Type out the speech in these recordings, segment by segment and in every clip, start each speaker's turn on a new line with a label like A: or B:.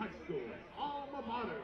A: High School, alma mater.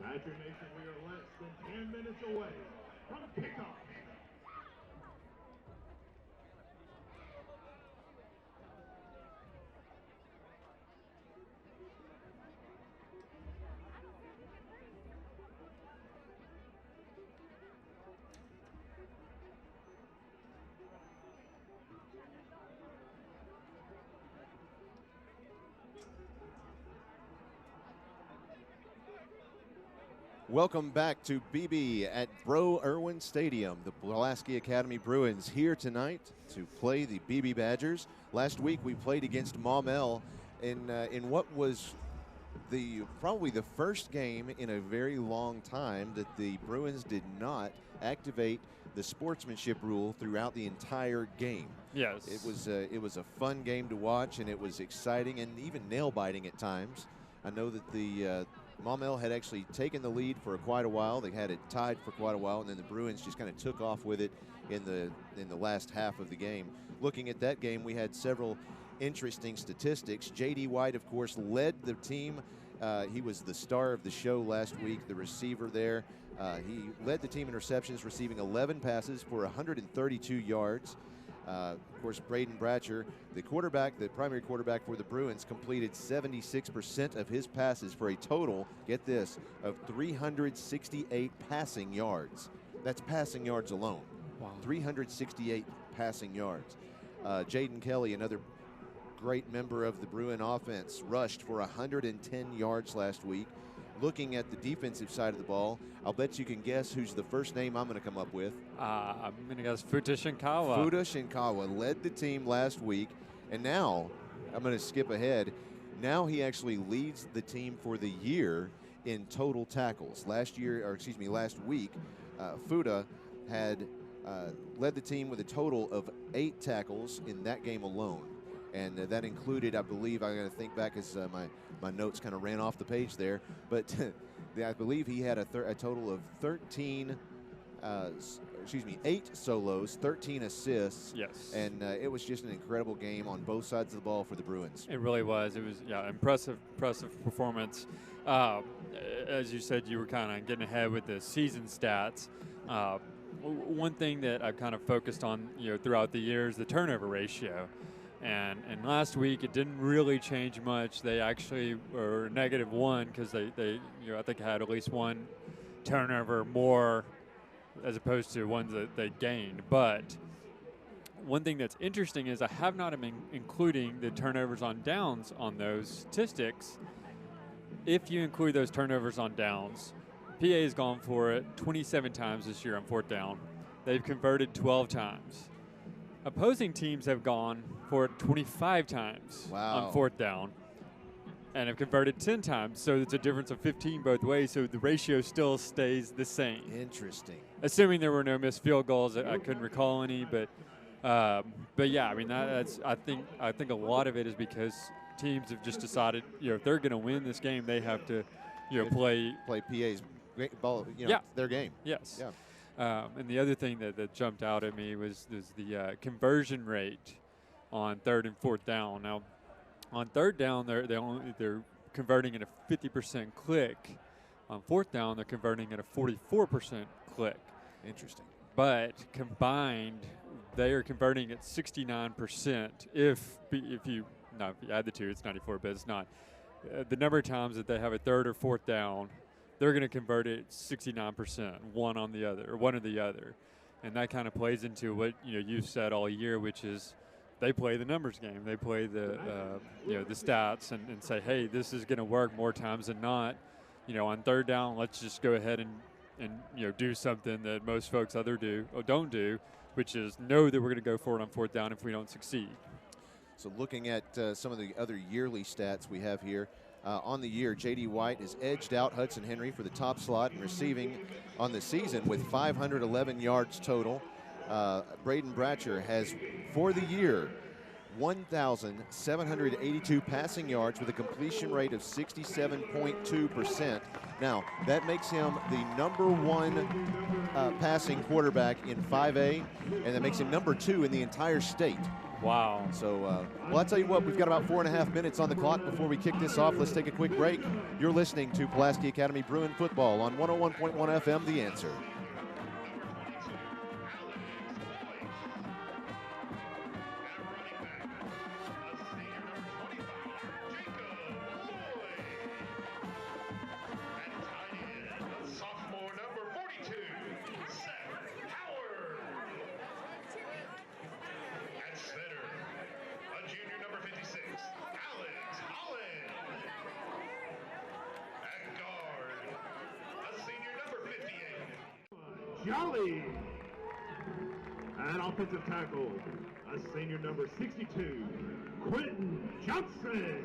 A: Badger Nation, we are less than 10 minutes away from kickoff.
B: Welcome back to Beebe at Bro Irwin Stadium. The Pulaski Academy Bruins here tonight to play the Beebe Badgers. Last week we played against Maumelle in what was probably the first game in a very long time that the Bruins did not activate the sportsmanship rule throughout the entire game.
C: Yes.
B: It was a fun game to watch, and it was exciting and even nail-biting at times. I know that the Maumelle had actually taken the lead for quite a while. They had it tied for quite a while, and then the Bruins just kind of took off with it in the last half of the game. Looking at that game, we had several interesting statistics. J.D. White, of course, led the team. He was the star of the show last week, the receiver there. He led the team in receptions, receiving 11 passes for 132 yards. Of course, Braden Bratcher, the primary quarterback for the Bruins, completed 76% of his passes for a total, get this, of 368 passing yards. That's passing yards alone.
C: Wow.
B: 368 passing yards. Jaden Kelly, another great member of the Bruin offense, rushed for 110 yards last week. Looking at the defensive side of the ball, I'll bet you can guess who's the first name I'm going to come up with.
C: I'm going to guess Futa Shinkawa.
B: Futa Shinkawa led the team last week, and now I'm going to skip ahead. Now he actually leads the team for the year in total tackles. Last week, Futa had led the team with a total of 8 tackles in that game alone. And that included, I believe, I'm going to think back as my notes kind of ran off the page there, but I believe he had a total of 8 solos, 13 assists.
C: Yes.
B: And it was just an incredible game on both sides of the ball for the Bruins.
C: It really was. It was, impressive performance. As you said, you were kind of getting ahead with the season stats. One thing that I've kind of focused on, throughout the years, the turnover ratio. And last week it didn't really change much. They actually were -1 because they I think had at least one turnover more as opposed to ones that they gained. But one thing that's interesting is I have not been including the turnovers on downs on those statistics. If you include those turnovers on downs, PA has gone for it 27 times this year on 4th down. They've converted 12 times. Opposing teams have gone for it 25 times on 4th down and have converted 10 times. So it's a difference of 15 both ways. So the ratio still stays the same.
B: Interesting.
C: Assuming there were no missed field goals, I couldn't recall any. But yeah, I mean that's I think a lot of it is because teams have just decided if they're going to win this game, they have to play
B: PA's great ball. Their game.
C: Yes.
B: Yeah.
C: And the other thing that jumped out at me was the conversion rate on 3rd and 4th down. Now, on 3rd down, they're converting at a 50% click. On 4th down, they're converting at a 44% click.
B: Interesting.
C: But combined, they are converting at 69%. If you add the two, it's 94, but it's not. the number of times that they have a 3rd or 4th down, they're going to convert it 69%, one or the other. And that kind of plays into what you've said all year, which is they play the numbers game. They play the the stats and say, hey, this is going to work more times than not. On 3rd down, let's just go ahead and do something that most folks don't do, which is know that we're going to go for it on 4th down if we don't succeed.
B: So looking at some of the other yearly stats we have here, on the year, J.D. White has edged out Hudson Henry for the top slot in receiving on the season with 511 yards total. Braden Bratcher has, for the year, 1,782 passing yards with a completion rate of 67.2%. Now, that makes him the #1 passing quarterback in 5A, and that makes him #2 in the entire state.
C: Wow.
B: So, well, I'll tell you what, we've got about 4.5 minutes on the clock before we kick this off. Let's take a quick break. You're listening to Pulaski Academy Bruin Football on 101.1 FM, The Answer.
A: Jolly. At offensive tackle, a senior number 62, Quentin Johnson.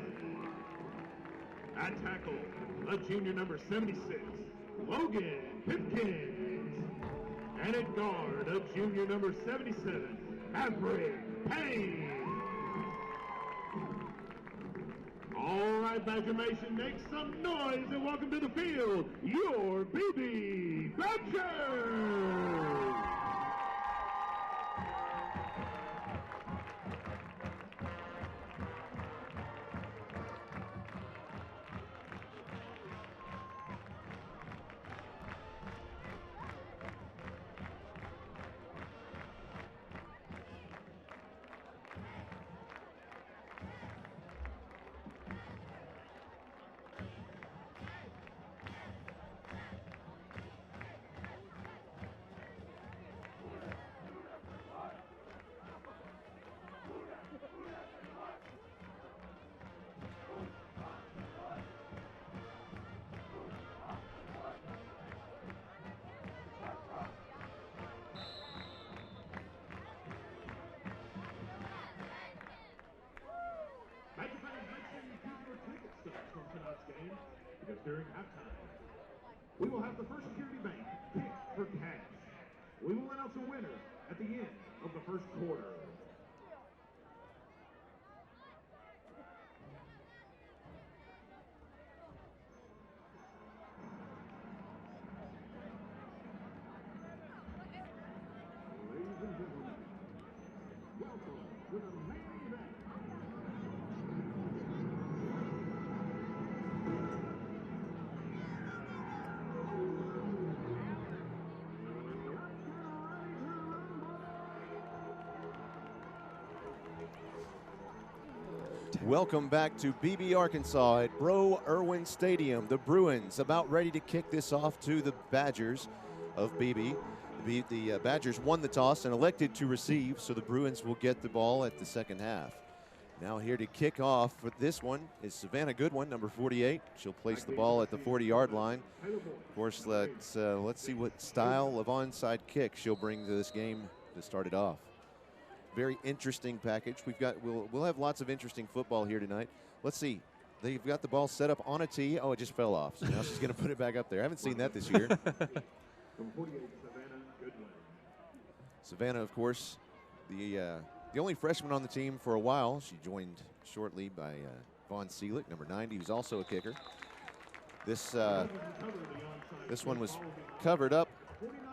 A: At tackle, a junior number 76, Logan Pipkins. And at guard, a junior number 77, Maverick Payne. All right, Badger Nation, make some noise and welcome to the field, your Beebe Badgers! Because during halftime, we will have the first security bank pick for cash. We will announce a winner at the end of the first quarter. Ladies and gentlemen, welcome to the main event.
B: Welcome back to Beebe, Arkansas at Bro Irwin Stadium. The Bruins about ready to kick this off to the Badgers of Beebe. The Badgers won the toss and elected to receive, so the Bruins will get the ball at the second half. Now here to kick off for this one is Savannah Goodwin, number 48. She'll place the ball at the 40-yard line. Of course, let's see what style of onside kick she'll bring to this game to start it off. Very interesting package. We'll have lots of interesting football here tonight. Let's see. They've got the ball set up on a tee. Oh, it just fell off. So now she's going to put it back up there. I haven't seen that this year. Savannah, of course, the only freshman on the team for a while. She joined shortly by Vaughn Seelick, number 90, who's also a kicker. This one was covered up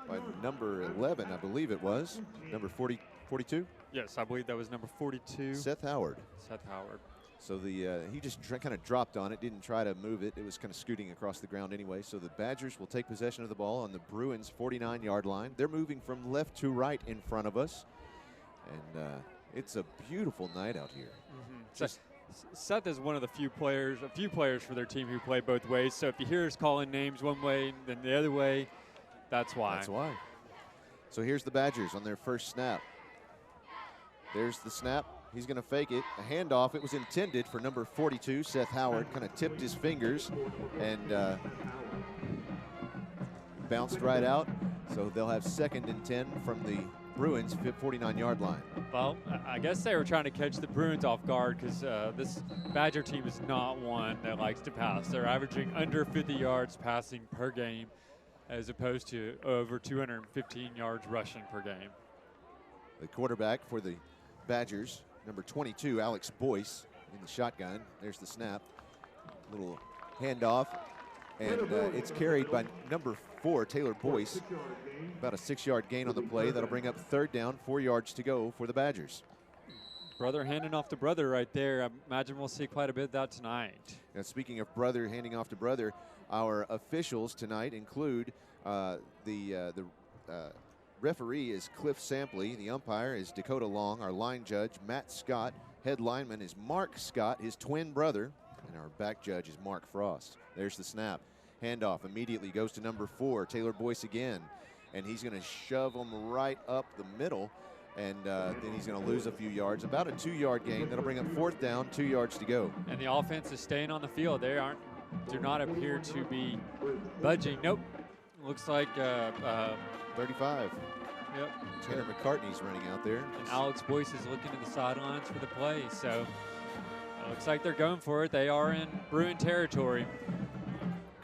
B: by number 11, I believe it was. Number 42?
C: Yes, I believe that was number 42.
B: Seth Howard.
C: Seth Howard.
B: So he just kind of dropped on it, didn't try to move it. It was kind of scooting across the ground anyway. So the Badgers will take possession of the ball on the Bruins' 49-yard line. They're moving from left to right in front of us. And it's a beautiful night out here.
C: Mm-hmm. Seth is one of the few players for their team who play both ways. So if you hear us calling names one way then the other way, that's why.
B: That's why. So here's the Badgers on their first snap. There's the snap. He's going to fake it. A handoff. It was intended for number 42, Seth Howard. Kind of tipped his fingers and bounced right out. So they'll have 2nd and 10 from the Bruins 49-yard line.
C: Well, I guess they were trying to catch the Bruins off guard because this Badger team is not one that likes to pass. They're averaging under 50 yards passing per game as opposed to over 215 yards rushing per game.
B: The quarterback for the Badgers, number 22, Alex Boyce, in the shotgun. There's the snap. Little handoff, and it's carried by number 4, Taylor Boyce. About a 6-yard gain on the play. That'll bring up 3rd down, 4 yards to go for the Badgers.
C: Brother handing off to brother right there. I imagine we'll see quite a bit of that tonight.
B: Now, speaking of brother handing off to brother, our officials tonight include the referee is Cliff Sampley. The umpire is Dakota Long. Our line judge, Matt Scott. Head lineman is Mark Scott, his twin brother. And our back judge is Mark Frost. There's the snap. Handoff immediately goes to number 4, Taylor Boyce again. And he's going to shove them right up the middle. And then he's going to lose a few yards. About a 2-yard gain. That'll bring up 4th down, 2 yards to go.
C: And the offense is staying on the field. They do not appear to be budging. Nope. Looks like
B: 35.
C: Yep.
B: Tanner McCartney's running out there.
C: And Alex Boyce is looking to the sidelines for the play. So it looks like they're going for it. They are in Bruin territory.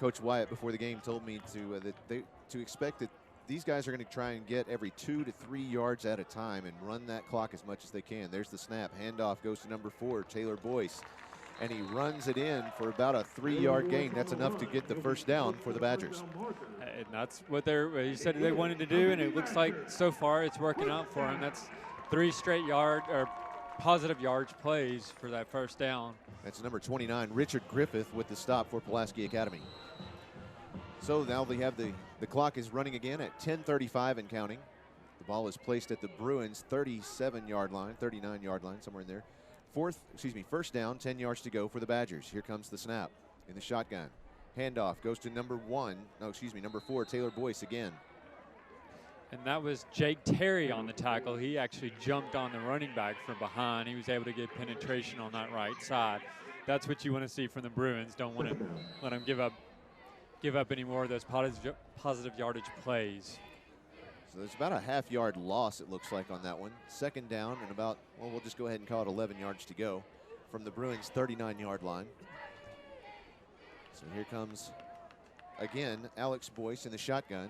B: Coach Wyatt before the game told me to expect that these guys are going to try and get every 2 to 3 yards at a time and run that clock as much as they can. There's the snap. Handoff goes to number 4, Taylor Boyce. And he runs it in for about a 3-yard gain. That's enough to get the 1st down for the Badgers.
C: And that's what he said they wanted to do, and it looks like so far it's working out for him. That's 3 straight positive yards plays for that 1st down.
B: That's number 29, Richard Griffith, with the stop for Pulaski Academy. So now they have the clock is running again at 10:35 and counting. The ball is placed at the Bruins 37-yard line, 39-yard line, somewhere in there. 1st down, 10 yards to go for the Badgers. Here comes the snap in the shotgun. Handoff goes to number 4, Taylor Boyce again.
C: And that was Jake Terry on the tackle. He actually jumped on the running back from behind. He was able to get penetration on that right side. That's what you want to see from the Bruins. Don't want to let them give up any more of those positive yardage plays.
B: So there's about a half-yard loss, it looks like, on that one. 2nd down and about, well, we'll just go ahead and call it 11 yards to go from the Bruins' 39-yard line. So here comes, again, Alex Boyce in the shotgun.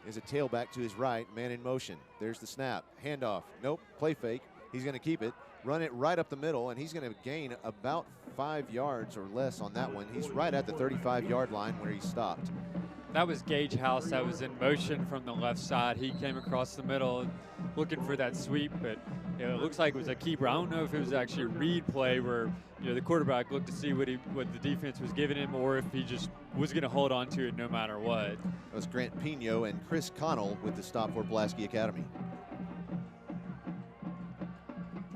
B: Is a tailback to his right, man in motion. There's the snap. Handoff. Nope, play fake. He's going to keep it, run it right up the middle, and he's going to gain about 5 yards or less on that one. He's right at the 35-yard line where he stopped.
C: That was Gage House that was in motion from the left side. He came across the middle looking for that sweep, but it looks like it was a keeper. I don't know if it was actually a read play where the quarterback looked to see what the defense was giving him, or if he just was going to hold on to it no matter what.
B: That was Grant Pino and Chris Connell with the stop for Pulaski Academy.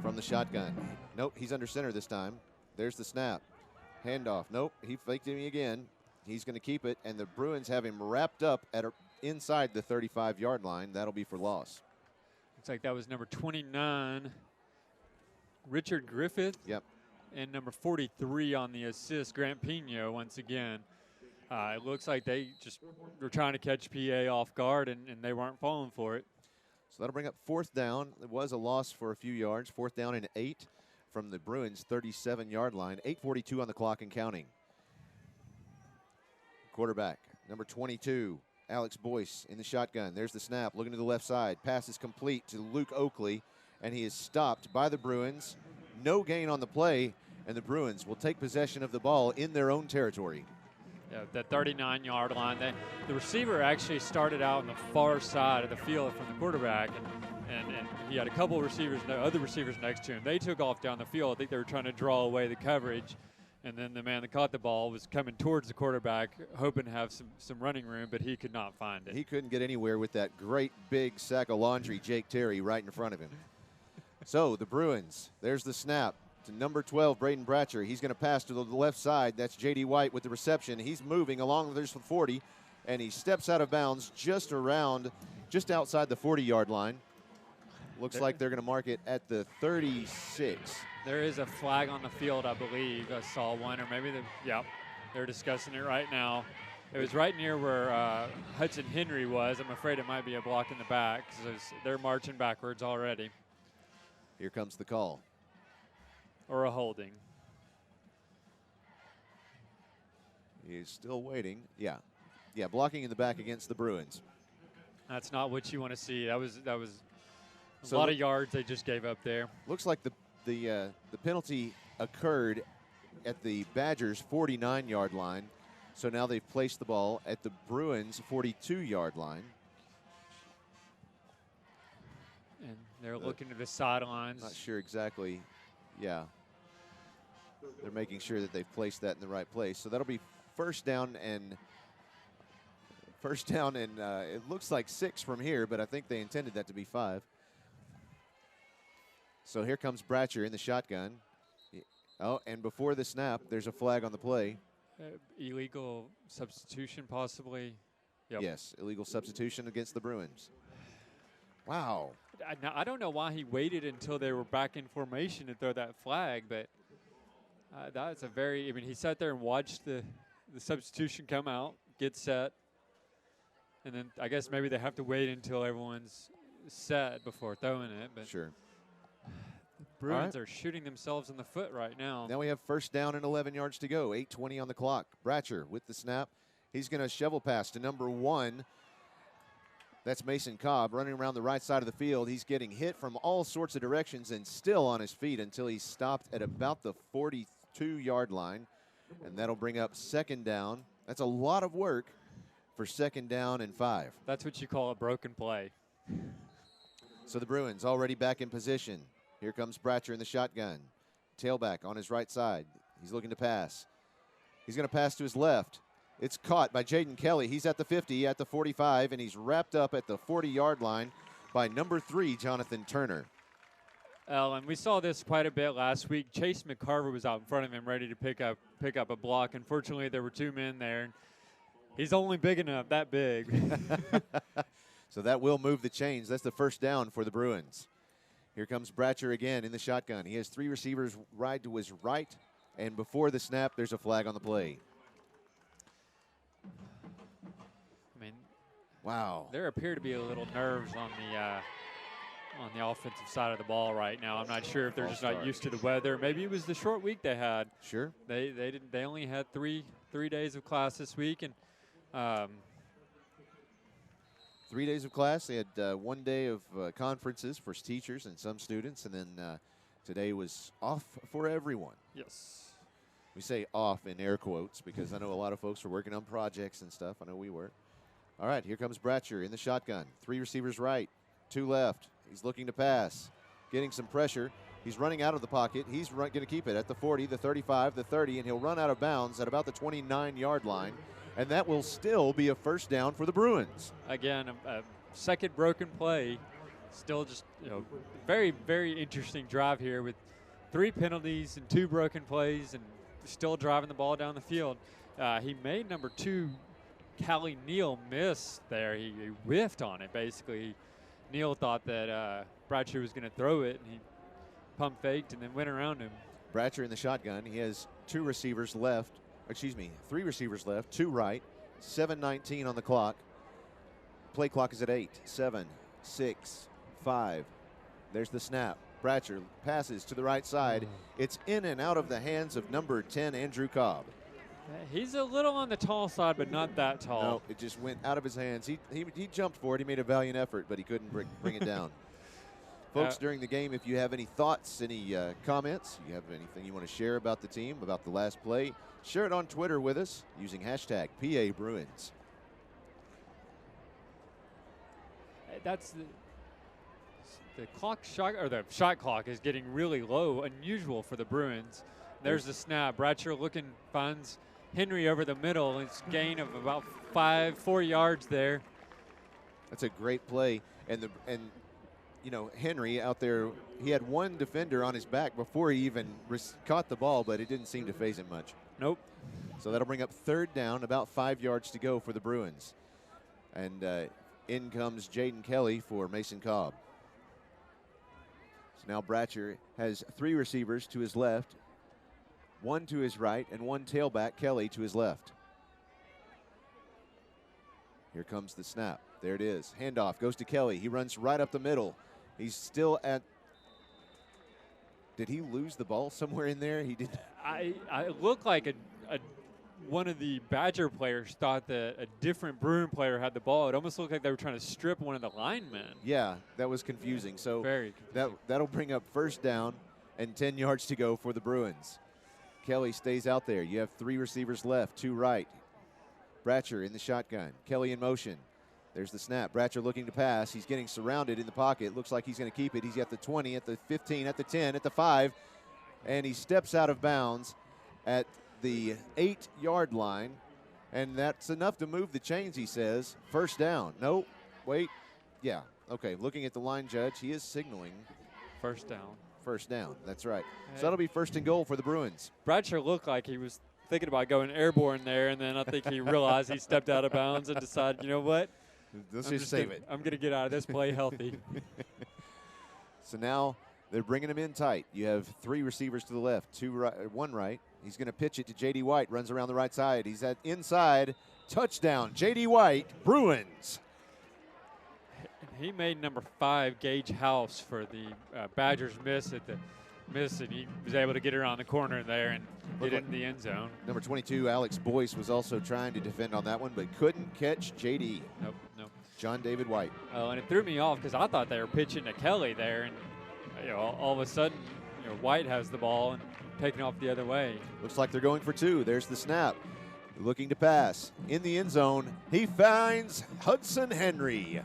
B: From the shotgun. Nope, he's under center this time. There's the snap. Handoff. Nope, he faked him again. He's going to keep it, and the Bruins have him wrapped up inside the 35-yard line. That'll be for loss.
C: Looks like that was number 29, Richard Griffith.
B: Yep.
C: And number 43 on the assist, Grant Pino, once again. It looks like they just were trying to catch PA off guard, and they weren't falling for it.
B: So that'll bring up 4th down. It was a loss for a few yards. 4th down and 8 from the Bruins' 37-yard line. 8:42 on the clock and counting. Quarterback, number 22, Alex Boyce in the shotgun. There's the snap, looking to the left side. Pass is complete to Luke Oakley, and he is stopped by the Bruins. No gain on the play, and the Bruins will take possession of the ball in their own territory.
C: Yeah, that 39-yard line. The receiver actually started out on the far side of the field from the quarterback, and he had a couple of other receivers next to him. They took off down the field. I think they were trying to draw away the coverage. And then the man that caught the ball was coming towards the quarterback, hoping to have some running room, but he could not find it.
B: He couldn't get anywhere with that great big sack of laundry, Jake Terry, right in front of him. So the Bruins, there's the snap. to number 12, Braden Bratcher. He's going to pass to the left side. That's J.D. White with the reception. He's moving along there's the 40, and he steps out of bounds just outside the 40-yard line. Looks like they're going to mark it at the 36.
C: There is a flag on the field, I believe. I saw one, or maybe they're discussing it right now. It was right near where Hudson Henry was. I'm afraid it might be a block in the back because they're marching backwards already.
B: Here comes the call.
C: Or a holding.
B: He's still waiting. Yeah, blocking in the back against the Bruins.
C: That's not what you want to see. That was a
B: So
C: lot of yards they just gave up there.
B: Looks like the penalty occurred at the Badgers' 49-yard line. So now they've placed the ball at the Bruins' 42-yard line.
C: And they're looking to the sidelines.
B: Not sure exactly. Yeah. They're making sure that they've placed that in the right place. So that'll be first down and it looks like 6 from here, but I think they intended that to be 5. So here comes Bratcher in the shotgun. Oh, and before the snap, there's a flag on the play.
C: Illegal substitution, possibly. Yep.
B: Yes, illegal substitution against the Bruins. Wow.
C: Now, I don't know why he waited until they were back in formation to throw that flag, but that's a very, he sat there and watched the substitution come out, get set, and then I guess maybe they have to wait until everyone's set before throwing it. But
B: sure.
C: Bruins are shooting themselves in the foot right now.
B: Now we have first down and 11 yards to go. 8:20 on the clock. Bratcher with the snap. He's going to shovel pass to number 1. That's Mason Cobb running around the right side of the field. He's getting hit from all sorts of directions and still on his feet until he's stopped at about the 42-yard line. And that'll bring up second down. That's a lot of work for second down and 5.
C: That's what you call a broken play.
B: So the Bruins already back in position. Here comes Bratcher in the shotgun. Tailback on his right side. He's looking to pass. He's going to pass to his left. It's caught by Jaden Kelly. He's at the 50, at the 45, and he's wrapped up at the 40-yard line by number 3, Jonathan Turner.
C: And we saw this quite a bit last week. Chase McCarver was out in front of him ready to pick up a block. Unfortunately, there were 2 men there. He's only big enough, that big.
B: So that will move the chains. That's the first down for the Bruins. Here comes Bratcher again in the shotgun. He has 3 receivers right to his right, and before the snap, there's a flag on the play. Wow.
C: There appear to be a little nerves on the offensive side of the ball right now. I'm not sure if they're just not used to the weather. Maybe it was the short week they had.
B: Sure.
C: They only had three days of class this week, and
B: 3 days of class. They had 1 day of conferences for teachers and some students, and then today was off for everyone.
C: yes.
B: We say off in air quotes because I know a lot of folks were working on projects and stuff. I know we were. All right, here comes Bratcher in the shotgun. 3 receivers right, 2 left. He's looking to pass, getting some pressure. He's running out of the pocket. He's going to keep it at the 40, the 35, the 30, and he'll run out of bounds at about the 29-yard line. And that will still be a first down for the Bruins.
C: Again, a second broken play. Still just, very, very interesting drive here with 3 penalties and 2 broken plays and still driving the ball down the field. He made number 2, Callie Neal, miss there. He whiffed on it, basically. Neal thought that Bratcher was going to throw it, and he pump faked and then went around him.
B: Bratcher in the shotgun. He has 3 receivers left, 2 right, 7:19 on the clock. Play clock is at 8, 7, 6, 5. There's the snap. Bratcher passes to the right side. It's in and out of the hands of number 10, Andrew Cobb.
C: He's a little on the tall side, but not that tall.
B: No, it just went out of his hands. He jumped for it. He made a valiant effort, but he couldn't bring it down. Folks, during the game, if you have any thoughts, any comments, you have anything you want to share about the team, about the last play, share it on Twitter with us using hashtag PA Bruins.
C: That's the clock shot, or the shot clock is getting really low, unusual for the Bruins. There's the snap. Bratcher finds Henry over the middle. It's gain of about 4 yards there.
B: That's a great play, and you know, Henry out there, he had one defender on his back before he even caught the ball, but it didn't seem to faze him much.
C: Nope.
B: So that'll bring up 3rd down, about 5 yards to go for the Bruins. And in comes Jaden Kelly for Mason Cobb. So now Bratcher has 3 receivers to his left, 1 to his right, and 1 tailback, Kelly, to his left. Here comes the snap. There it is. Handoff goes to Kelly. He runs right up the middle. He's still at. Did he lose the ball somewhere in there? He did.
C: I look like one of the Badger players thought that a different Bruin player had the ball. It almost looked like they were trying to strip one of the linemen.
B: Yeah, that was confusing. So
C: very confusing.
B: That'll bring up 1st down and 10 yards to go for the Bruins. Kelly stays out there. You have 3 receivers left, 2 right. Bratcher in the shotgun. Kelly in motion. There's the snap. Bratcher looking to pass. He's getting surrounded in the pocket. Looks like he's going to keep it. He's at the 20, at the 15, at the 10, at the 5. And he steps out of bounds at the 8-yard line. And that's enough to move the chains, he says. 1st down. No, wait. Yeah, okay. Looking at the line judge, he is signaling.
C: 1st down.
B: 1st down, that's right. So that'll be 1st and goal for the Bruins.
C: Bratcher looked like he was thinking about going airborne there, and then I think he realized he stepped out of bounds and decided, you know what?
B: Let's just save it.
C: I'm going to get out of this play healthy.
B: So now they're bringing him in tight. You have 3 receivers to the left, 2 right, 1 right. He's going to pitch it to J.D. White, runs around the right side. He's at inside. Touchdown, J.D. White, Bruins.
C: He made number 5, Gage House, for the Badgers miss, and he was able to get around the corner there and get in the end zone.
B: Number 22, Alex Boyce, was also trying to defend on that one, but couldn't catch J.D.
C: Nope.
B: John David White.
C: Oh, and it threw me off because I thought they were pitching to Kelly there, and all of a sudden, White has the ball and taking off the other way.
B: Looks like they're going for 2. There's the snap. Looking to pass. In the end zone, he finds Hudson Henry.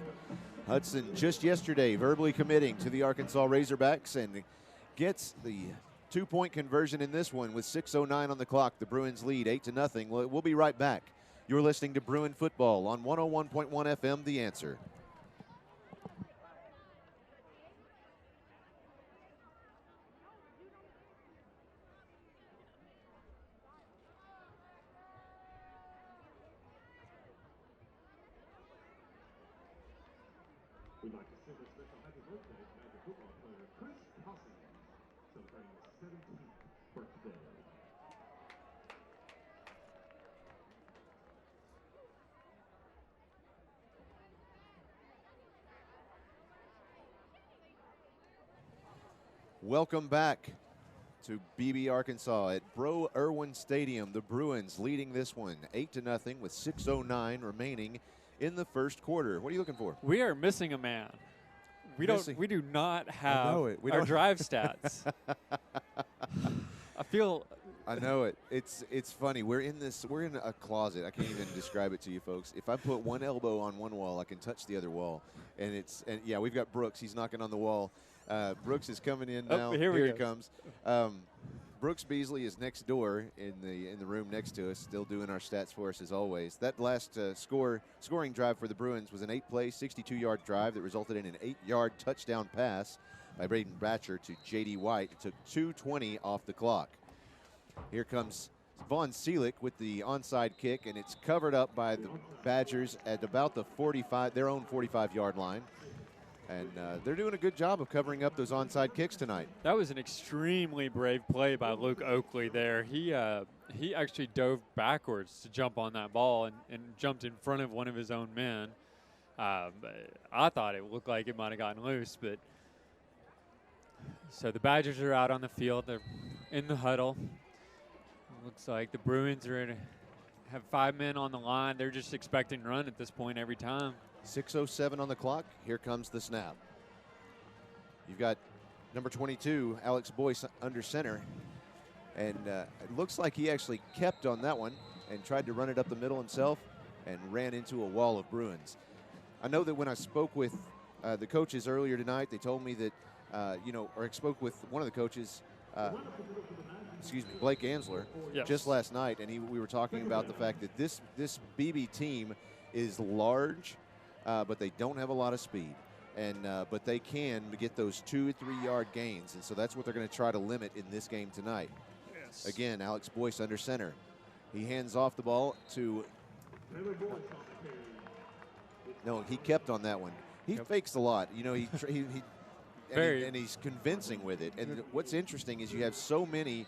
B: Hudson just yesterday verbally committing to the Arkansas Razorbacks and gets the 2-point conversion in this one with 6:09 on the clock. The Bruins lead 8-0. We'll be right back. You're listening to Bruin Football on 101.1 FM, The Answer.
A: We'd like to sing a special happy birthday to Badger football player Chris Posse, celebrating his 17th birthday.
B: Welcome back to Beebe, Arkansas at Bro Irwin Stadium. The Bruins leading this one 8-0 with 6:09 remaining in the first quarter. What are you looking for?
C: We are missing a man. We do not have our drive stats.
B: I know it. It's funny. We're in a closet. I can't even describe it to you folks. If I put one elbow on one wall, I can touch the other wall. And yeah, we've got Brooks. He's knocking on the wall. Brooks is coming in now. Here he comes. Brooks Beasley is next door in the room next to us, still doing our stats for us as always. That last scoring drive for the Bruins was an 8-play, 62-yard drive that resulted in an 8-yard touchdown pass by Braden Bratcher to J.D. White. It took 2:20 off the clock. Here comes Vaughn Seelick with the onside kick, and it's covered up by the Badgers at about the their own 45-yard line. And they're doing a good job of covering up those onside kicks tonight.
C: That was an extremely brave play by Luke Oakley there. He actually dove backwards to jump on that ball and jumped in front of one of his own men. I thought it looked like it might have gotten loose, but so the Badgers are out on the field. They're in the huddle. Looks like the Bruins have 5 men on the line. They're just expecting run at this point every time.
B: 6:07 on the clock. Here comes the snap. You've got number 22, Alex Boyce, under center. And it looks like he actually kept on that one and tried to run it up the middle himself and ran into a wall of Bruins. I know that when I spoke with the coaches earlier tonight, they told me that, or I spoke with one of the coaches, Blake Ansler,
C: yes,
B: just last night, and we were talking about the fact that this Beebe team is large, but they don't have a lot of speed. but they can get those 2 3-yard gains, and so that's what they're going to try to limit in this game tonight.
C: Yes.
B: Again, Alex Boyce under center. He hands off the ball to. No, he kept on that one. He fakes a lot. You know, and he's convincing with it. And what's interesting is you have so many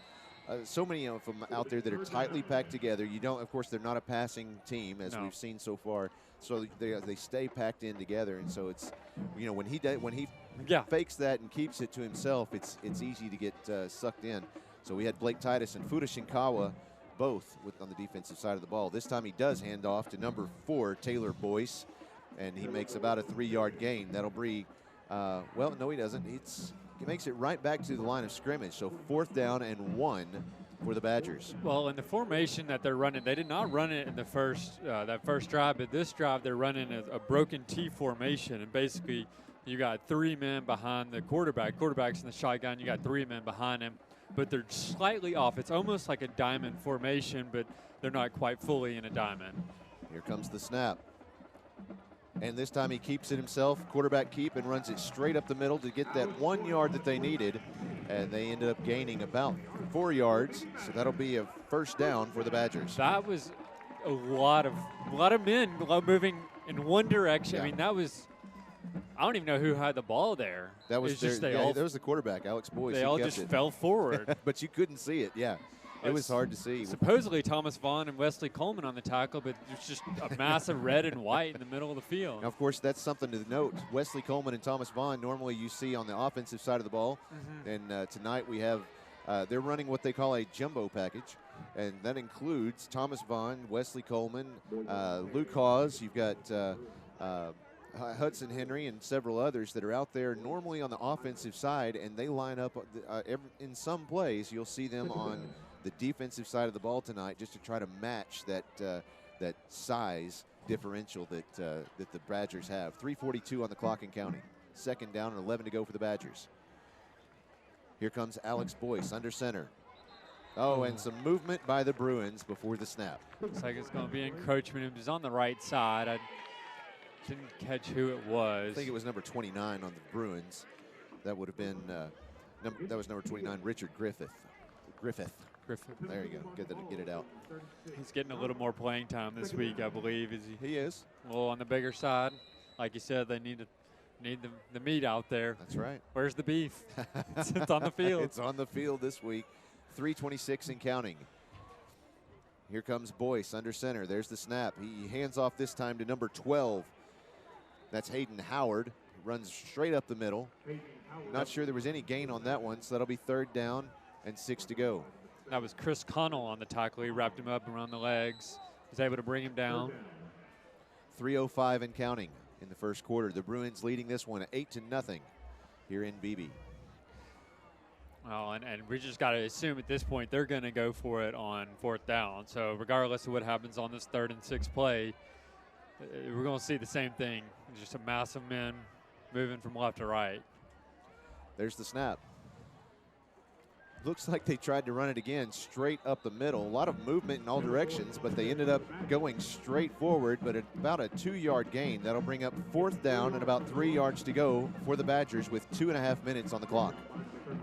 B: of them out there that are tightly packed together. You don't, of course, they're not a passing team as we've seen so far. So they stay packed in together, and so it's, you know, when he fakes that and keeps it to himself, it's easy to get sucked in. So we had Blake Titus and Fuda Shinkawa both on the defensive side of the ball. This time he does hand off to number 4, Taylor Boyce, and he makes about a 3-yard gain. That'll be, well, no, he doesn't. He makes it right back to the line of scrimmage. So 4th down and 1 for the Badgers.
C: Well, in the formation that they're running, they did not run it in the first drive, but this drive they're running a broken T formation, and basically you got 3 men behind the quarterback. Quarterback's in the shotgun. You got 3 men behind him, but they're slightly off. It's almost like a diamond formation, but they're not quite fully in a diamond.
B: Here comes the snap. And this time he keeps it himself, quarterback keep, and runs it straight up the middle to get that 1 yard that they needed. And they ended up gaining about 4 yards. So that'll be a 1st down for the Badgers.
C: That was a lot of men moving in one direction.
B: Yeah.
C: I mean, that was, I don't even know who had the ball there.
B: That was that was the quarterback, Alex Boyce.
C: They all just fell forward.
B: But you couldn't see it, yeah. It was hard to see.
C: Supposedly Thomas Vaughn and Wesley Coleman on the tackle, but it's just a massive red and white in the middle of the field.
B: Now, of course, that's something to note. Wesley Coleman and Thomas Vaughn normally you see on the offensive side of the ball. And tonight we have, they're running what they call a jumbo package. And that includes Thomas Vaughn, Wesley Coleman, Luke Hawes. You've got Hudson Henry and several others that are out there normally on the offensive side, and they line up in some plays. You'll see them on the defensive side of the ball tonight just to try to match that size differential that the Badgers have. 3:42 on the clock and counting. 2nd down and 11 to go for the Badgers. Here comes Alex Boyce under center. Oh, and some movement by the Bruins before the snap.
C: Looks like it's going to be encroachment. It was on the right side. I didn't catch who it was.
B: I think it was number 29 on the Bruins. That would have been, that was number 29, Richard Griffith. There you go. Get it out.
C: He's getting a little more playing time this week, I believe.
B: He is.
C: A little on the bigger side. Like you said, they need the meat out there.
B: That's right.
C: Where's the beef? It's on the field.
B: It's on the field this week. 3:26 and counting. Here comes Boyce under center. There's the snap. He hands off this time to number 12. That's Hayden Howard. Runs straight up the middle. Not sure there was any gain on that one, so that'll be 3rd down and 6 to go.
C: That was Chris Connell on the tackle. He wrapped him up around the legs. Was able to bring him down.
B: 3:05 and counting in the first quarter. The Bruins leading this one 8-0 here in Beebe.
C: Oh, and we just got to assume at this point they're going to go for it on 4th down. So regardless of what happens on this 3rd and 6th play, we're going to see the same thing. Just a mass of men moving from left to right.
B: There's the snap. Looks like they tried to run it again straight up the middle. A lot of movement in all directions, but they ended up going straight forward, but at about a 2-yard gain. That'll bring up 4th down and about 3 yards to go for the Badgers with 2.5 minutes on the clock.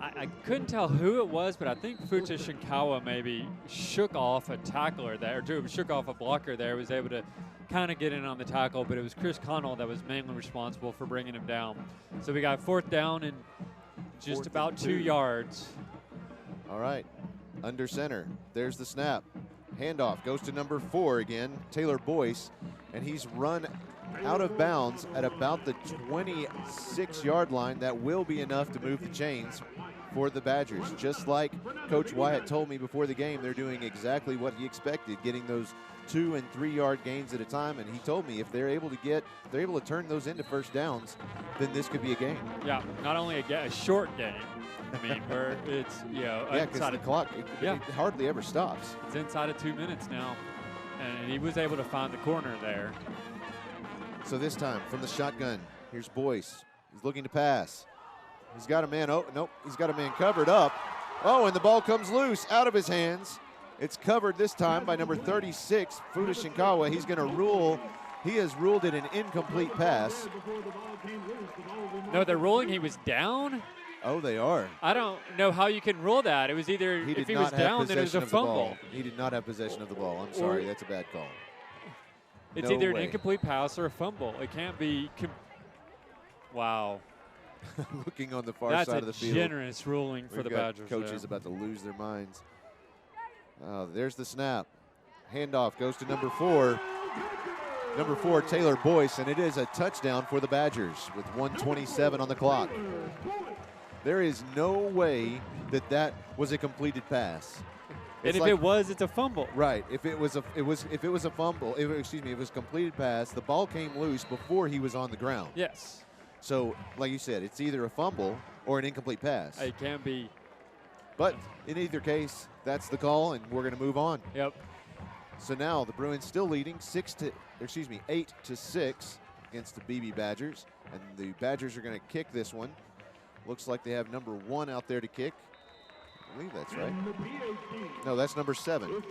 C: I couldn't tell who it was, but I think Futa Shinkawa maybe shook off a tackler there, or shook off a blocker there, was able to kind of get in on the tackle, but it was Chris Connell that was mainly responsible for bringing him down. So we got 4th down and just about 2 yards.
B: All right, under center. There's the snap. Handoff goes to number 4 again, Taylor Boyce, and he's run out of bounds at about the 26-yard line. That will be enough to move the chains for the Badgers. Just like Coach Wyatt told me before the game, they're doing exactly what he expected, getting those 2- and 3-yard gains at a time. And he told me if they're able to turn those into 1st downs, then this could be a game.
C: Yeah, not only a short game. I mean, where it's,
B: because the clock, it hardly ever stops.
C: It's inside of 2 minutes now, and he was able to find the corner there.
B: So this time from the shotgun, here's Boyce. He's looking to pass. He's got a man. Oh, nope. He's got a man covered up. Oh, and the ball comes loose out of his hands. It's covered this time by number 36, Fuda Shinkawa. He's going to rule He has ruled it an incomplete pass.
C: No, they're ruling he was down.
B: Oh, they are.
C: I don't know how you can rule that. It was either if he was down, then it was a fumble.
B: He did not have possession of the ball. I'm sorry, that's a bad call.
C: It's
B: No
C: either an
B: way.
C: incomplete pass or a fumble. It can't be. Wow.
B: Looking on the far
C: That's
B: side of the
C: a
B: field.
C: generous ruling for
B: We've
C: the
B: got
C: Badgers.
B: coaches
C: there.
B: about to lose their minds. There's the snap. Handoff goes to number 4. Number 4, Taylor Boyce, and it is a touchdown for the Badgers with 1:27 on the clock. There is no way that that was a completed pass.
C: And if it was, it's a fumble.
B: Right. If it was a fumble, if it was a completed pass, the ball came loose before he was on the ground.
C: Yes.
B: So, like you said, it's either a fumble or an incomplete pass.
C: It can't be.
B: But in either case, that's the call, and we're going to move on.
C: Yep.
B: So now the Bruins still leading 8-6 against the Beebe Badgers, and the Badgers are going to kick this one. Looks like they have number 1 out there to kick. I believe that's right. No, that's number 7.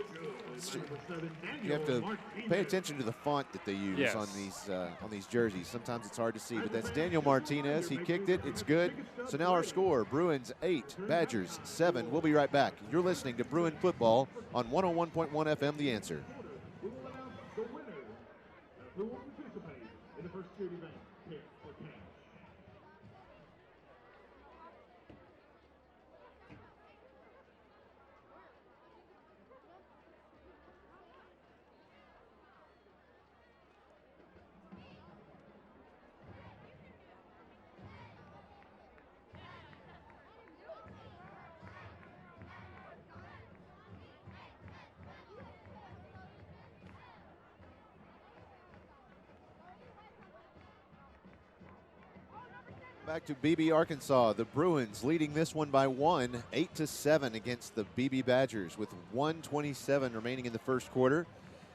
B: You have to pay attention to the font that they use on these jerseys. Sometimes it's hard to see, but that's Daniel Martinez. He kicked it. It's good. So now our score, Bruins 8, Badgers 7. We'll be right back. You're listening to Bruin Football on 101.1 FM, The Answer.
A: We will announce the winners who will participate in the first state event, Kick for Cash.
B: Back to Beebe, Arkansas. The Bruins leading this one by 1, 8-7 against the Beebe Badgers with 1:27 remaining in the first quarter.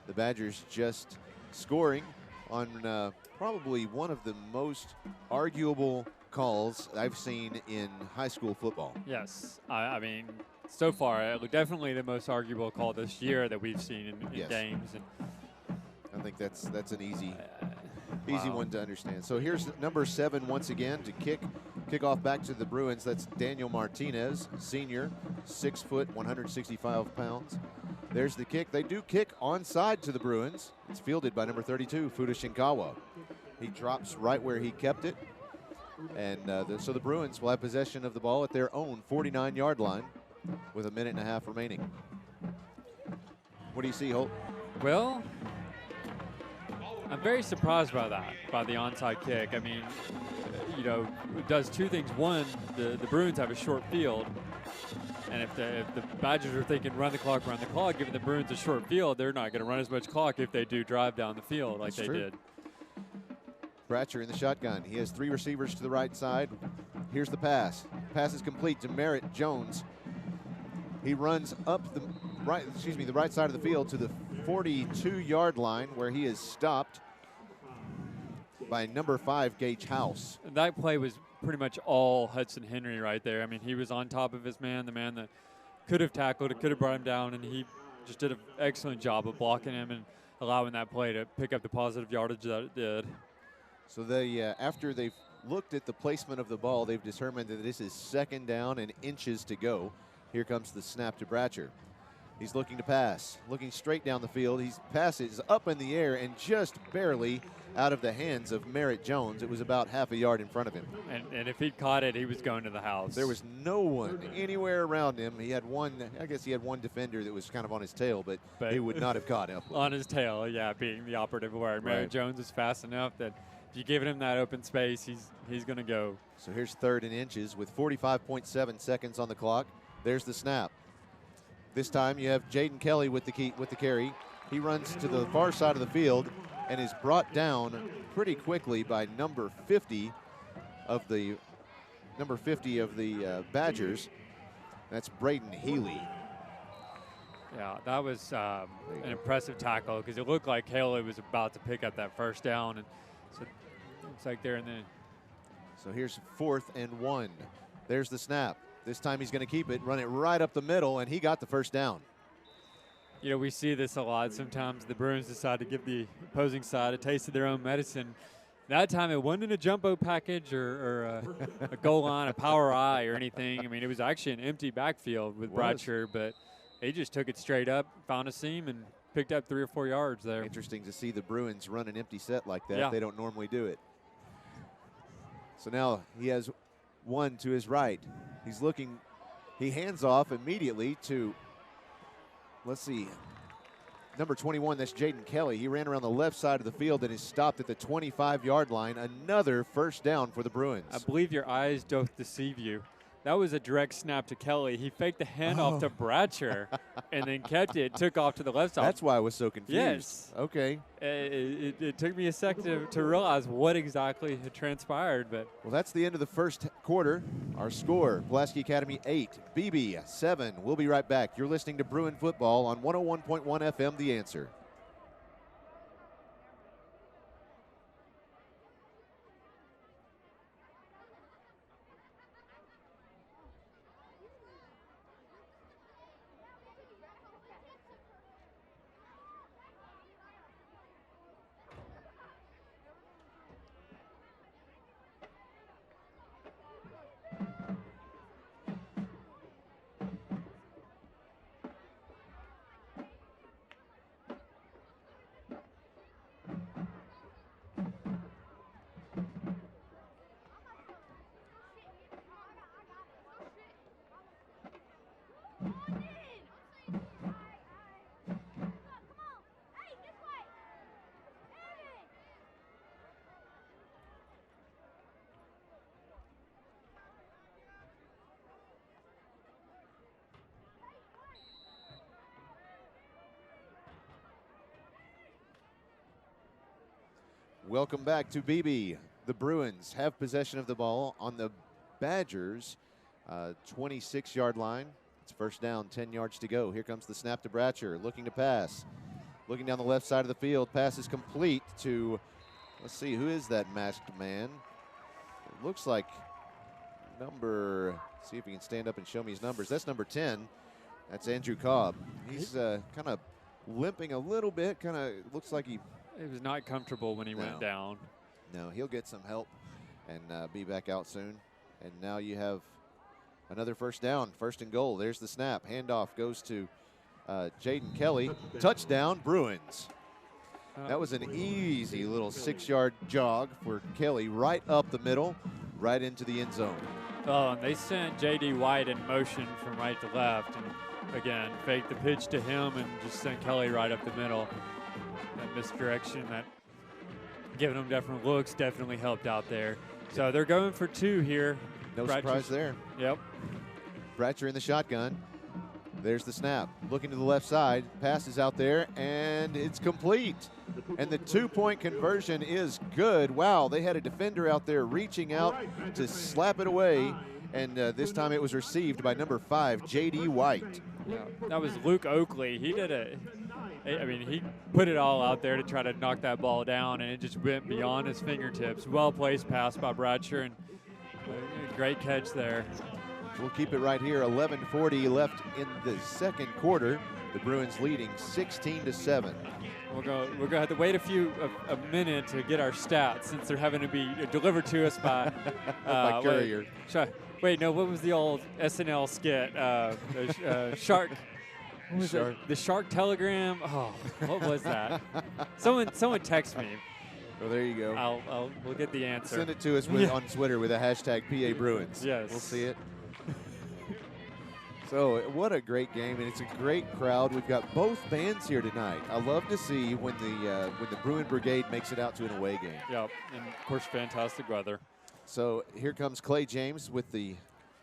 B: The Badgers just scoring on probably one of the most arguable calls I've seen in high school football.
C: Yes. I mean, so far, definitely the most arguable call this year that we've seen in games. And
B: I think that's an easy one to understand. So here's number 7 once again to kick off back to the Bruins. That's Daniel Martinez, senior, 6 foot, 165 pounds. There's the kick. They do kick onside to the Bruins. It's fielded by number 32, Fuda Shinkawa. He drops right where he kept it. And so the Bruins will have possession of the ball at their own 49-yard line with 1.5 minutes remaining. What do you see, Holt?
C: Well, I'm very surprised by that, by the onside kick. I mean, it does two things. One, the Bruins have a short field, and if the Badgers are thinking run the clock, giving the Bruins a short field, they're not going to run as much clock if they do drive down the field like they did.
B: Bratcher in the shotgun. He has 3 receivers to the right side. Here's the pass. Pass is complete to Merritt Jones. He runs up the right side of the field to the 42-yard line where he is stopped by number 5, Gage House.
C: That play was pretty much all Hudson Henry right there. I mean, he was on top of his man, the man that could have tackled it, could have brought him down, and he just did an excellent job of blocking him and allowing that play to pick up the positive yardage that it did.
B: So they, after they've looked at the placement of the ball, they've determined that this is 2nd down and inches to go. Here comes the snap to Bratcher. He's looking to pass, looking straight down the field. He passes up in the air and just barely out of the hands of Merritt Jones. It was about half a yard in front of him.
C: And if he'd caught it, he was going to the house.
B: There was no one anywhere around him. He had one defender that was kind of on his tail, but he would not have caught him.
C: On his tail, yeah, being the operative word. Merritt Jones is fast enough that if you give him that open space, he's going to go.
B: So here's 3rd and inches with 45.7 seconds on the clock. There's the snap. This time you have Jaden Kelly with the carry. He runs to the far side of the field and is brought down pretty quickly by number 50 of the Badgers. That's Braden Healy.
C: Yeah, that was an impressive tackle because it looked like Haley was about to pick up that first down, and so it's like there and then.
B: So here's 4th and 1. There's the snap. This time he's going to keep it, run it right up the middle, and he got the first down.
C: You know, we see this a lot. Sometimes the Bruins decide to give the opposing side a taste of their own medicine. That time it wasn't a jumbo package or a goal line, a power eye or anything. I mean, it was actually an empty backfield with Bratcher, but he just took it straight up, found a seam, and picked up 3 or 4 yards there.
B: Interesting to see the Bruins run an empty set like that.
C: Yeah.
B: They don't normally do it. So now he has one to his right. He's looking, he hands off immediately to, let's see, number 21, that's Jaden Kelly. He ran around the left side of the field and is stopped at the 25-yard line. Another first down for the Bruins.
C: I believe your eyes don't deceive you. That was a direct snap to Kelly. He faked the handoff to Bratcher and then kept it, took off to the left side.
B: That's why I was so confused.
C: Yes.
B: Okay.
C: It took me a sec to realize what exactly had transpired. But
B: well, that's the end of the first quarter. Our score, Pulaski Academy 8, Beebe 7. We'll be right back. You're listening to Bruin Football on 101.1 FM, The Answer. Welcome back to Beebe. The Bruins have possession of the ball on the Badgers' 26-yard line. It's first down, 10 yards to go. Here comes the snap to Bratcher, looking to pass. Looking down the left side of the field, pass is complete to, let's see, who is that masked man? It looks like number, see if he can stand up and show me his numbers. That's number 10. That's Andrew Cobb. He's kind of limping a little bit, kind of looks like he
C: was not comfortable when he went down.
B: No, he'll get some help and be back out soon. And now you have another first down, first and goal. There's the snap. Handoff goes to Jaden Kelly. Touchdown, Bruins. That was an easy little 6-yard jog for Kelly, right up the middle, right into the end zone.
C: Oh, and they sent J.D. White in motion from right to left. And again, faked the pitch to him and just sent Kelly right up the middle. That misdirection, that giving them different looks definitely helped out there. So they're going for 2 here.
B: No surprise there.
C: Yep.
B: Bratcher in the shotgun. There's the snap. Looking to the left side. Pass is out there, and it's complete. And the 2-point conversion is good. Wow, they had a defender out there reaching out to slap it away, and this time it was received by number 5, J.D. White.
C: Yeah, that was Luke Oakley. He he put it all out there to try to knock that ball down, and it just went beyond his fingertips. Well-placed pass by Bratcher, and great catch there.
B: We'll keep it right here. 11:40 left in the second quarter. The Bruins leading 16-7.
C: We're going to have to wait a minute to get our stats since they're having to be delivered to us by
B: by courier.
C: Wait, no, what was the old SNL skit? Shark. What was it? The Shark Telegram. Oh, what was that? Someone text me.
B: Well, there you go.
C: We'll get the answer.
B: Send it to us on Twitter with a hashtag PA Bruins.
C: Yes.
B: We'll see it. So what a great game, and it's a great crowd. We've got both bands here tonight. I love to see when the Bruin Brigade makes it out to an away game.
C: Yep, and of course, fantastic weather.
B: So here comes Clay James with the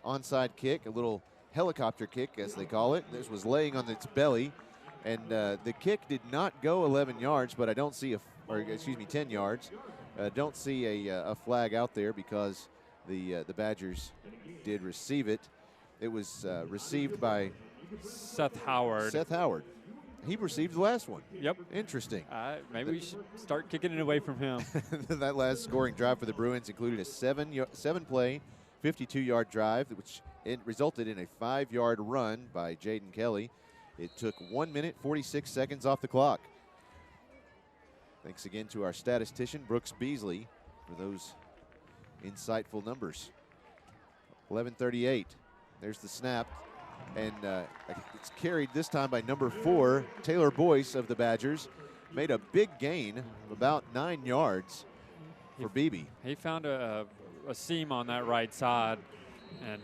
B: onside kick, a little helicopter kick, as they call it. This was laying on its belly, and the kick did not go 11 yards, but I don't see 10 yards. Don't see a flag out there because the Badgers did receive it. It was received by
C: Seth Howard.
B: He received the last one.
C: Yep.
B: Interesting.
C: Maybe we should start kicking it away from him.
B: That last scoring drive for the Bruins included a 7-play, 52-yard drive, which resulted in a 5-yard run by Jaden Kelly. It took 1 minute, 46 seconds off the clock. Thanks again to our statistician, Brooks Beasley, for those insightful numbers. 11:38. There's the snap. And it's carried this time by number 4, Taylor Boyce of the Badgers. Made a big gain of about 9 yards for Beebe.
C: He found a seam on that right side and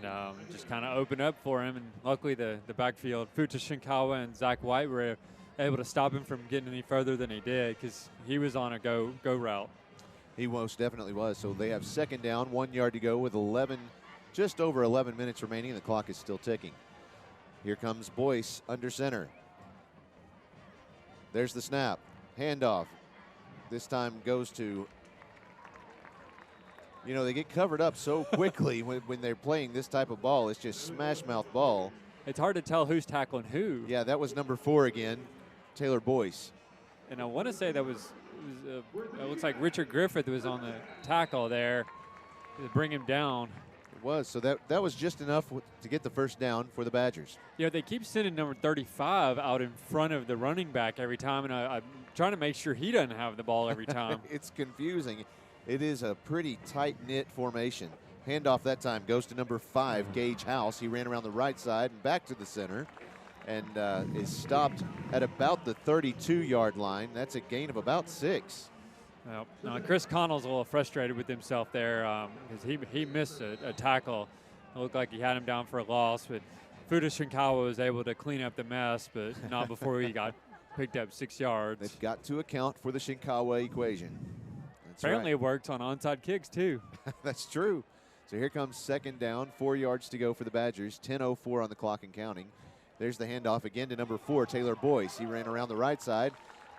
C: just kind of opened up for him. And luckily the backfield, Futa Shinkawa and Zach White were able to stop him from getting any further than he did because he was on a go route.
B: He most definitely was. So they have second down, 1 yard to go with just over 11 minutes remaining, and the clock is still ticking. Here comes Boyce under center. There's the snap. Handoff. This time goes to, they get covered up so quickly when they're playing this type of ball. It's just smash mouth ball.
C: It's hard to tell who's tackling who.
B: Yeah, that was number 4 again, Taylor Boyce.
C: And I want to say it looks like Richard Griffith was on the tackle there to bring him down.
B: It was, so that was just enough to get the first down for the Badgers.
C: They keep sending number 35 out in front of the running back every time, and I'm trying to make sure he doesn't have the ball every time.
B: It's confusing. It is a pretty tight-knit formation. Handoff that time goes to number 5, Gage House. He ran around the right side and back to the center and is stopped at about the 32-yard line. That's a gain of about 6.
C: Well, Chris Connell's a little frustrated with himself there because he missed a tackle. It looked like he had him down for a loss, but Futa Shinkawa was able to clean up the mess, but not before he got picked up 6 yards.
B: They've got to account for the Shinkawa equation. That's
C: Apparently
B: right.
C: It worked on onside kicks, too.
B: That's true. So here comes second down, 4 yards to go for the Badgers, 10:04 on the clock and counting. There's the handoff again to number 4, Taylor Boyce. He ran around the right side,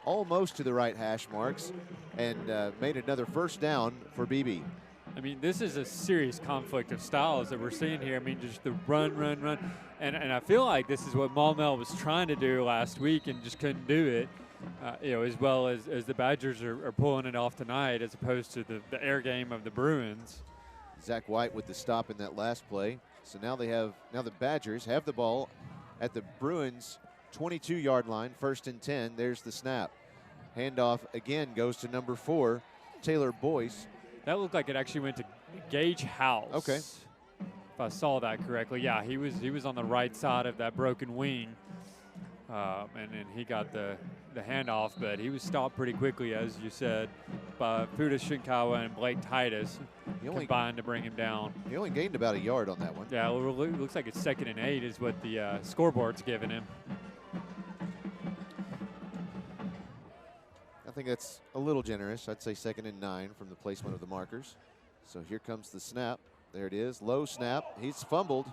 B: almost to the right hash marks, and made another first down for Beebe.
C: I mean, this is a serious conflict of styles that we're seeing here. I mean, just the run. And I feel like this is what Maumelle was trying to do last week and just couldn't do it, as well as the Badgers are pulling it off tonight as opposed to the air game of the Bruins.
B: Zach White with the stop in that last play. So now the Badgers have the ball at the Bruins 22-yard line, 1st and 10. There's the snap. Handoff again goes to number 4, Taylor Boyce.
C: That looked like it actually went to Gage House.
B: Okay.
C: If I saw that correctly. Yeah, he was on the right side of that broken wing. And he got the handoff, but he was stopped pretty quickly, as you said, by Futa Shinkawa and Blake Titus combined to bring him down.
B: He only gained about a yard on that one.
C: Yeah, it looks like it's 2nd and 8 is what the scoreboard's giving him.
B: I think that's a little generous. I'd say 2nd and 9 from the placement of the markers. So here comes the snap. There it is. Low snap. He's fumbled.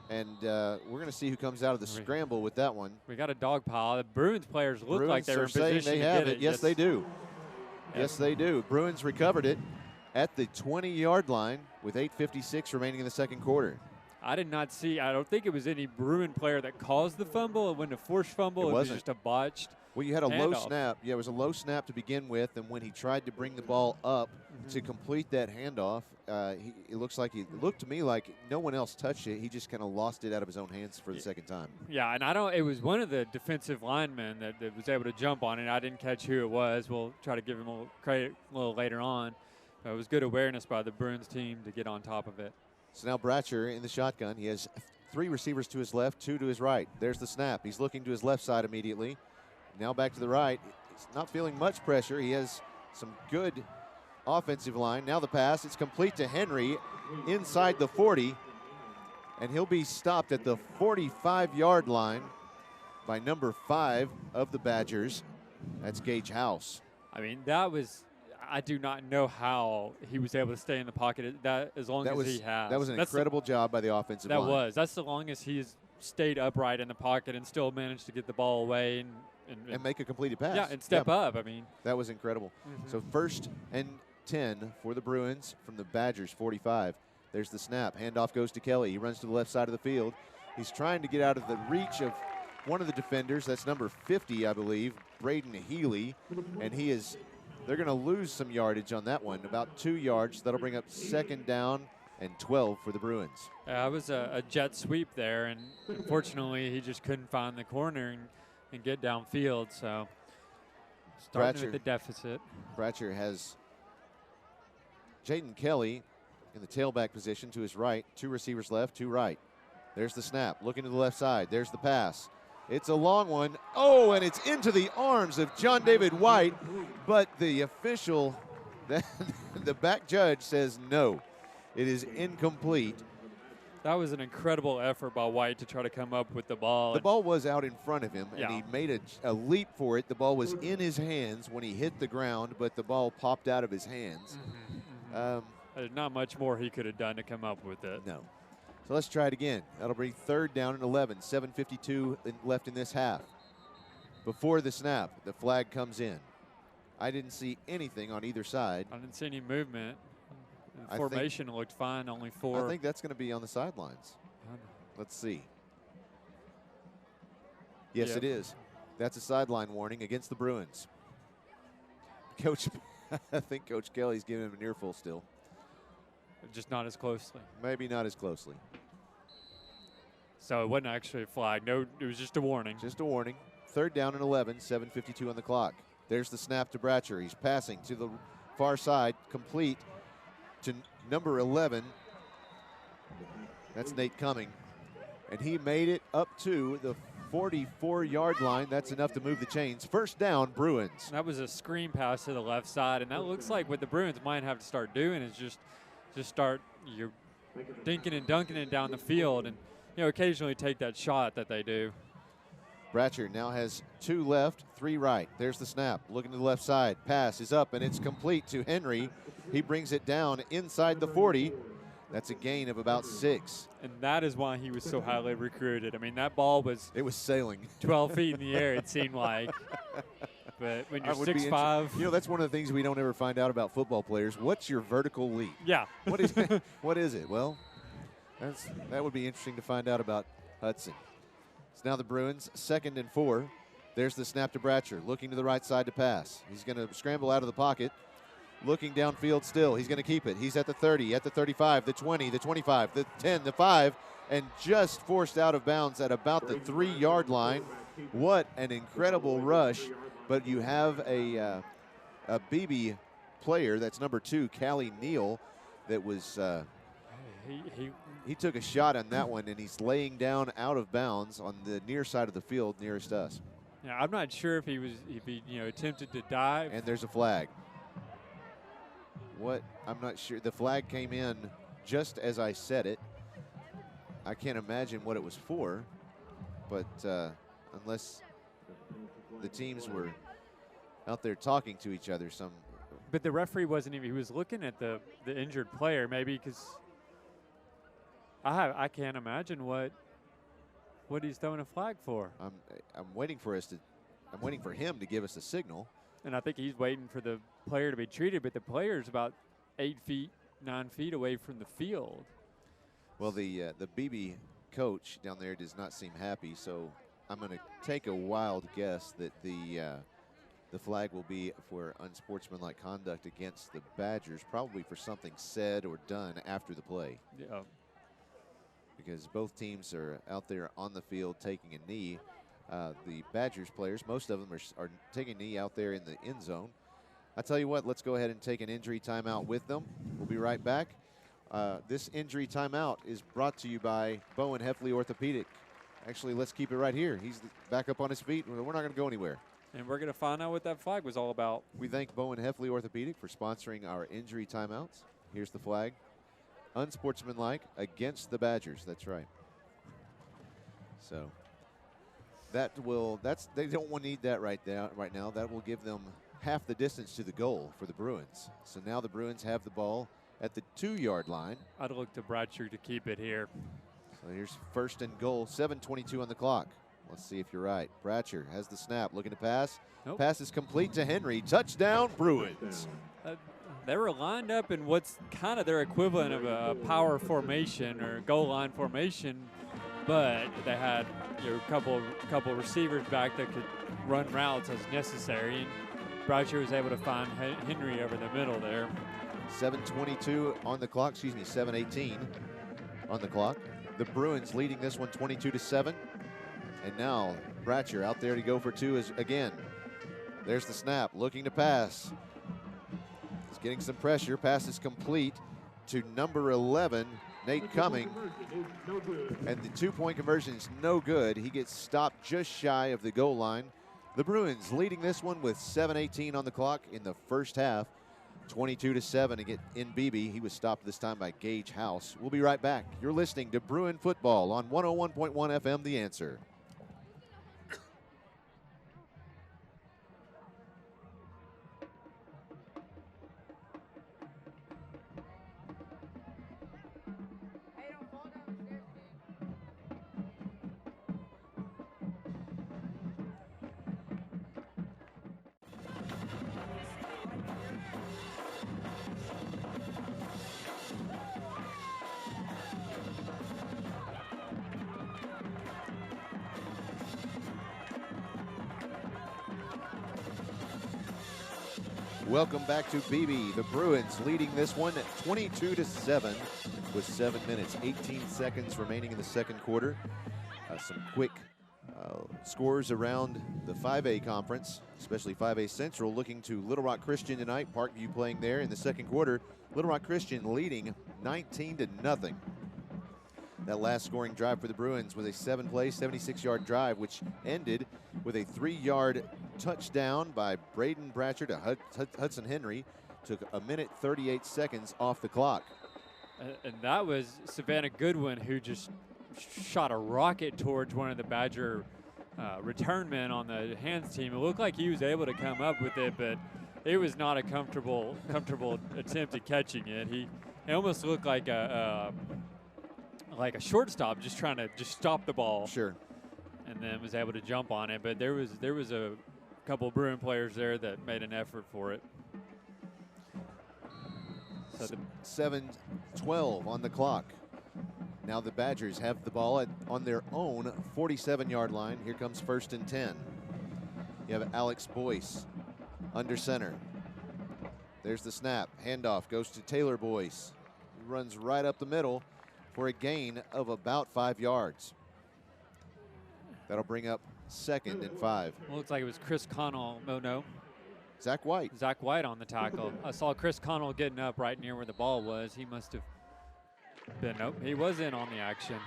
B: And we're going to see who comes out of the scramble with that one.
C: We got a dog pile. The Bruins players look like they were in position
B: they
C: to
B: have
C: get it.
B: Yes, they do. Yes, they do. Bruins recovered it at the 20-yard line with 8:56 remaining in the second quarter.
C: I did not see. I don't think it was any Bruin player that caused the fumble. It wasn't a forced fumble. It was just a botched.
B: Well, you had a low
C: handoff.
B: snap. Yeah, it was a low snap to begin with, and when he tried to bring the ball up to complete that handoff, it looked to me like no one else touched it. He just kind of lost it out of his own hands for the second time.
C: Yeah, and it was one of the defensive linemen that was able to jump on it. I didn't catch who it was. We'll try to give him a little credit a little later on. It was good awareness by the Bruins team to get on top of it.
B: So now Bratcher in the shotgun. He has 3 receivers to his left, 2 to his right. There's the snap. He's looking to his left side immediately. Now back to the right. He's not feeling much pressure. He has some good offensive line. Now the pass. It's complete to Henry inside the 40. And he'll be stopped at the 45-yard line by number 5 of the Badgers. That's Gage House.
C: I mean, I do not know how he was able to stay in the pocket as long as he has.
B: That was an incredible job by the offensive line.
C: That's the longest he has stayed upright in the pocket and still managed to get the ball away and
B: make a completed pass.
C: Yeah, and step up. I mean,
B: that was incredible. So 1st and 10 for the Bruins from the Badgers 45. There's the snap. Handoff goes to Kelly. He runs to the left side of the field. He's trying to get out of the reach of one of the defenders. That's number 50, I believe, Braden Healy. And they're going to lose some yardage on that one, about 2 yards. That'll bring up 2nd down and 12 for the Bruins.
C: It was a jet sweep there, and unfortunately he just couldn't find the corner and get downfield. So starting with the deficit.
B: Bratcher has Jaden Kelly in the tailback position to his right. 2 receivers left, 2 right. There's the snap, looking to the left side. There's the pass. It's a long one. Oh, and it's into the arms of John David White, but the official, the back judge says no. It is incomplete.
C: That was an incredible effort by White to try to come up with the ball.
B: The ball was out in front of him, and
C: yeah.
B: he made a leap for it. The ball was in his hands when he hit the ground, but the ball popped out of his hands.
C: There's not much more he could have done to come up with it.
B: No. So let's try it again. That'll bring 3rd down and 11. 7:52 left in this half. Before the snap, the flag comes in. I didn't see anything on either side.
C: I didn't see any movement. The formation looked fine, only 4.
B: I think that's going to be on the sidelines. Let's see. Yes, it is. That's a sideline warning against the Bruins. Coach, I think Coach Kelly's giving him an earful still.
C: Just not as closely.
B: Maybe not as closely.
C: So it wasn't actually a flag. No, it was just a warning.
B: Just a warning. 3rd down and 11, 7:52 on the clock. There's the snap to Bratcher. He's passing to the far side, complete to number 11. That's Nate Cumming. And he made it up to the 44-yard line. That's enough to move the chains. 1st down, Bruins.
C: That was a screen pass to the left side, and that looks like what the Bruins might have to start doing is just start dinking and dunking it down the field, and occasionally take that shot that they do.
B: Bratcher now has 2 left, 3 right. There's the snap. Looking to the left side. Pass is up, and it's complete to Henry. He brings it down inside the 40. That's a gain of about 6.
C: And that is why he was so highly recruited. I mean, that ball was...
B: It was sailing.
C: 12 feet in the air, it seemed like. But when you're 6'5",
B: that's one of the things we don't ever find out about football players. What's your vertical leap?
C: Yeah.
B: What is it? Well, that would be interesting to find out about Hudson. It's now the Bruins, 2nd and 4. There's the snap to Bratcher, looking to the right side to pass. He's going to scramble out of the pocket, looking downfield still. He's going to keep it. He's at the 30, at the 35, the 20, the 25, the 10, the 5, and just forced out of bounds at about the 3-yard line. What an incredible rush. But you have a Beebe player, that's number 2, Callie Neal, that was he took a shot on that one, and he's laying down out of bounds on the near side of the field nearest us.
C: Yeah, I'm not sure if he attempted to dive.
B: And there's a flag. I'm not sure. The flag came in just as I said it. I can't imagine what it was for, but unless the teams were out there talking to each other some.
C: But the referee wasn't even, he was looking at the injured player, maybe, because I can't imagine what he's throwing a flag for.
B: I'm waiting for him to give us a signal.
C: And I think he's waiting for the player to be treated, but the player's about 8 feet, 9 feet away from the field.
B: Well, the Beebe coach down there does not seem happy, so I'm going to take a wild guess that the flag will be for unsportsmanlike conduct against the Badgers, probably for something said or done after the play.
C: Yeah.
B: Because both teams are out there on the field taking a knee. The Badgers players, most of them are taking a knee out there in the end zone. I tell you what, let's go ahead and take an injury timeout with them. We'll be right back. This injury timeout is brought to you by Bowen Heffley Orthopedic. Actually, let's keep it right here. He's back up on his feet. We're not going to go anywhere.
C: And we're going to find out what that flag was all about.
B: We thank Bowen Heffley Orthopedic for sponsoring our injury timeouts. Here's the flag. Unsportsmanlike against the Badgers. That's right. So they don't need that right now. That will give them half the distance to the goal for the Bruins. So now the Bruins have the ball at the 2-yard line.
C: I'd look to Bratcher to keep it here.
B: So here's 1st and goal, 7:22 on the clock. Let's see if you're right. Bratcher has the snap, looking to pass.
C: Nope.
B: Pass is complete to Henry. Touchdown, Bruins.
C: They were lined up in what's kind of their equivalent of a power formation or goal line formation, but they had a couple receivers back that could run routes as necessary. And Bratcher was able to find Henry over the middle there.
B: 7:22 on the clock, 7:18 on the clock. The Bruins leading this one 22-7. And now Bratcher out there to go for two again. There's the snap, looking to pass. He's getting some pressure. Pass is complete to number 11, Nate Cumming. And the two-point conversion is no good. He gets stopped just shy of the goal line. The Bruins leading this one with 7:18 on the clock in the first half. 22-7 again in Beebe. He was stopped this time by Gage House. We'll be right back. You're listening to Bruin Football on 101.1 FM, The Answer. Welcome back to Beebe. The Bruins leading this one at 22-7 with 7 minutes, 18 seconds remaining in the second quarter. Some quick scores around the 5A conference, especially 5A Central, looking to Little Rock Christian tonight. Parkview playing there in the second quarter. Little Rock Christian leading 19-0. That last scoring drive for the Bruins was a 7-play, 76-yard drive, which ended with a 3-yard touchdown by Braden Bratcher to Hudson Henry. Took a minute 38 seconds off the clock.
C: And that was Savannah Goodwin, who just shot a rocket towards one of the Badger return men on the hands team. It looked like he was able to come up with it, but it was not a comfortable attempt at catching it. He almost looked like a shortstop just trying to stop the ball.
B: Sure. And
C: then was able to jump on it, but there was a couple Bruin players there that made an effort for it. So
B: 7:12 on the clock. Now the Badgers have the ball on their own 47-yard line. Here comes 1st and 10. You have Alex Boyce under center. There's the snap. Handoff goes to Taylor Boyce. He runs right up the middle for a gain of about 5 yards. That'll bring up 2nd and 5.
C: Well, looks like it was Chris Connell. Oh, no.
B: Zach White.
C: Zach White on the tackle. I saw Chris Connell getting up right near where the ball was. He must have been, nope, he was in on the action.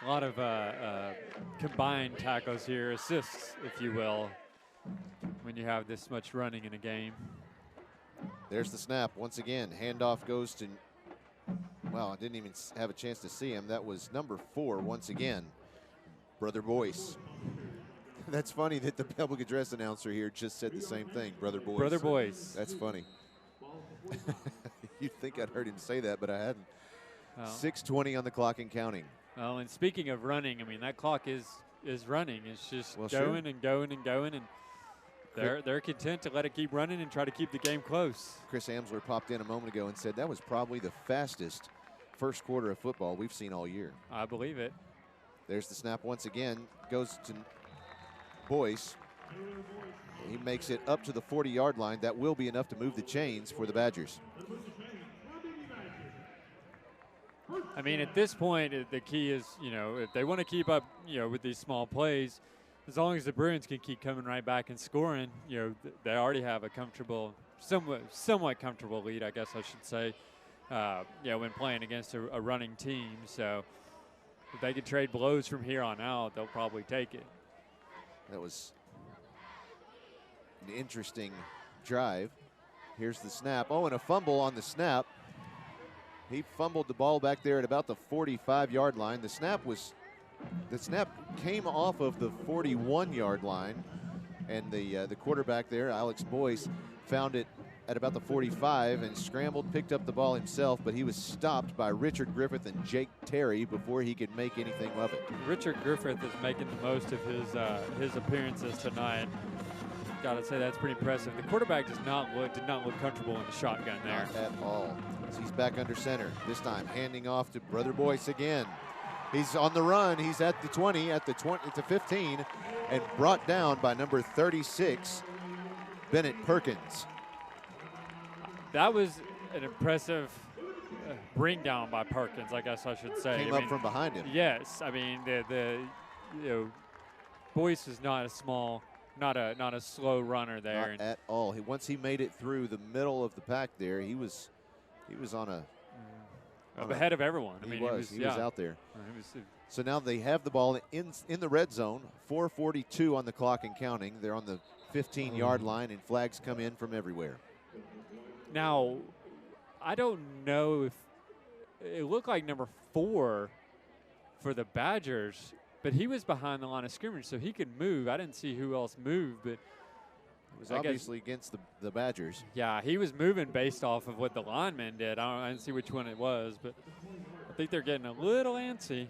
C: A lot of combined tackles here, assists, if you will, when you have this much running in a game.
B: There's the snap once again. Handoff goes to, well, I didn't even have a chance to see him. That was number 4 once again, Brother Boyce. That's funny that the public address announcer here just said the same thing, Brother Boyce.
C: Brother Boyce.
B: That's funny. You'd think I'd heard him say that, but I hadn't. Well, 6:20 on the clock and counting.
C: Well, and speaking of running, I mean, that clock is running. It's just going
B: sure.
C: and going and going, and they're content to let it keep running and try to keep the game close.
B: Chris Amsler popped in a moment ago and said that was probably the fastest first quarter of football we've seen all year.
C: I believe it.
B: There's the snap once again. Goes to Boyce. He makes it up to the 40-yard line. That will be enough to move the chains for the Badgers.
C: I mean, at this point, the key is, if they want to keep up, with these small plays, as long as the Bruins can keep coming right back and scoring, they already have a comfortable, somewhat comfortable lead, I guess I should say, when playing against a running team. So if they could trade blows from here on out, they'll probably take it.
B: That was an interesting drive. Here's the snap. Oh, and a fumble on the snap. He fumbled the ball back there at about the 45-yard line. The snap came off of the 41-yard line, and the quarterback there, Alex Boyce, found it at about the 45 and scrambled, picked up the ball himself, but he was stopped by Richard Griffith and Jake Terry before he could make anything of it.
C: Richard Griffith is making the most of his appearances tonight. Got to say that's pretty impressive. The quarterback did not look comfortable in the shotgun there.
B: Not at all. So he's back under center. This time handing off to Brother Boyce again. He's on the run. He's at the 20, at the 15, and brought down by number 36, Bennett Perkins.
C: That was an impressive bring down by Perkins, I guess I should say.
B: Came up from behind him.
C: Yes, I mean Boyce is not a small, not a slow runner there.
B: Not at all. Once he made it through the middle of the pack there, he was on a
C: ahead of everyone.
B: He was out there.
C: He was,
B: so now they have the ball in the red zone. 4:42 on the clock and counting. They're on the 15-yard line, and flags come in from everywhere.
C: Now, I don't know if it looked like number 4 for the Badgers, but he was behind the line of scrimmage, so he could move. I didn't see who else moved, but
B: it was obviously against the Badgers.
C: Yeah, he was moving based off of what the linemen did. I didn't see which one it was, but I think they're getting a little antsy,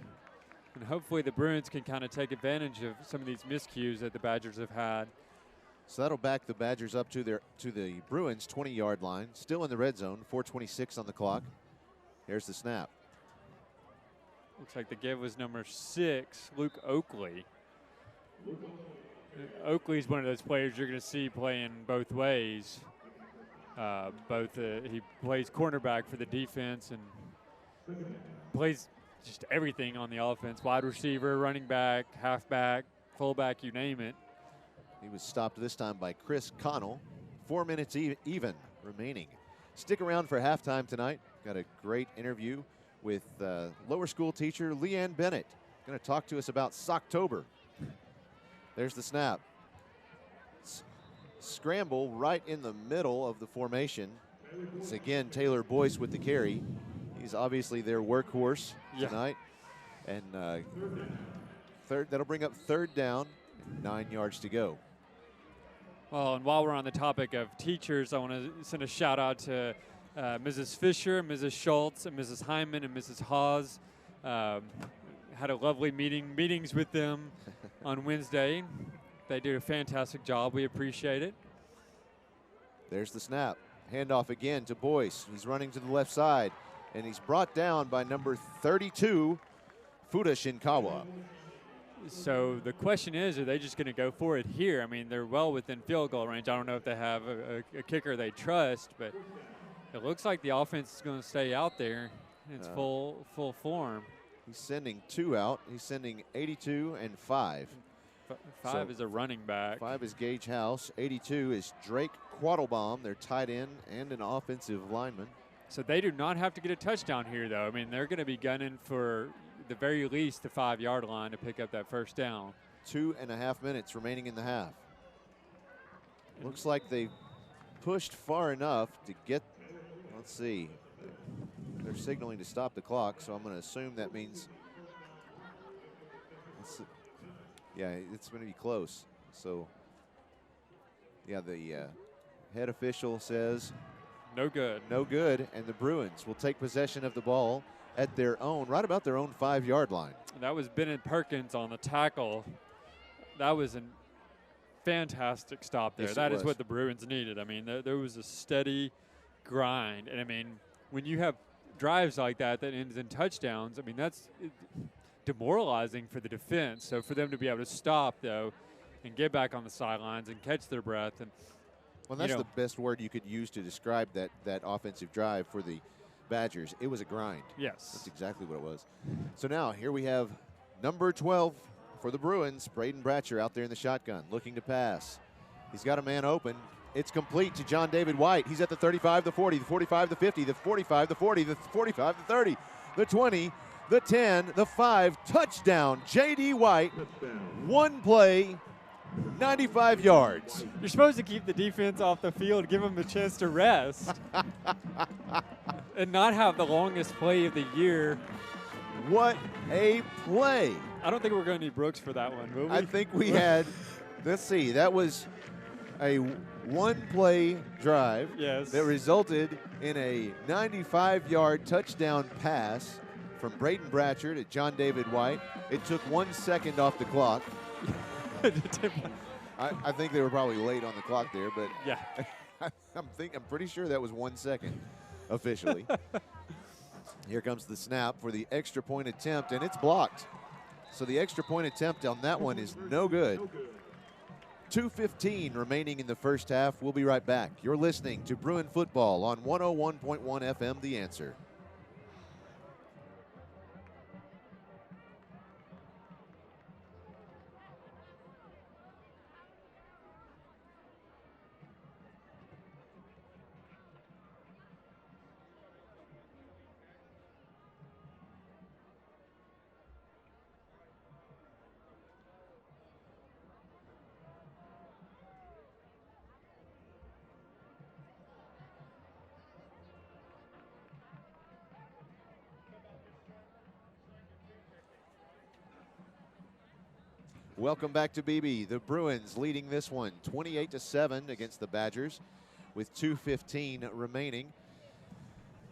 C: and hopefully the Bruins can kind of take advantage of some of these miscues that the Badgers have had.
B: So that'll back the Badgers up to the Bruins 20-yard line. Still in the red zone, 4:26 on the clock. Here's the snap.
C: Looks like the give was number 6, Luke Oakley. Oakley's one of those players you're going to see playing both ways. He plays cornerback for the defense and plays just everything on the offense. Wide receiver, running back, halfback, fullback, you name it.
B: He was stopped this time by Chris Connell. 4 minutes even remaining. Stick around for halftime tonight. Got a great interview with lower school teacher Leanne Bennett. Going to talk to us about Socktober. There's the snap. Scramble right in the middle of the formation. It's again Taylor Boyce with the carry. He's obviously their workhorse tonight. And that'll bring up 3rd down, 9 yards to go.
C: Well, and while we're on the topic of teachers, I want to send a shout out to Mrs. Fisher, Mrs. Schultz, and Mrs. Hyman, and Mrs. Hawes. Had a lovely meetings with them on Wednesday. They did a fantastic job. We appreciate it.
B: There's the snap. Handoff again to Boyce. He's running to the left side, and he's brought down by number 32, Fuda Shinkawa.
C: So the question is, are they just going to go for it here? I mean, they're well within field goal range. I don't know if they have a kicker they trust, but it looks like the offense is going to stay out there in its full form.
B: He's sending 2 out. He's sending 82 and 5.
C: 5 is a running back.
B: 5 is Gage House. 82 is Drake Quattlebaum, their tight end and an offensive lineman.
C: So they do not have to get a touchdown here, though. I mean, they're going to be gunning for the very least the 5-yard line to pick up that 1st down.
B: 2.5 minutes remaining in the half. Looks like they pushed far enough to get, let's see, they're signaling to stop the clock, so I'm going to assume that means, it's going to be close. So, yeah, the head official says
C: no good.
B: No good, and the Bruins will take possession of the ball at their own, right about their own 5-yard line.
C: That was Bennett Perkins on the tackle. That was a fantastic stop there.
B: Yes,
C: that is what the Bruins needed. I mean, there was a steady grind. And, I mean, when you have drives like that ends in touchdowns, I mean, that's demoralizing for the defense. So for them to be able to stop, though, and get back on the sidelines and catch their breath. And
B: well, that's the best word you could use to describe that offensive drive for the Badgers. It was a grind.
C: Yes.
B: That's exactly what it was. So now here we have number 12 for the Bruins, Braden Bratcher out there in the shotgun looking to pass. He's got a man open. It's complete to John David White. He's at the 35, the 40, the 45, the 50, the 45, the 40, the 45, the 30, the 20, the 10, the 5. Touchdown, J.D. White. One play, 95 yards.
C: You're supposed to keep the defense off the field, give them a chance to rest, and not have the longest play of the year.
B: What a play.
C: I don't think we're going to need Brooks for that one, will we?
B: I think we had, let's see, that was a one-play drive that resulted in a 95-yard touchdown pass from Braden Bratcher to John David White. It took 1 second off the clock. I think they were probably late on the clock there, but
C: yeah,
B: I'm pretty sure that was 1 second officially. Here comes the snap for the extra point attempt, and it's blocked. So the extra point attempt on that one is no good. 2:15 remaining in the first half. We'll be right back. You're listening to Bruin Football on 101.1 FM, The Answer. Welcome back to Beebe. The Bruins leading this one 28-7 against the Badgers with 2:15 remaining.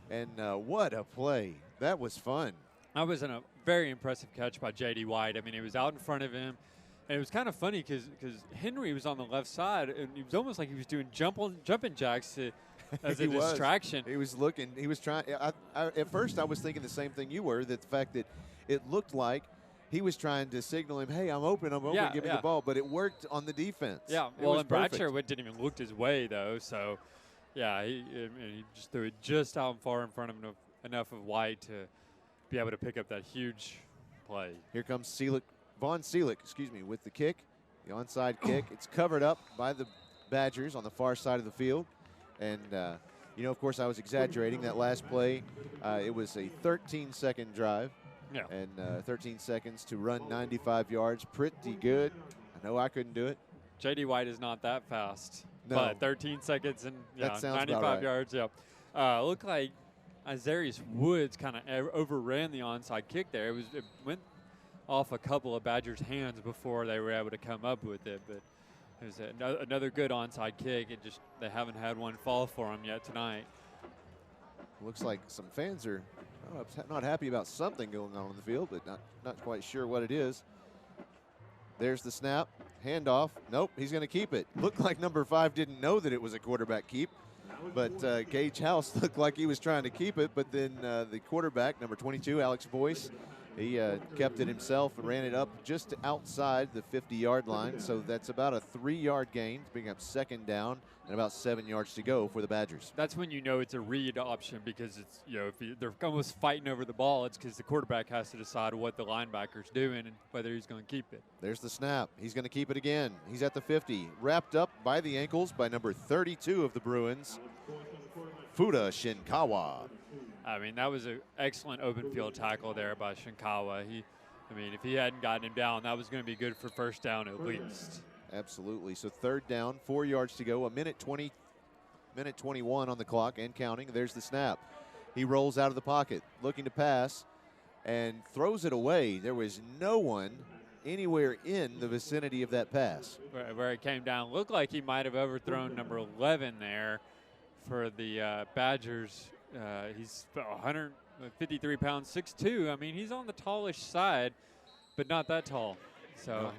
B: And what a play. That was fun.
C: That was a very impressive catch by J.D. White. I mean, it was out in front of him. And it was kind of funny because Henry was on the left side, and it was almost like he was doing jumping jacks as a distraction.
B: He was looking. He was trying. At first, I was thinking the same thing you were, that the fact that it looked like he was trying to signal him, hey, I'm open, give me the ball. But it worked on the defense.
C: Yeah, well, and Bradshaw didn't even look his way, though. So, yeah, he just threw it just out far in front of enough of White to be able to pick up that huge play. Here comes
B: Vaughn Seelick, with the kick, the onside kick. It's covered up by the Badgers on the far side of the field. And, of course, I was exaggerating that last play. It was a 13-second drive.
C: Yeah.
B: And 13 seconds to run 95 yards. Pretty good. I know I couldn't do it.
C: J.D. White is not that fast.
B: No.
C: But 13 seconds and 95
B: right.
C: yards. Yeah. Looked like Isarius Woods kind of overran the onside kick there. It went off a couple of Badgers' hands before they were able to come up with it. But it was another good onside kick. They haven't had one fall for them yet tonight.
B: Looks like some fans are not happy about something going on in the field, but not quite sure what it is. There's the snap, handoff. Nope, he's going to keep it. Looked like number 5 didn't know that it was a quarterback keep, but Gage House looked like he was trying to keep it, but then the quarterback, number 22, Alex Boyce, he kept it himself and ran it up just outside the 50-yard line, so that's about a 3-yard gain, bringing up second down and about 7 yards to go for the Badgers.
C: That's when you know it's a read option, because it's if they're almost fighting over the ball, it's because the quarterback has to decide what the linebacker's doing and whether he's going to keep it.
B: There's the snap. He's going to keep it again. He's at the 50, wrapped up by the ankles by number 32 of the Bruins, Fuda Shinkawa.
C: I mean, that was an excellent open field tackle there by Shinkawa. If he hadn't gotten him down, that was going to be good for first down at least.
B: Absolutely. So third down, 4 yards to go, minute 21 on the clock and counting. There's the snap. He rolls out of the pocket, looking to pass, and throws it away. There was no one anywhere in the vicinity of that pass.
C: Where it came down, looked like he might have overthrown number 11 there for the Badgers. He's 153 pounds, 6'2". I mean, he's on the tallish side, but not that tall. So,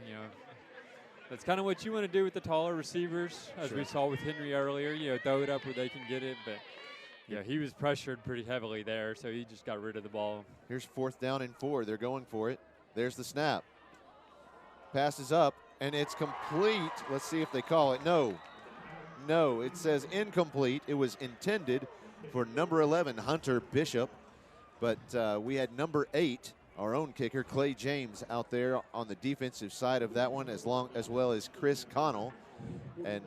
C: that's kind of what you want to do with the taller receivers, as we saw with Henry earlier. Throw it up where they can get it. But, he was pressured pretty heavily there, so he just got rid of the ball.
B: Here's 4th down and 4. They're going for it. There's the snap. Passes up, and it's complete. Let's see if they call it. No, it says incomplete. It was intended for number 11, Hunter Bishop. But we had number 8, our own kicker, Clay James, out there on the defensive side of that one, as well as Chris Connell. And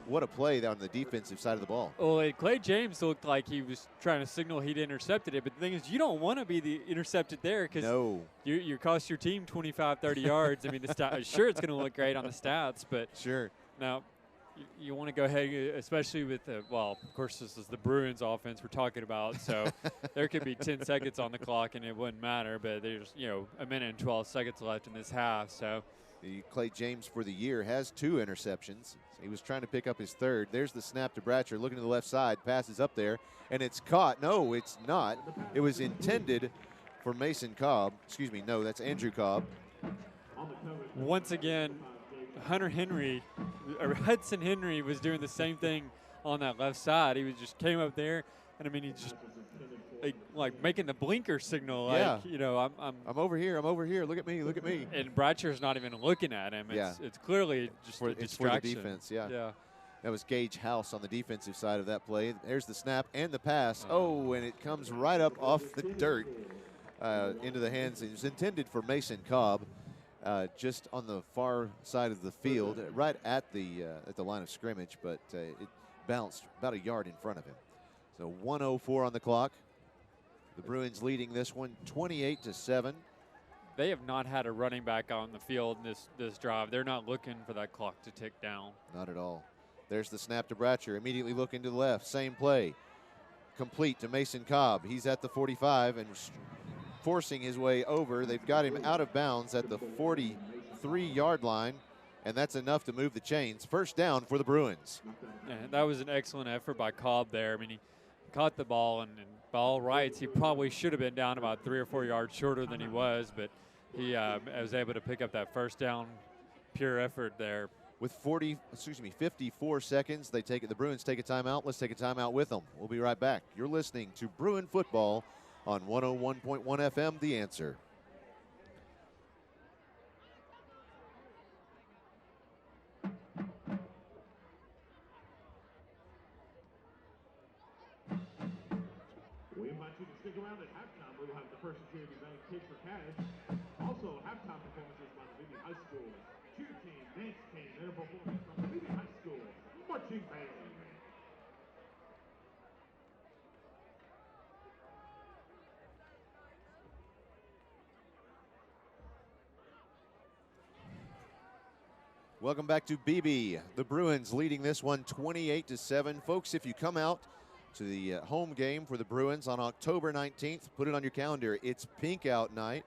B: what a play on the defensive side of the ball.
C: Well, Clay James looked like he was trying to signal he'd intercepted it. But the thing is, you don't want to be the intercepted there, because you cost your team 25, 30 yards. I mean, sure, it's going to look great on the stats, but
B: sure.
C: Now, you want to go ahead, especially with of course, this is the Bruins offense we're talking about, so there could be 10 seconds on the clock and it wouldn't matter, but there's, a minute and 12 seconds left in this half, so.
B: Clay James for the year has 2 interceptions. He was trying to pick up his 3rd. There's the snap to Bratcher, looking to the left side, passes up there, and it's caught. No, it's not. It was intended for Mason Cobb. Excuse me, no, that's Andrew Cobb.
C: Once again, Hudson Henry was doing the same thing on that left side. He just came up there, and he just like making the blinker signal. Like,
B: Yeah.
C: you know,
B: I'm over here. I'm over here. Look at me. Look at me.
C: And Bratcher's not even looking at him. It's clearly just a
B: It's
C: distraction.
B: for the defense. Yeah.
C: Yeah.
B: That was Gage House on the defensive side of that play. There's the snap and the pass. Oh, and it comes right up off the dirt into the hands. It was intended for Mason Cobb, just on the far side of the field, right at the line of scrimmage, but it bounced about a yard in front of him. So 1:04 on the clock. The Bruins leading this one 28-7.
C: They have not had a running back on the field in this drive. They're not looking for that clock to tick down.
B: Not at all. There's the snap to Bratcher. Immediately looking to the left. Same play. Complete to Mason Cobb. He's at the 45 and forcing his way over. They've got him out of bounds at the 43-yard line, and that's enough to move the chains. First down for the Bruins.
C: Yeah, that was an excellent effort by Cobb there. I mean, he caught the ball, and by all rights, he probably should have been down about 3 or 4 yards shorter than he was, but he was able to pick up that first down. Pure effort there.
B: With 54 seconds, the Bruins take a timeout. Let's take a timeout with them. We'll be right back. You're listening to Bruin Football on 101.1 FM, The Answer.
A: We invite you to stick around at halftime. We will have the First Security Bank Kids for Cash. Also, halftime performances by the Beebe High School cheer team, dance team, and a performance from the Beebe High School marching band.
B: Welcome back to Beebe. The Bruins leading this one 28-7. Folks, if you come out to the home game for the Bruins on October 19th, put it on your calendar. It's pink out night.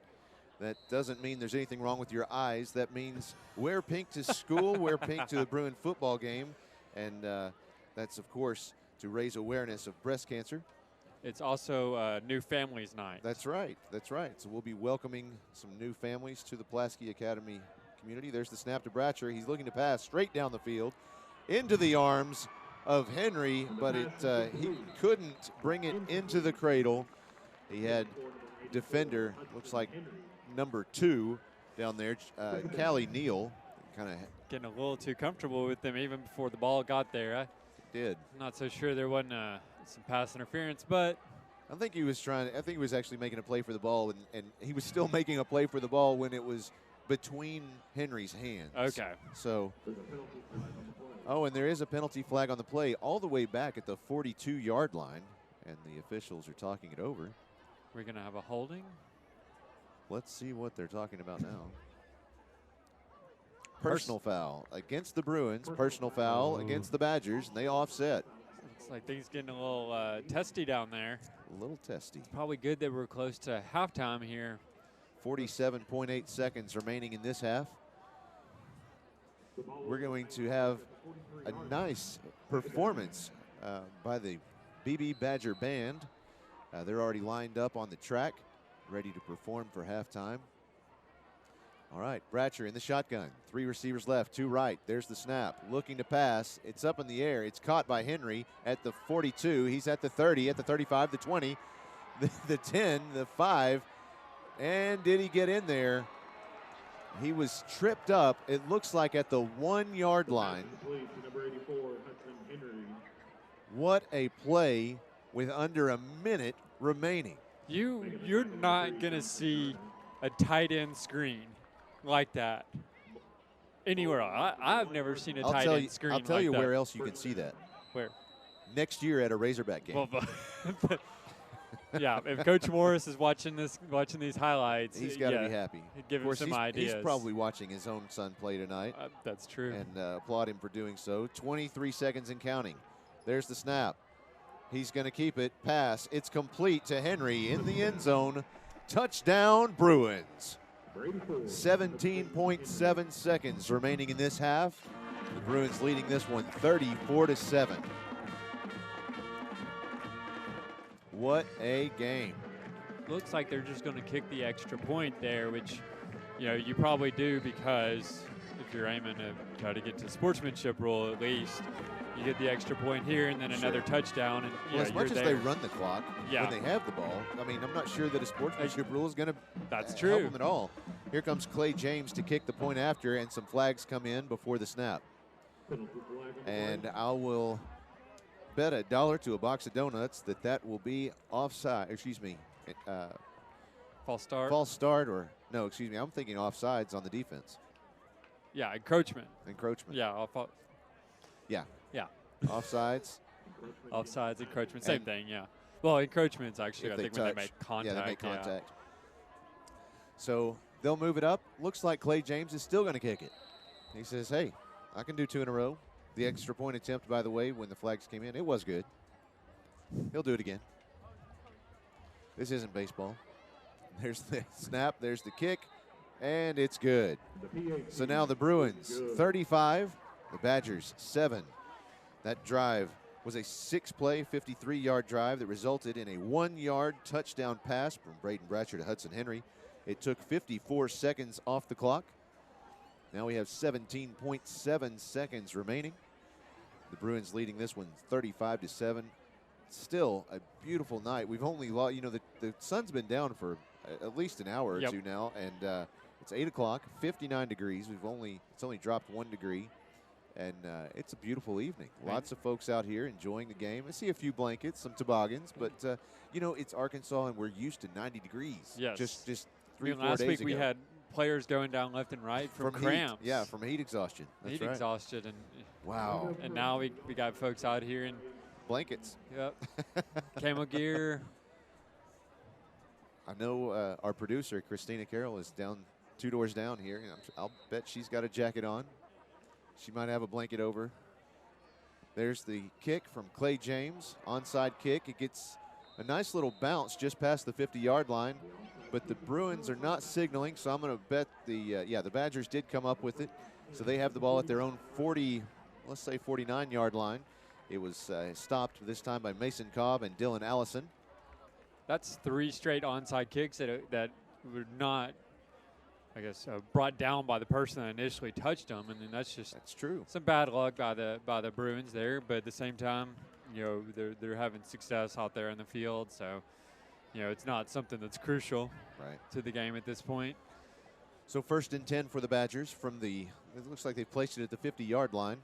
B: That doesn't mean there's anything wrong with your eyes. That means wear pink to school, wear pink to the Bruin football game. And that's, of course, to raise awareness of breast cancer.
C: It's also New Families Night.
B: That's right. That's right. So we'll be welcoming some new families to the Pulaski Academy community. There's the snap to Bratcher. He's looking to pass straight down the field into the arms of Henry, but he couldn't bring it into the cradle. He had defender, looks like number 2 down there, Callie Neal, kind of
C: getting a little too comfortable with them even before the ball got there. I'm not so sure there wasn't some pass interference, but
B: I think he was actually making a play for the ball, and he was still making a play for the ball when it was between Henry's hands.
C: Okay.
B: So, and there is a penalty flag on the play all the way back at the 42-yard line, and the officials are talking it over.
C: We're going to have a holding.
B: Let's see what they're talking about now. Personal foul against the Bruins, personal foul against the Badgers, and they offset.
C: Looks like things getting a little testy down there.
B: A little testy.
C: It's probably good that we're close to halftime here.
B: 47.8 seconds remaining in this half. We're going to have a nice performance by the Beebe Badger Band. They're already lined up on the track, ready to perform for halftime. All right, Bratcher in the shotgun. 3 receivers left, 2 right. There's the snap. Looking to pass. It's up in the air. It's caught by Henry at the 42. He's at the 30, at the 35, the 20, the 10, the 5. And did he get in there? He was tripped up, it looks like, at the 1-yard line. What a play with under a minute remaining.
C: You're not going to see a tight end screen like that anywhere else. I've never seen a tight end screen like that.
B: I'll tell you where else you can see that.
C: Where?
B: Next year at a Razorback game.
C: Well, yeah, if Coach Morris is watching these highlights,
B: he's got to be happy.
C: He'd give him some ideas.
B: He's probably watching his own son play tonight.
C: That's true.
B: And applaud him for doing so. 23 seconds and counting. There's the snap. He's going to keep it. Pass. It's complete to Henry in the end zone. Touchdown, Bruins. 17.7 seconds remaining in this half. The Bruins leading this one 34-7. What a game.
C: Looks like they're just going to kick the extra point there, which, you probably do because if you're aiming to try to get to sportsmanship rule at least, you get the extra point here and then another touchdown. And
B: well, as much as
C: there.
B: they run the clock when they have the ball, I mean, I'm not sure that a sportsmanship rule is going to help them at all. Here comes Clay James to kick the point after, and some flags come in before the snap. And I will bet $1 to a box of donuts that will be offside. Excuse me.
C: False start.
B: False start, or no, excuse me. I'm thinking offsides on the defense.
C: Yeah, encroachment.
B: Encroachment.
C: Yeah,
B: Yeah.
C: Yeah.
B: Offsides.
C: Offsides, encroachment, same thing. Yeah. Well, encroachment's actually, I think, when they make contact.
B: Yeah, they make contact. So they'll move it up. Looks like Clay James is still going to kick it. He says, "Hey, I can do 2 in a row." The extra point attempt, by the way, when the flags came in, it was good. He'll do it again. This isn't baseball. There's the snap, there's the kick, and it's good. So now the Bruins 35, the Badgers 7. That drive was a 6-play, 53-yard drive that resulted in a 1-yard touchdown pass from Braden Bratcher to Hudson Henry. It took 54 seconds off the clock. Now we have 17.7 seconds remaining. The Bruins leading this one 35-7. Still a beautiful night. We've only lost, the sun's been down for at least an hour or two now, and it's 8 o'clock, 59 degrees. It's only dropped 1 degree, and it's a beautiful evening. Lots of folks out here enjoying the game. I see a few blankets, some toboggans, but it's Arkansas, and we're used to 90 degrees.
C: Yes.
B: Just 3-4 days ago.
C: Last week we had players going down left and right from cramps.
B: Heat. Yeah, from heat exhaustion. That's
C: heat
B: right.
C: exhaustion, and
B: wow.
C: And now we got folks out here in
B: blankets.
C: Yep. Camo gear.
B: I know our producer, Christina Carroll, is down 2 doors down here. I'll bet she's got a jacket on. She might have a blanket over. There's the kick from Clay James, onside kick. It gets a nice little bounce just past the 50-yard line, but the Bruins are not signaling, so I'm going to bet the Badgers did come up with it. So they have the ball at their own 49-yard line. It was stopped this time by Mason Cobb and Dylan Allison.
C: That's 3 straight onside kicks that were not, I guess, brought down by the person that initially touched them, and then that's
B: true.
C: Some bad luck by the Bruins there, but at the same time, they're having success out there in the field, so it's not something that's crucial to the game at this point.
B: So 1st and 10 for the Badgers it looks like they've placed it at the 50-yard line.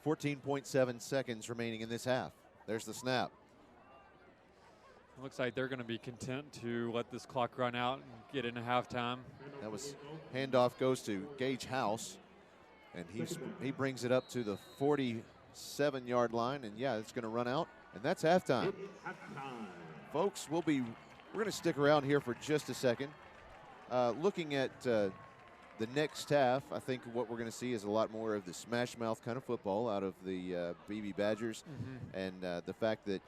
B: 14.7 seconds remaining in this half. There's the snap.
C: It looks like they're going to be content to let this clock run out and get into halftime.
B: That was handoff goes to Gage House, and he brings it up to the 47-yard line, and it's going to run out, and that's halftime. Folks, we're going to stick around here for just a second. Looking at the next half, I think what we're going to see is a lot more of the smash mouth kind of football out of the Beebe Badgers, and the fact that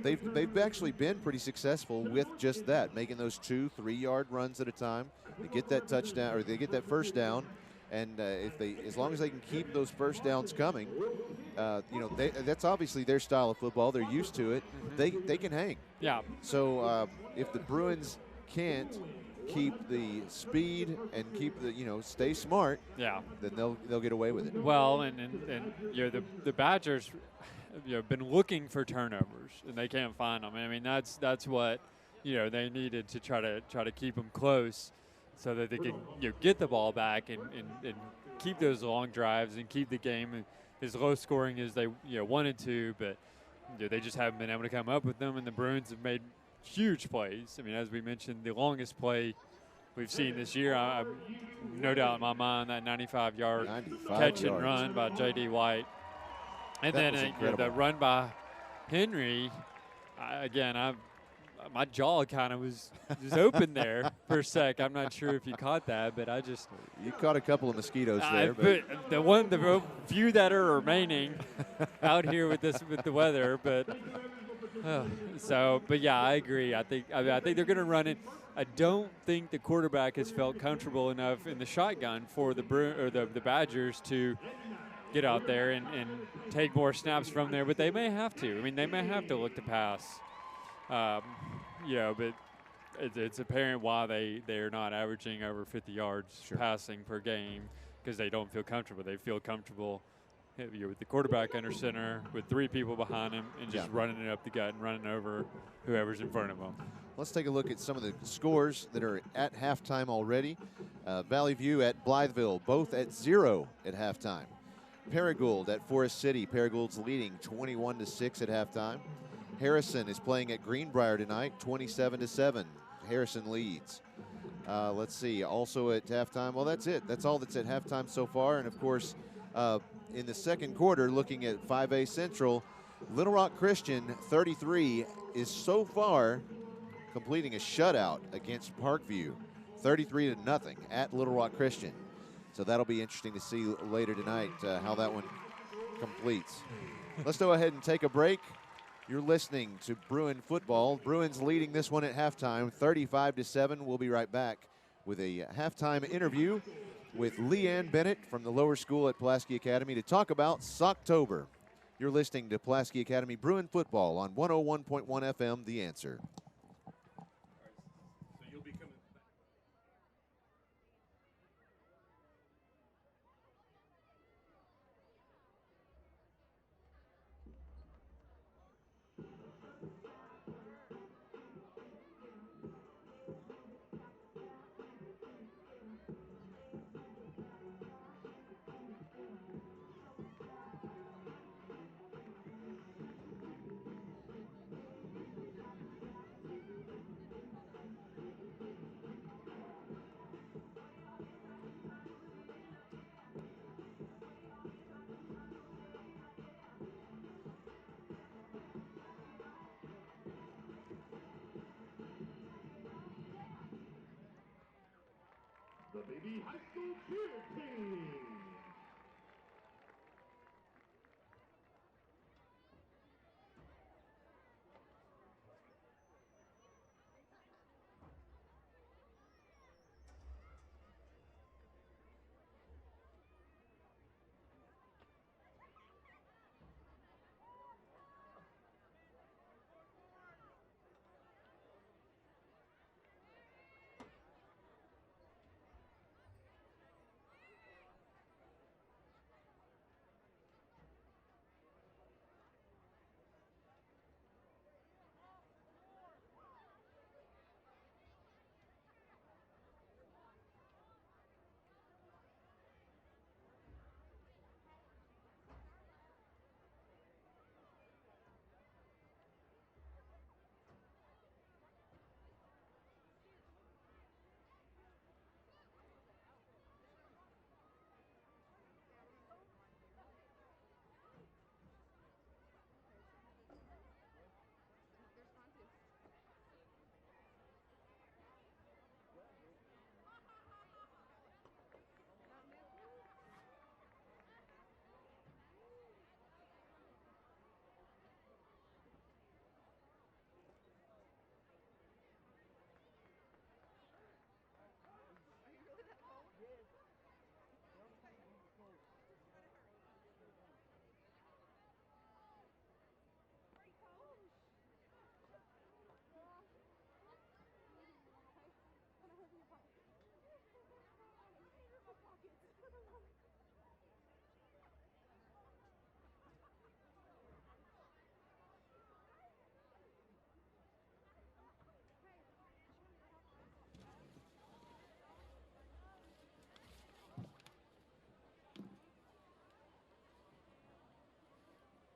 B: they've actually been pretty successful with just that, making those 2-3 yard runs at a time. They get that touchdown, or they get that first down, and as long as they can keep those first downs coming, that's obviously their style of football. They're used to it. They can hang.
C: Yeah.
B: So if the Bruins can't keep the speed and keep stay smart, then they'll get away with it.
C: Well, and the Badgers been looking for turnovers, and they can't find them. I mean, that's what they needed to try to keep them close, so that they can get the ball back and keep those long drives and keep the game as low scoring as they wanted to, but they just haven't been able to come up with them, and the Bruins have made huge plays. I mean, as we mentioned, the longest play we've seen this year, no doubt in my mind, that 95-yard catch and run by J.D. White. And then the run by Henry, my jaw kind of was just open there for a sec. I'm not sure if you caught that, but
B: you caught a couple of mosquitoes there. But
C: the few that are remaining out here with the weather, but. But I agree. I think they're going to run it. I don't think the quarterback has felt comfortable enough in the shotgun for the Badgers to get out there and take more snaps from there. But they may have to. I mean, they may have to look to pass. But it's apparent why they are not averaging over 50 yards passing per game. because they don't feel comfortable. They feel comfortable with the quarterback under center, with 3 people behind him, and just running it up the gut and running over whoever's in front of them.
B: Let's take a look at some of the scores that are at halftime already. Valley View at Blytheville, both at 0 at halftime. Paragould at Forest City. Paragould's leading 21-6 at halftime. Harrison is playing at Greenbrier tonight, 27-7. Harrison leads. Let's see, also at halftime. Well, that's it. That's all that's at halftime so far. And of course, in the second quarter, looking at 5A Central, Little Rock Christian 33 is so far completing a shutout against Parkview, 33-0 at Little Rock Christian. So that'll be interesting to see later tonight how that one completes. Let's go ahead and take a break. You're listening to Bruin football. Bruins leading this one at halftime, 35-7. We'll be right back with a halftime interview with Leanne Bennett from the lower school at Pulaski Academy to talk about Socktober. You're listening to Pulaski Academy Bruin football on 101.1 FM, The Answer.
A: The Beebe High School cheer team.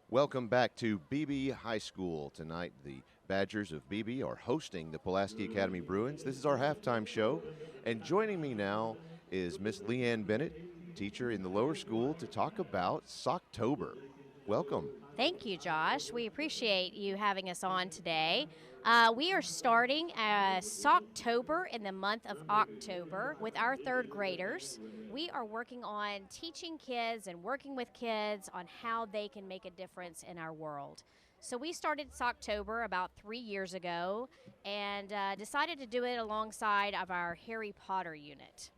B: Welcome back to Beebe High School. Tonight, the Badgers of Beebe are hosting the Pulaski Academy Bruins. This is our halftime show, and joining me now is Miss Leanne Bennett, teacher in the lower school, to talk about Socktober. Welcome.
D: Thank you, Josh. We appreciate you having us on today. We are starting Socktober in the month of October with our third graders. We are working on teaching kids and working with kids on how they can make a difference in our world. So we started Socktober about 3 years ago and decided to do it alongside of our Harry Potter unit.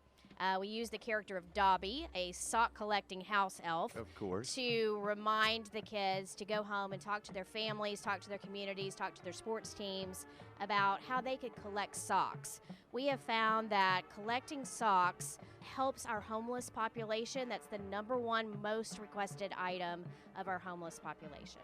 D: We use the character of Dobby, a sock-collecting house elf,
B: Of course.
D: to remind the kids to go home and talk to their families, talk to their communities, talk to their sports teams about how they could collect socks. we have found that collecting socks helps our homeless population. That's the #1 most requested item of our homeless population.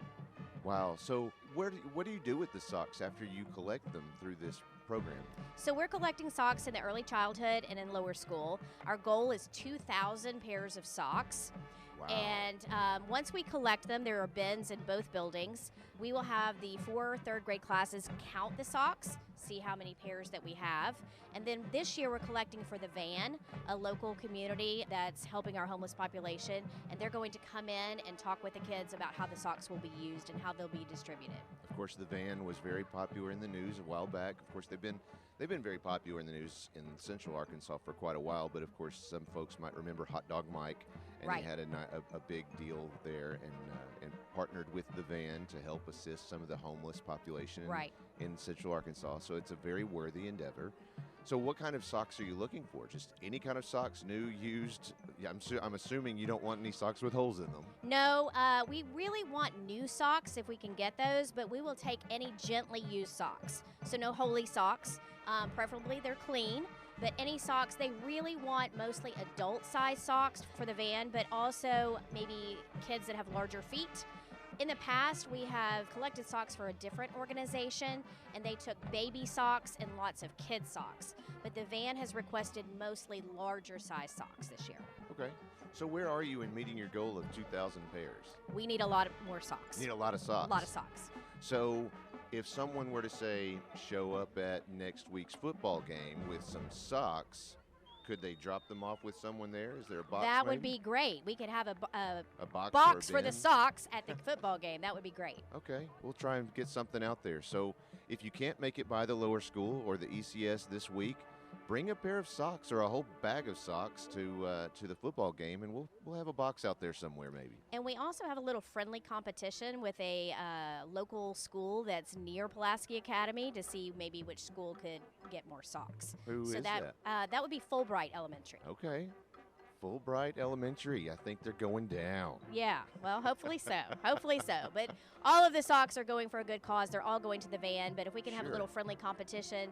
B: Wow. So what do you do with the socks after you collect them through this program?
D: So we're collecting socks in the early childhood and in lower school. Our goal is 2,000 pairs of socks.
B: Wow.
D: And once we collect them, there are bins in both buildings. We will have the 4 third grade classes count the socks, see how many pairs that we have. And then this year we're collecting for the van, a local community that's helping our homeless population. And they're going to come in and talk with the kids about how the socks will be used and how they'll be distributed.
B: Of course, the van was very popular in the news a while back. Of course, they've been very popular in the news in Central Arkansas for quite a while. But of course, some folks might remember Hot Dog Mike, and
D: Right.
B: he had a big deal there, and partnered with the van to help assist some of the homeless population
D: Right.
B: in Central Arkansas. So it's a very worthy endeavor. So what kind of socks are you looking for? Just any kind of socks, new, used? Yeah, I'm assuming you don't want any socks with holes in them.
D: No, we really want new socks if we can get those, but we will take any gently used socks. So no holey socks. Preferably they're clean, but any socks, they really want mostly adult-sized socks for the van, but also maybe kids that have larger feet. In the past, we have collected socks for a different organization, and they took baby socks and lots of kid socks. But the van has requested mostly larger size socks this year.
B: Okay. So where are you in meeting your goal of 2,000 pairs?
D: We need a lot more socks.
B: You need a lot of socks.
D: A lot of socks.
B: So if someone were to say show up at next week's football game with some socks, could they drop them off with someone there? Is there a box?
D: That would
B: maybe?
D: be great. We could have a
B: box,
D: box
B: or a
D: for the
B: bin?
D: socks at the football game. That would be great.
B: Okay, we'll try and get something out there. So if you can't make it by the lower school or the ECS this week, bring a pair of socks or a whole bag of socks to the football game, and we'll have a box out there somewhere maybe.
D: And we also have a little friendly competition with a local school that's near Pulaski Academy to see maybe which school could get more socks.
B: Who
D: so
B: is that?
D: That would be Fulbright Elementary.
B: Okay. Fulbright Elementary. I think they're going down.
D: Yeah, well, hopefully so. Hopefully so. But all of the socks are going for a good cause. They're all going to the van. But if we can have a
B: Sure.
D: little friendly competition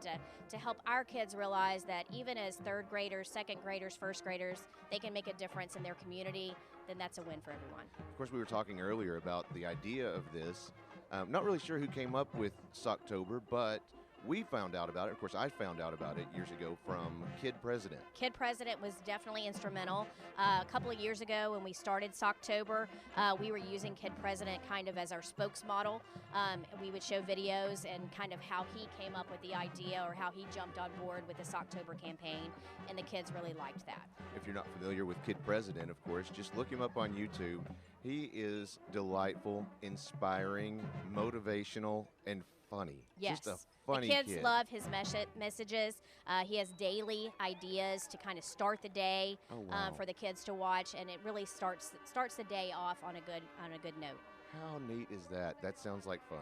D: to help our kids realize that even as third graders, second graders, first graders, they can make a difference in their community, then that's a win for everyone.
B: Of course, we were talking earlier about the idea of this. Not really sure who came up with Socktober, but we found out about it. Of course, I found out about it years ago from Kid President.
D: Kid President was definitely instrumental. A couple of years ago when we started Socktober, we were using Kid President kind of as our spokesmodel. We would show videos and kind of how he came up with the idea or how he jumped on board with the Socktober campaign, and the kids really liked that.
B: If you're not familiar with Kid President, of course, just look him up on YouTube. He is delightful, inspiring, motivational, and funny.
D: Yes.
B: Just a funny
D: the kids
B: kid.
D: love his messages. He has daily ideas to kind of start the day
B: Oh, wow.
D: for the kids to watch, and it really starts the day off on a good note.
B: How neat is that? That sounds like fun.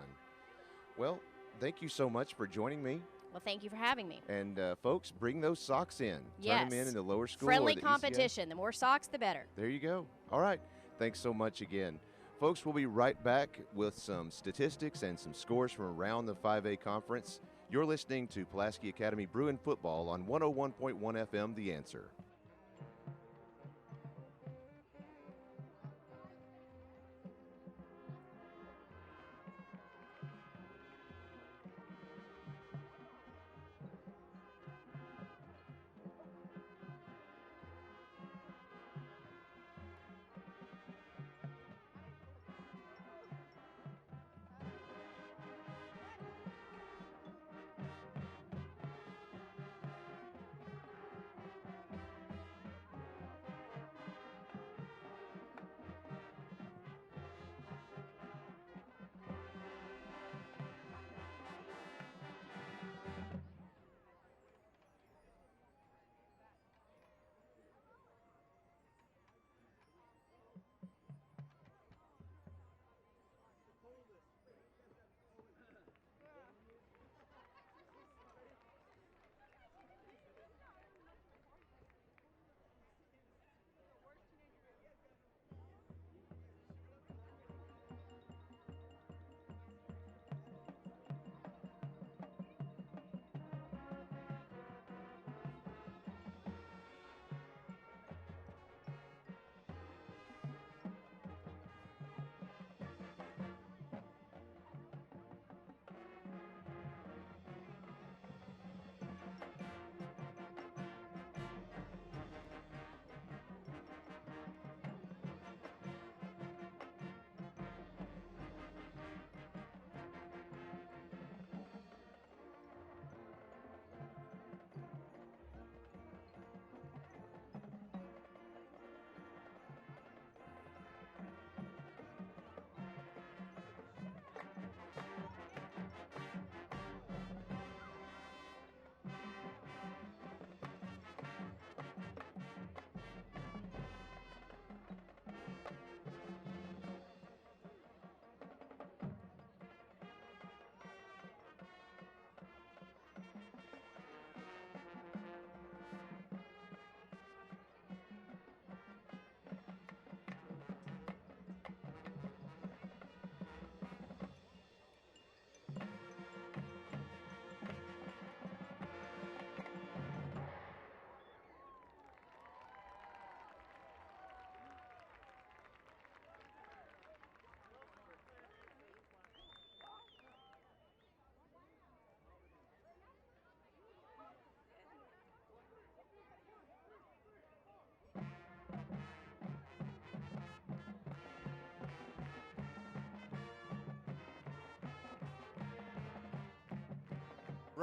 B: Well, thank you so much for joining me.
D: Well, thank you for having me.
B: And folks, bring those socks in.
D: Yes.
B: Turn them in the lower school.
D: Friendly
B: or the ECS.
D: competition. The more socks, the better.
B: There you go. All right. Thanks so much again. Folks, we'll be right back with some statistics and some scores from around the 5A conference. You're listening to Pulaski Academy Bruin Football on 101.1 FM, The Answer.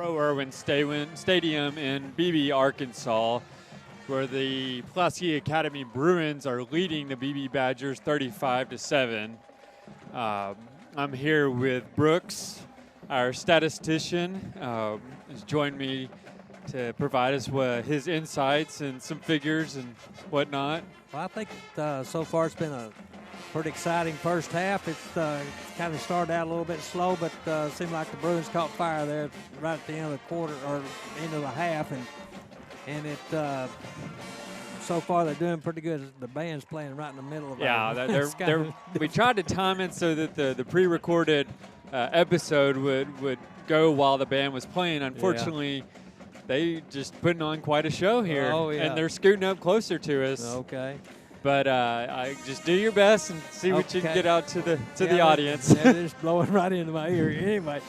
C: Pro Irwin Stadium in Beebe, Arkansas, where the Pulaski Academy Bruins are leading the Beebe Badgers 35-7. I'm here with Brooks, our statistician, has joined me to provide us with his insights and some figures and whatnot.
E: Well, I think so far it's been a pretty exciting first half. It's kind of started out a little bit slow, but it seemed like the Bruins caught fire there right at the end of the quarter or end of the half, and it so far they're doing pretty good. The band's playing right in the middle of
C: it. We tried to time it so that the pre-recorded episode would go while the band was playing. Unfortunately, they just putting on quite a show here, and they're scooting up closer to us.
E: Okay.
C: But I just do your best and see what you can get out to the audience.
E: They're just blowing right into my ear. Anyway,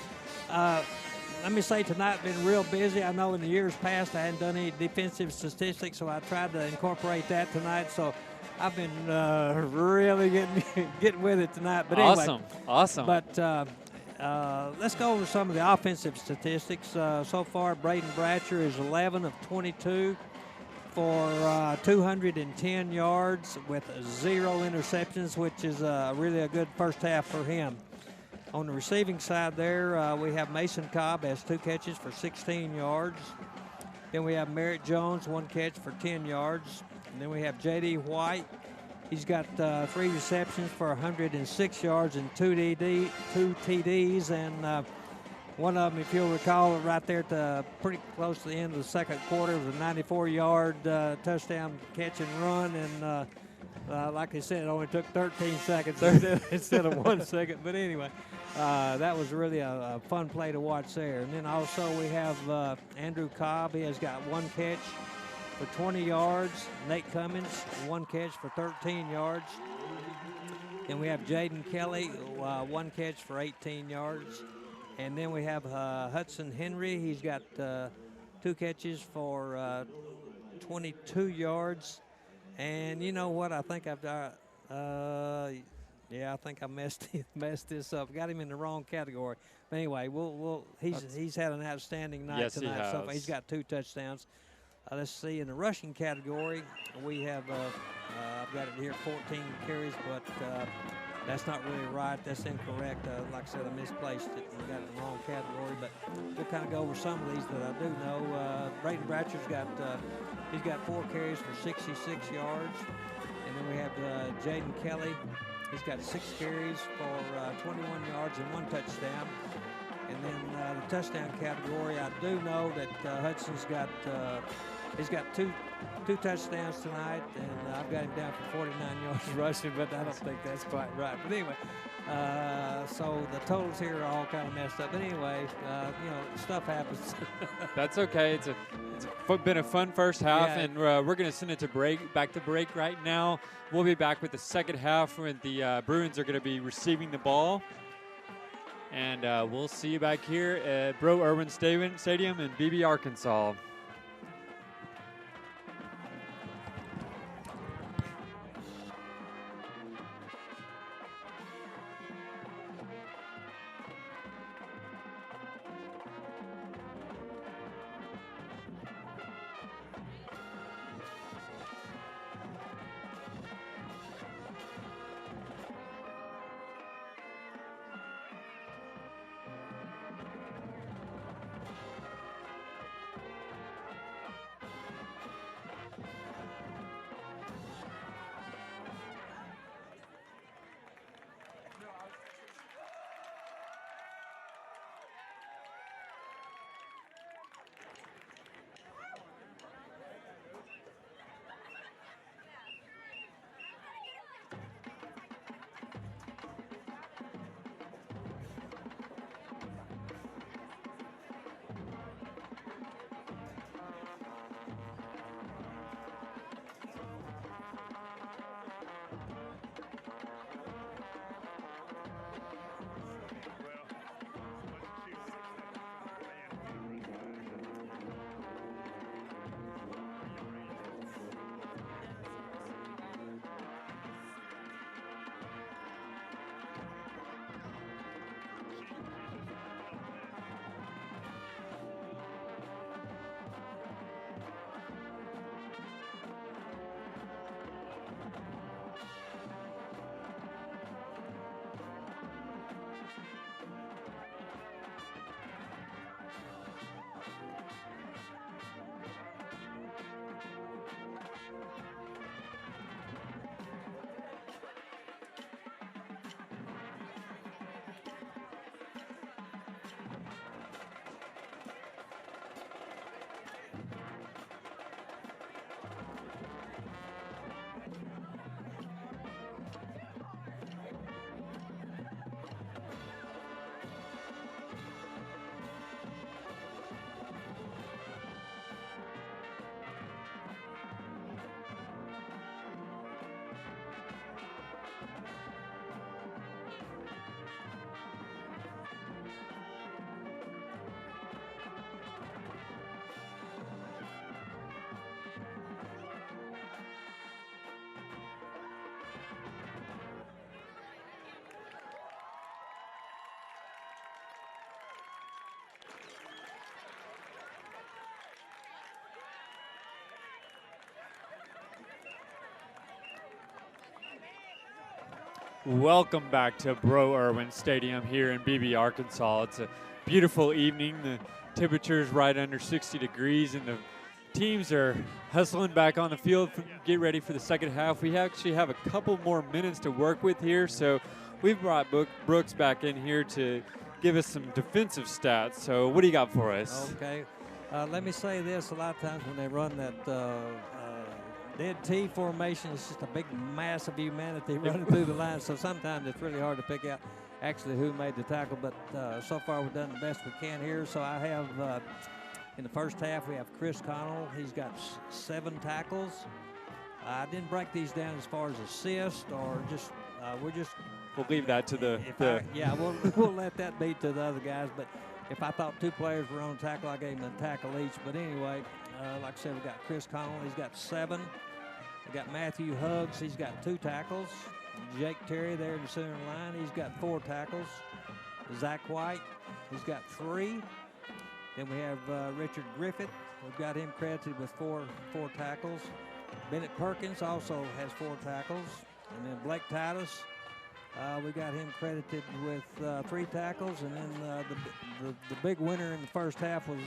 E: let me say tonight been real busy. I know in the years past I hadn't done any defensive statistics, so I tried to incorporate that tonight. So I've been really getting with it tonight. But anyway,
C: awesome.
E: But let's go over some of the offensive statistics. So far, Braden Bratcher is 11 of 22 for 210 yards with 0 interceptions, which is really a good first half for him. On the receiving side there, we have Mason Cobb has 2 catches for 16 yards. Then we have Merritt Jones, 1 catch for 10 yards. And then we have J.D. White. He's got 3 receptions for 106 yards and 2 TDs. And one of them, if you'll recall, right there at pretty close to the end of the second quarter, was a 94-yard touchdown catch and run. And like I said, it only took 13 seconds instead of 1 second. But anyway, that was really a fun play to watch there. And then also we have Andrew Cobb. He has got 1 catch for 20 yards. Nate Cummins, 1 catch for 13 yards. And we have Jaden Kelly, 1 catch for 18 yards. And then we have Hudson Henry. He's got 2 catches for 22 yards. And you know what? I think I've I think I messed this up. Got him in the wrong category. But anyway, he's had an outstanding night tonight.
C: Yes, he has.
E: He's got 2 touchdowns. Let's see, in the rushing category, we have I've got it here, 14 carries, but that's not really right. That's incorrect. Like I said, I misplaced it and got it in the wrong category. But we'll kind of go over some of these that I do know. Braden Bratcher's got 4 carries for 66 yards. And then we have Jaden Kelly. He's got 6 carries for 21 yards and 1 touchdown. And then the touchdown category, I do know that Hudson's got he's got two touchdowns tonight, and I've got him down for 49 yards rushing, but I don't think that's quite right. But anyway, so the totals here are all kind of messed up. But anyway, stuff happens.
C: That's okay. It's been a fun first half, and we're going to send it back to break right now. We'll be back with the second half when the Bruins are going to be receiving the ball. And we'll see you back here at Pro Irwin Stadium in Beebe, Arkansas. Welcome back to Bro Irwin Stadium here in Beebe, Arkansas. It's a beautiful evening. The temperature is right under 60 degrees, and the teams are hustling back on the field to get ready for the second half. We actually have a couple more minutes to work with here, so we've brought Brooks back in here to give us some defensive stats. So what do you got for us?
E: Okay. Let me say this. A lot of times when they run that dead T formation, it's just a big mass of humanity running through the line, so sometimes it's really hard to pick out actually who made the tackle, but so far we've done the best we can here. So I have, in the first half, we have Chris Connell. He's got 7 tackles. I didn't break these down as far as assists or just,
C: We'll leave that to the
E: we'll let that be to the other guys, but if I thought 2 players were on tackle, I gave them a tackle each. But anyway, like I said, we got Chris Connell. He's got 7. We got Matthew Huggs. He's got 2 tackles. Jake Terry there in the center line. He's got 4 tackles. Zach White, he's got 3. Then we have Richard Griffith. We've got him credited with four tackles. Bennett Perkins also has 4 tackles. And then Blake Titus, we got him credited with 3 tackles. And then the big winner in the first half was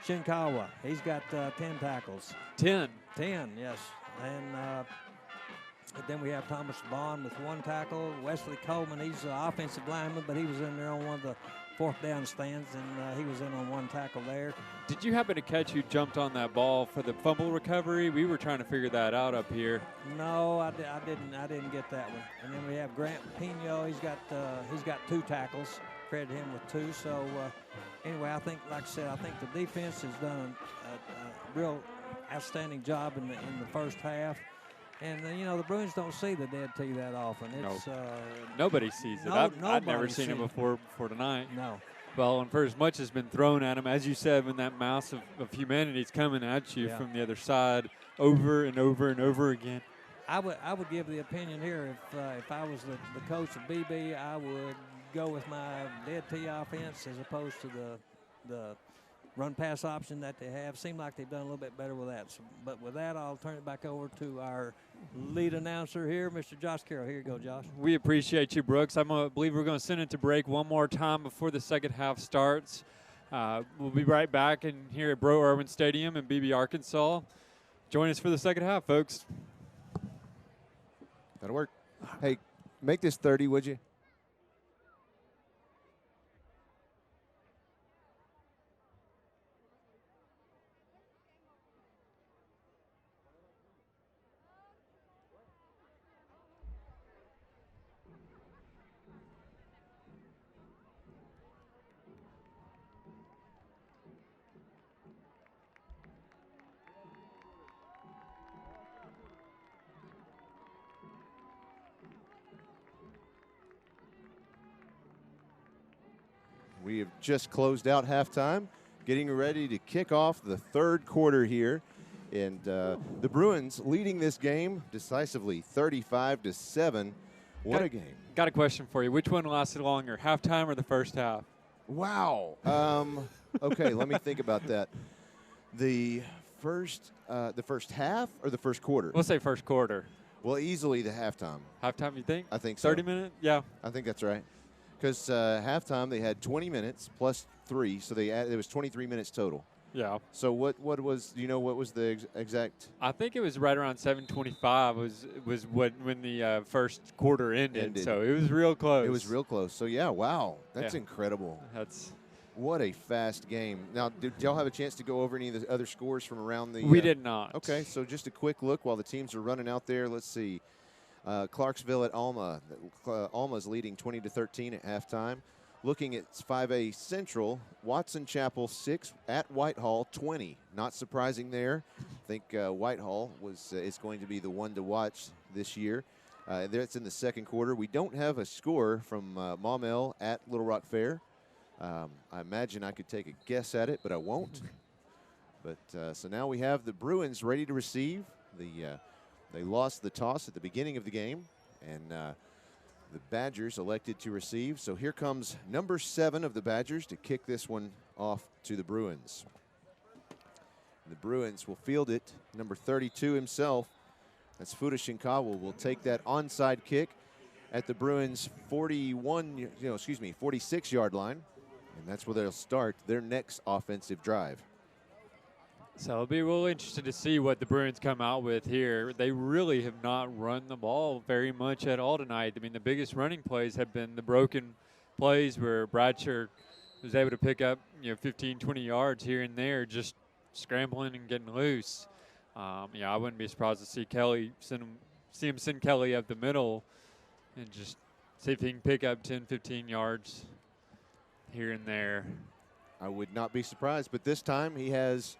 E: Shinkawa. He's got 10 tackles.
C: 10,
E: yes. And then we have Thomas Bond with 1 tackle. Wesley Coleman, he's an offensive lineman, but he was in there on one of the 4th down stands, and he was in on 1 tackle there.
C: Did you happen to catch who jumped on that ball for the fumble recovery? We were trying to figure that out up here.
E: No, I didn't get that one. And then we have Grant Pino. He's got 2 tackles. Credit him with 2. So anyway, I think, like I said, I think the defense has done a real outstanding job in the first half. And, the Bruins don't see the dead T that often. It's,
C: nobody sees it. I've never seen it before tonight.
E: No.
C: Well, and for as much has been thrown at him, as you said, when that mass of humanity is coming at you from the other side over and over and over again.
E: I would give the opinion here, if I was the coach of BB, I would go with my dead T offense as opposed to the run-pass option that they have. Seemed like they've done a little bit better with that. So, but with that, I'll turn it back over to our lead announcer here, Mr. Josh Carroll. Here you go, Josh.
C: We appreciate you, Brooks. I believe we're going to send it to break one more time before the second half starts. We'll be right back here at Bro Irwin Stadium in Beebe, Arkansas. Join us for the second half, folks.
B: That'll work. Hey, make this 30, would you? We have just closed out halftime, getting ready to kick off the 3rd quarter here. And the Bruins leading this game decisively, 35-7. What a game.
C: Got a question for you. Which one lasted longer, halftime or the first half?
B: Wow. Okay, let me think about that. The first half or the first quarter?
C: We'll say first quarter.
B: Well, easily the halftime.
C: Halftime, you think?
B: I think so.
C: 30 minutes? Yeah.
B: I think that's right. Because halftime they had 20 minutes plus 3, so there was 23 minutes total.
C: Yeah.
B: So what was, do you know what was the exact?
C: I think it was right around 7:25 was when the first quarter ended. So it was real close.
B: It was real close. So yeah, wow, that's incredible. What a fast game. Now, did y'all have a chance to go over any of the other scores from around the?
C: We did not.
B: Okay, so just a quick look while the teams are running out there. Let's see. Clarksville at Alma. Alma's leading 20-13 at halftime. Looking at 5A Central, Watson Chapel 6 at Whitehall 20. Not surprising there. I think Whitehall is going to be the one to watch this year. That's in the second quarter. We don't have a score from Maumelle at Little Rock Fair. I imagine I could take a guess at it, but I won't. But so now we have the Bruins ready to receive. They lost the toss at the beginning of the game, and the Badgers elected to receive. So here comes number 7 of the Badgers to kick this one off to the Bruins. The Bruins will field it. Number 32 himself, that's Fuda Shinkawa, will take that onside kick. at the Bruins 46-yard line. And that's where they'll start their next offensive drive.
C: So I'll be real interested to see what the Bruins come out with here. They really have not run the ball very much at all tonight. I mean, the biggest running plays have been the broken plays where Bradshaw was able to pick up 15, 20 yards here and there, just scrambling and getting loose. I wouldn't be surprised to see him send Kelly up the middle and just see if he can pick up 10, 15 yards here and there.
B: I would not be surprised, but this time he has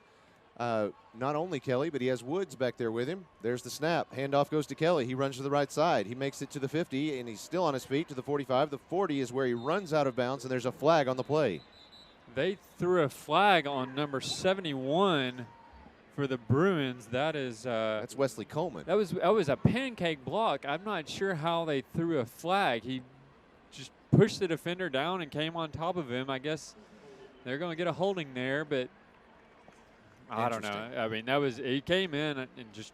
B: not only Kelly, but he has Woods back there with him. There's the snap. Handoff goes to Kelly. He runs to the right side. He makes it to the 50, and he's still on his feet to the 45. The 40 is where he runs out of bounds, and there's a flag on the play.
C: They threw a flag on number 71 for the Bruins.
B: That's Wesley Coleman.
C: That was a pancake block. I'm not sure how they threw a flag. He just pushed the defender down and came on top of him. I guess they're going to get a holding there, but I don't know. I mean, he came in and just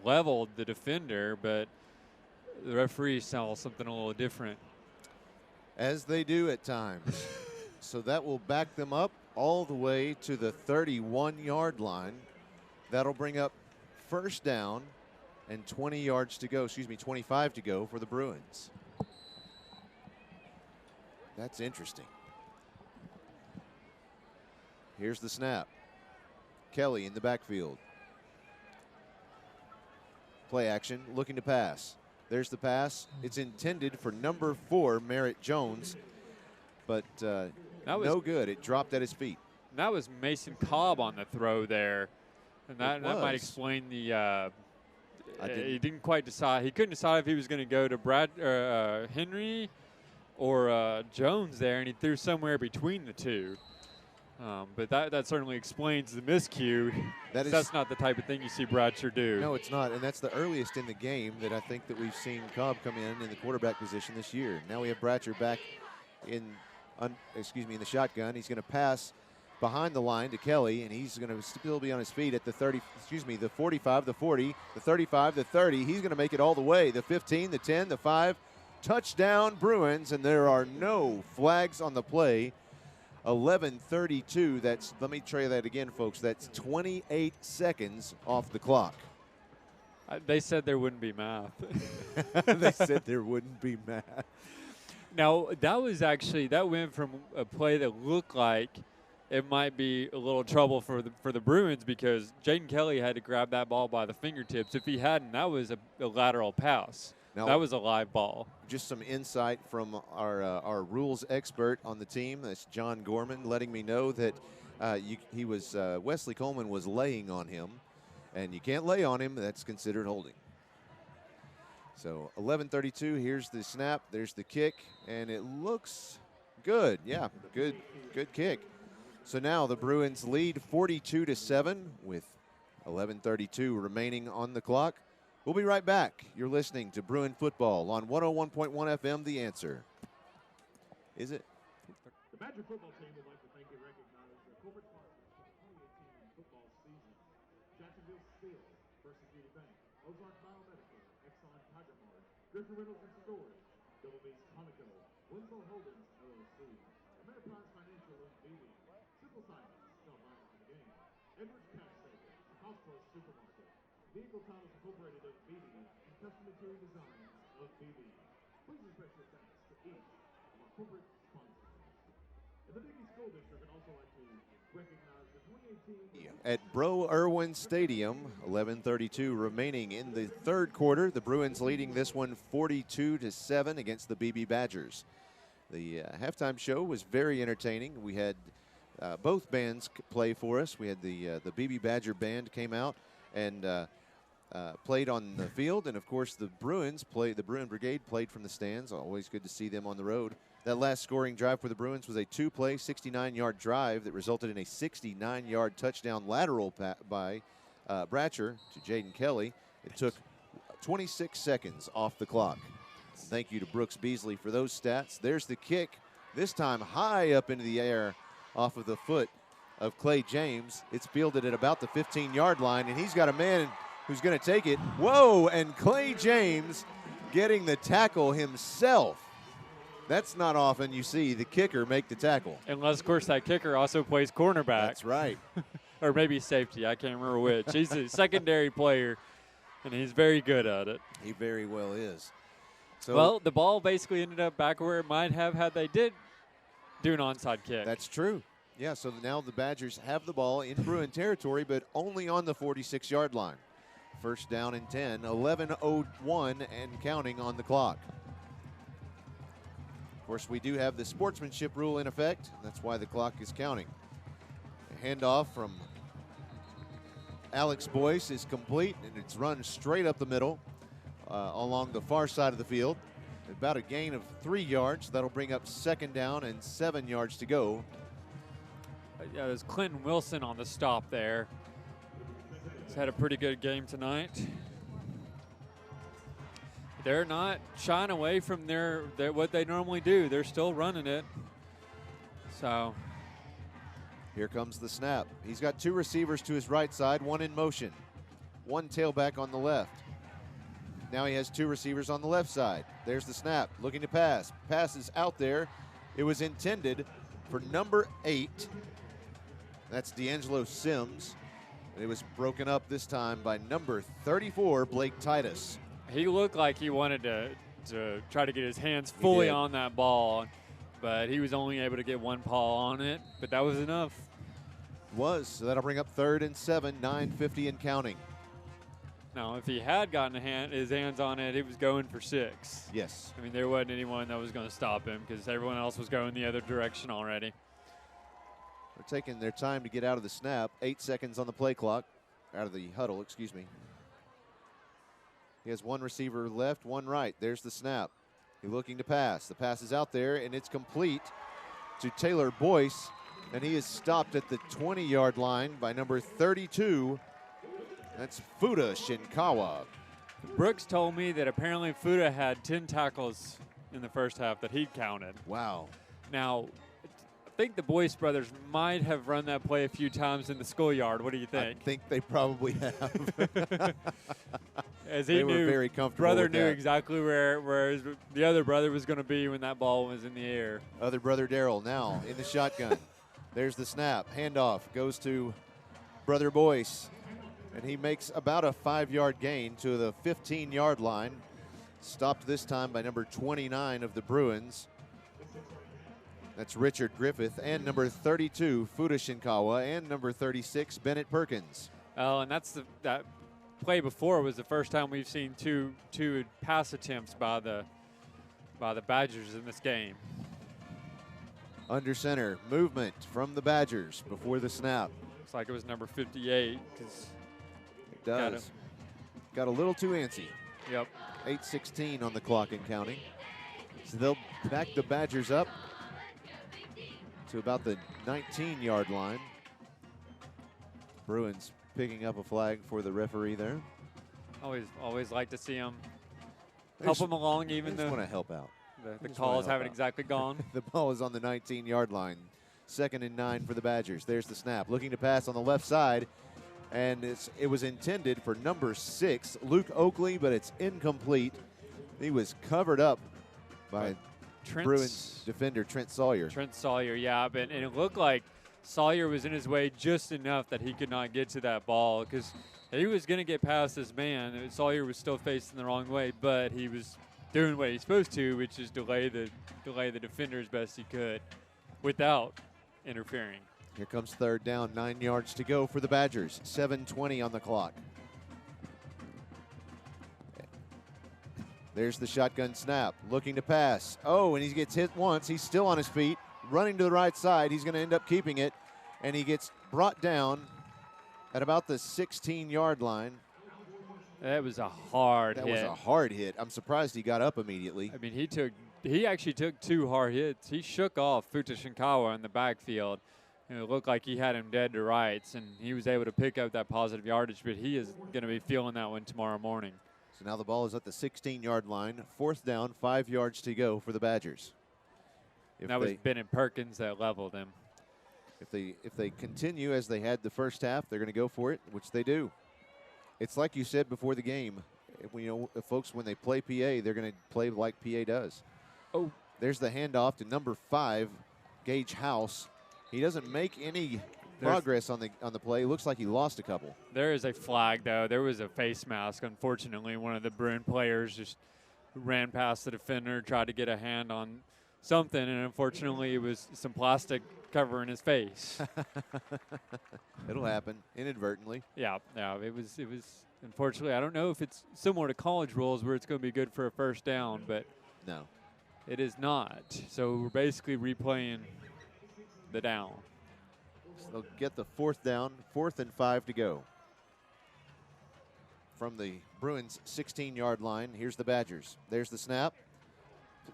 C: leveled the defender, but the referee saw something a little different.
B: As they do at times. So that will back them up all the way to the 31-yard line. That'll bring up first down and 25 to go for the Bruins. That's interesting. Here's the snap. Kelly in the backfield. Play action, looking to pass. There's the pass. It's intended for number 4, Merritt Jones, but no good. It dropped at his feet.
C: That was Mason Cobb on the throw there, and that might explain the. He didn't quite decide. He couldn't decide if he was going to go to Henry or Jones there, and he threw somewhere between the two. But that certainly explains the miscue. That's not the type of thing you see Bradshaw do.
B: No, it's not, and that's the earliest in the game that I think that we've seen Cobb come in the quarterback position this year. Now we have Bradshaw back in the shotgun. He's going to pass behind the line to Kelly, and he's going to still be on his feet at the 45, the 40, the 35, the 30. He's going to make it all the way. The 15, the 10, the 5. Touchdown Bruins, and there are no flags on the play. 11:32. Let me try that again, folks. That's 28 seconds off the clock.
C: They said there wouldn't be math.
B: They said there wouldn't be math.
C: Now, that went from a play that looked like it might be a little trouble for the Bruins because Jaden Kelly had to grab that ball by the fingertips. If he hadn't, that was a lateral pass. Now, that was a live ball.
B: Just some insight from our rules expert on the team. That's John Gorman, letting me know that Wesley Coleman was laying on him, and you can't lay on him. That's considered holding. So 11:32. Here's the snap. There's the kick, and it looks good. Yeah, good kick. So now the Bruins lead 42-7 with 11:32 remaining on the clock. We'll be right back. You're listening to Bruin Football on 101.1 FM, The Answer. Is it?
A: The Badger football team would like to thank and recognize their corporate sponsors for the 2018 football season. Jacksonville Steel, First Security Bank, Ozark Biomedical, Exxon Tiger Mart, Griffin Reynolds and Storage, Double B's Conoco, Winslow Holdings, LLC, Ameriprise Financial and Beebe, Simple Simons, stop by for the game, Edwards Cash Savings, Costco Supermarket, Vehicle Titles Incorporated of Beebe, and Custom Material Designs of Beebe. Please express your thanks to each of our corporate sponsors. And the Beebe School District would also like to recognize the 2018
B: at Bro Irwin Stadium. 11:32 remaining in the third quarter. The Bruins leading this one 42-7 against the Beebe Badgers. The halftime show was very entertaining. We had both bands play for us. We had the Beebe Badger band came out and played on the field, and of course the Bruin Brigade played from the stands. Always good to see them on the road. That last scoring drive for the Bruins was a 2-play, 69-yard drive that resulted in a 69-yard touchdown lateral by Bradshaw to Jaden Kelly. It took 26 seconds off the clock. Thank you to Brooks Beasley for those stats. There's the kick, this time high up into the air off of the foot of Clay James. It's fielded at about the 15-yard line, and he's got a man who's going to take it. Whoa, and Clay James getting the tackle himself. That's not often you see the kicker make the tackle.
C: Unless, of course, that kicker also plays cornerback.
B: That's right.
C: Or maybe safety. I can't remember which. He's a secondary player, and he's very good at it.
B: He very well is. So
C: Well, the ball basically ended up back where it might have had they did do an onside kick.
B: that's true. Yeah, so now the Badgers have the ball in Bruin territory, but only on the 46-yard line. First down and 10, 11:01 and counting on the clock. Of course, we do have the sportsmanship rule in effect. That's why the clock is counting. A handoff from Alex Boyce is complete, and it's run straight up the middle along the far side of the field. About a gain of 3 yards. That'll bring up second down and 7 yards to go.
C: Yeah, there's Clinton Wilson on the stop there. He's had a pretty good game tonight. They're not shying away from their what they normally do. They're still running it. So
B: here comes the snap. He's got 2 receivers to his right side, 1 in motion, 1 tailback on the left. Now he has 2 receivers on the left side. There's the snap, looking to pass. Pass is out there. It was intended for number 8. That's D'Angelo Sims. And it was broken up this time by number 34, Blake Titus.
C: he looked like he wanted to try to get his hands fully on that ball, but he was only able to get 1 paw on it, but that was enough.
B: So that'll bring up 3rd and 7, 9:50 and counting.
C: Now, if he had gotten his hands on it, he was going for 6.
B: Yes.
C: I mean, there wasn't anyone that was going to stop him because everyone else was going the other direction already.
B: They're taking their time to get out of the snap. 8 seconds on the play clock. Out of the huddle, excuse me. He has 1 receiver left, 1 right. There's the snap. He's looking to pass. The pass is out there, and it's complete to Taylor Boyce, and he is stopped at the 20-yard line by number 32. That's Fuda Shinkawa.
C: Brooks told me that apparently Fuda had 10 tackles in the first half that he'd counted.
B: Wow.
C: Now, I think the Boyce brothers might have run that play a few times in the schoolyard. What do you think?
B: I think they probably have.
C: As he
B: they
C: knew,
B: were very comfortable
C: brother
B: with
C: knew
B: that.
C: exactly where the other brother was going to be when that ball was in the air.
B: Other brother Darrell now in the shotgun. There's the snap. Handoff goes to brother Boyce. And he makes about a 5-yard gain to the 15-yard line. Stopped this time by number 29 of the Bruins. That's Richard Griffith, and number 32, Fuda Shinkawa, and number 36, Bennett Perkins.
C: Oh, and that play before was the first time we've seen two pass attempts by the Badgers in this game.
B: Under center, movement from the Badgers before the snap.
C: Looks like it was number 58.
B: It does. Got a little too antsy.
C: Yep.
B: 8:16 on the clock and counting. So they'll back the Badgers up to about the 19-yard line. Bruins picking up a flag for the referee there.
C: Always like to see him help him along, even though
B: want to help out.
C: The calls haven't exactly gone.
B: The ball is on the 19-yard line. 2nd and 9 for the Badgers. There's the snap. Looking to pass on the left side. And it was intended for number 6, Luke Oakley, but it's incomplete. He was covered up by Bruins defender Trent Sawyer.
C: Yeah, and it looked like Sawyer was in his way just enough that he could not get to that ball because he was going to get past this man. Sawyer was still facing the wrong way, but he was doing what he's supposed to, which is delay the defender as best he could without interfering.
B: Here comes 3rd down, 9 yards to go for the Badgers. 7:20 on the clock. There's the shotgun snap, looking to pass. Oh, and he gets hit once. He's still on his feet, running to the right side. He's going to end up keeping it, and he gets brought down at about the 16-yard line.
C: That was a hard hit.
B: That was a hard hit. I'm surprised he got up immediately.
C: I mean, he actually took 2 hard hits. He shook off Futa Shinkawa in the backfield. It looked like he had him dead to rights, and he was able to pick up that positive yardage, but he is going to be feeling that one tomorrow morning.
B: So now the ball is at the 16-yard line. 4th down, 5 yards to go for the Badgers.
C: That was Bennett Perkins that leveled him.
B: If they continue as they had the first half, they're going to go for it, which they do. It's like you said before the game. folks, when they play PA, they're going to play like PA does.
C: Oh,
B: there's the handoff to number 5, Gage House. He doesn't make any progress on the play. Looks like he lost a couple.
C: There is a flag, though. There was a face mask. Unfortunately, one of the Bruin players just ran past the defender, tried to get a hand on something, and unfortunately it was some plastic covering his face.
B: It'll happen inadvertently.
C: Yeah, it was unfortunately, I don't know if it's similar to college rules where it's going to be good for a first down, but
B: no,
C: it is not. So we're basically replaying the down.
B: So they'll get the 4th down, 4th and 5 to go. From the Bruins 16-yard line, here's the Badgers. There's the snap.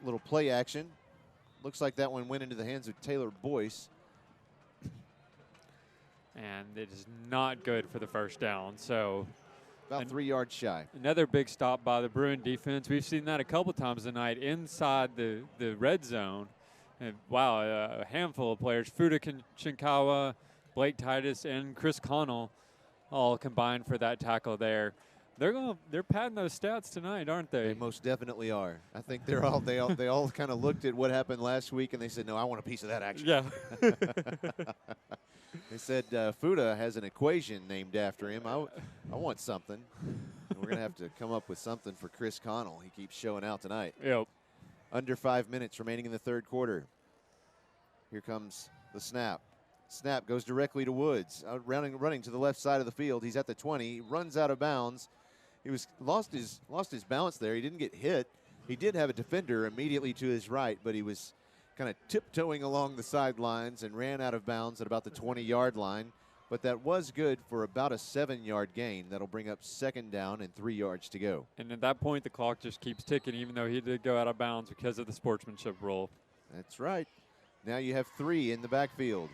B: Little play action. Looks like that one went into the hands of Taylor Boyce.
C: And it is not good for the first down. So
B: about 3 yards shy.
C: Another big stop by the Bruin defense. We've seen that a couple times tonight inside the red zone. And wow, a handful of players, Fuda Shinkawa, Blake Titus, and Chris Connell all combined for that tackle there. They're padding those stats tonight, aren't they?
B: They most definitely are. I think they all kind of looked at what happened last week and they said, no, I want a piece of that action.
C: Yeah.
B: They said Fuda has an equation named after him. I want something. We're going to have to come up with something for Chris Connell. He keeps showing out tonight.
C: Yep.
B: Under 5 minutes remaining in the 3rd quarter. Here comes the snap. Snap goes directly to Woods. Running to the left side of the field. He's at the 20. He runs out of bounds. He lost his balance there. He didn't get hit. He did have a defender immediately to his right, but he was kind of tiptoeing along the sidelines and ran out of bounds at about the 20-yard line. But that was good for about a 7-yard gain. That'll bring up 2nd down and 3 yards to go.
C: And at that point, the clock just keeps ticking, even though he did go out of bounds because of the sportsmanship rule.
B: That's right. Now you have 3 in the backfield.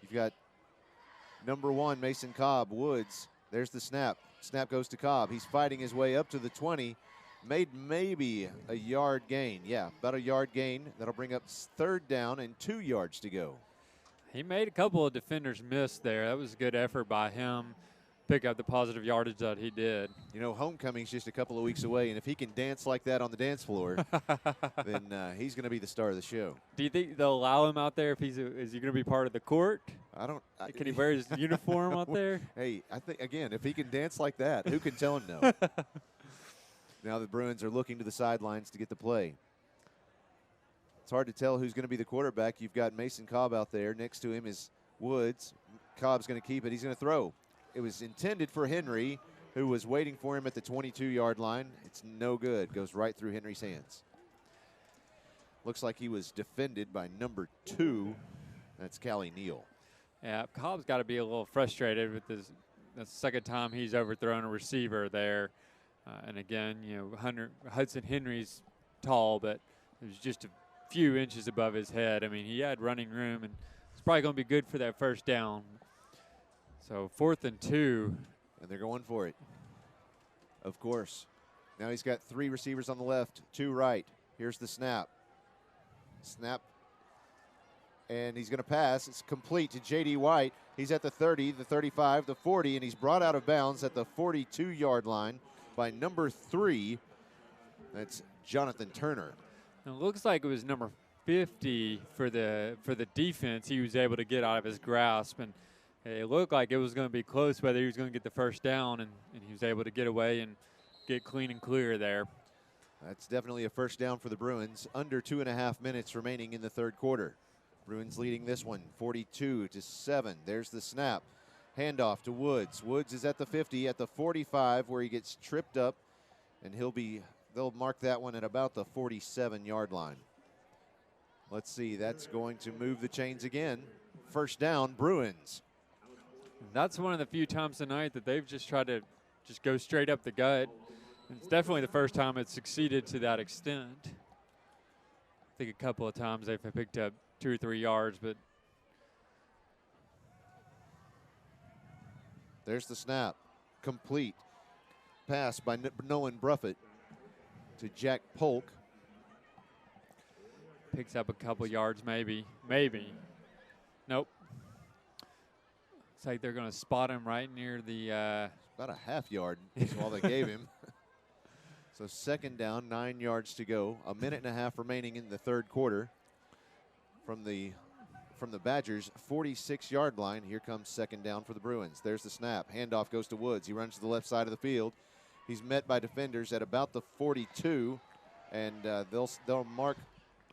B: You've got number 1, Mason Cobb, Woods. There's the snap. Snap goes to Cobb. He's fighting his way up to the 20. Made maybe a yard gain. Yeah, about a yard gain. That'll bring up 3rd down and 2 yards to go.
C: He made a couple of defenders miss there. That was a good effort by him. Pick up the positive yardage that he did.
B: You know, homecoming's just a couple of weeks away, and if he can dance like that on the dance floor, then he's going to be the star of the show.
C: Do you think they'll allow him out there? Is he going to be part of the court? Can he wear his uniform out there?
B: Hey, I think, again, if he can dance like that, who can tell him no? Now the Bruins are looking to the sidelines to get the play. It's hard to tell who's going to be the quarterback. You've got Mason Cobb out there. Next to him is Woods. Cobb's going to keep it. He's going to throw. It was intended for Henry, who was waiting for him at the 22-yard line. It's no good. Goes right through Henry's hands. Looks like he was defended by number 2. That's Callie Neal.
C: Yeah, Cobb's got to be a little frustrated with this. That's the 2nd time he's overthrown a receiver there. And again, Hudson Henry's tall, but it was just a few inches above his head. I mean, he had running room, and it's probably going to be good for that first down. So 4th and 2.
B: And they're going for it. Of course. Now he's got 3 receivers on the left, 2 right. Here's the snap. Snap. And he's going to pass. It's complete to J.D. White. He's at the 30, the 35, the 40, and he's brought out of bounds at the 42-yard line by number 3. That's Jonathan Turner.
C: It looks like it was number 50 for the defense. He was able to get out of his grasp, and it looked like it was going to be close whether he was going to get the first down, and he was able to get away and get clean and clear there.
B: That's definitely a first down for the Bruins. Under 2.5 minutes remaining in the 3rd quarter. Bruins leading this one 42-7. There's the snap. Handoff to Woods. Woods is at the 50, at the 45 where he gets tripped up, and they'll mark that one at about the 47-yard line. Let's see, that's going to move the chains again. First down, Bruins.
C: That's one of the few times tonight that they've just tried to just go straight up the gut. It's definitely the first time it's succeeded to that extent. I think a couple of times they've picked up 2 or 3 yards, but
B: there's the snap. Complete. Pass by Nolan Bruffett to Jack Polk.
C: Picks up a couple yards, maybe. Nope. It's like they're going to spot him right near the
B: about a half yard is all they gave him. So second down, 9 yards to go. A minute and a half remaining in the third quarter. From the Badgers' 46-yard line, here comes second down for the Bruins. There's the snap. Handoff goes to Woods. He runs to the left side of the field. He's met by defenders at about the 42, and they'll mark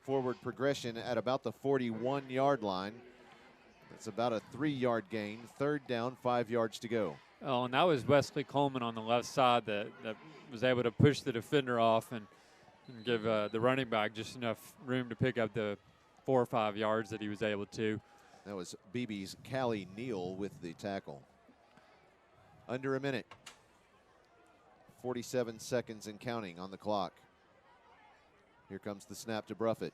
B: forward progression at about the 41-yard line. That's about a 3-yard gain. Third down, 5 yards to go.
C: Oh, and that was Wesley Coleman on the left side that was able to push the defender off and give the running back just enough room to pick up the 4 or 5 yards that he was able to.
B: That was Beebe's Callie Neal with the tackle. Under a minute. 47 seconds and counting on the clock. Here comes the snap to Bruffett.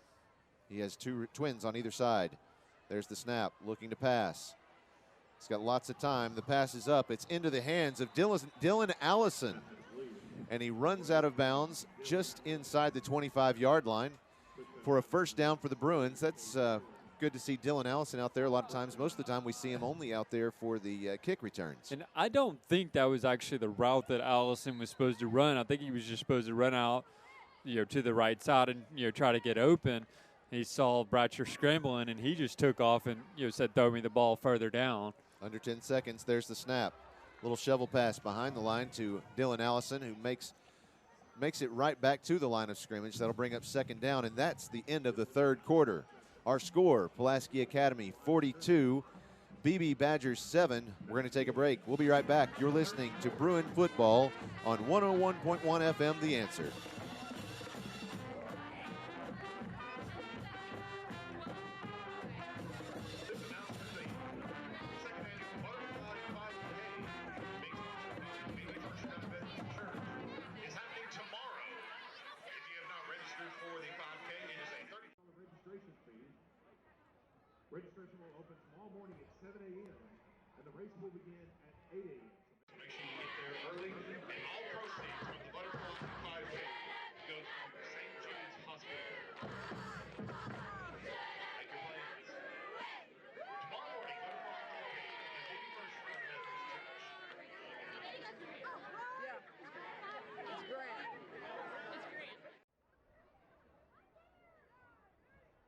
B: He has two twins on either side. There's the snap, looking to pass. He's got lots of time. The pass is up. It's into the hands of Dylan Allison. And he runs out of bounds just inside the 25-yard line for a first down for the Bruins. That's good to see Dylan Allison out there. A lot of times, most of the time, we see him only out there for the kick returns.
C: And I don't think that was actually the route that Allison was supposed to run. I think he was just supposed to run out, to the right side and, try to get open. He saw Bratcher scrambling, and he just took off and, said, throw me the ball further down.
B: Under 10 seconds, there's the snap. Little shovel pass behind the line to Dylan Allison, who makes it right back to the line of scrimmage. That'll bring up second down, and that's the end of the third quarter. Our score, Pulaski Academy 42, Beebe Badgers 7. We're going to take a break. We'll be right back. You're listening to Bruin Football on 101.1 FM, The Answer.
A: Registration will open tomorrow morning at 7 a.m. and the race will begin at 8 a.m. So make sure you get there early. And all proceeds from the Butterfly 5K goes from the St. Jude's Hospital. Make your plans. Tomorrow morning, Butterfly 5K and Baby First Round Methodist Church.
F: Yeah, it's grand.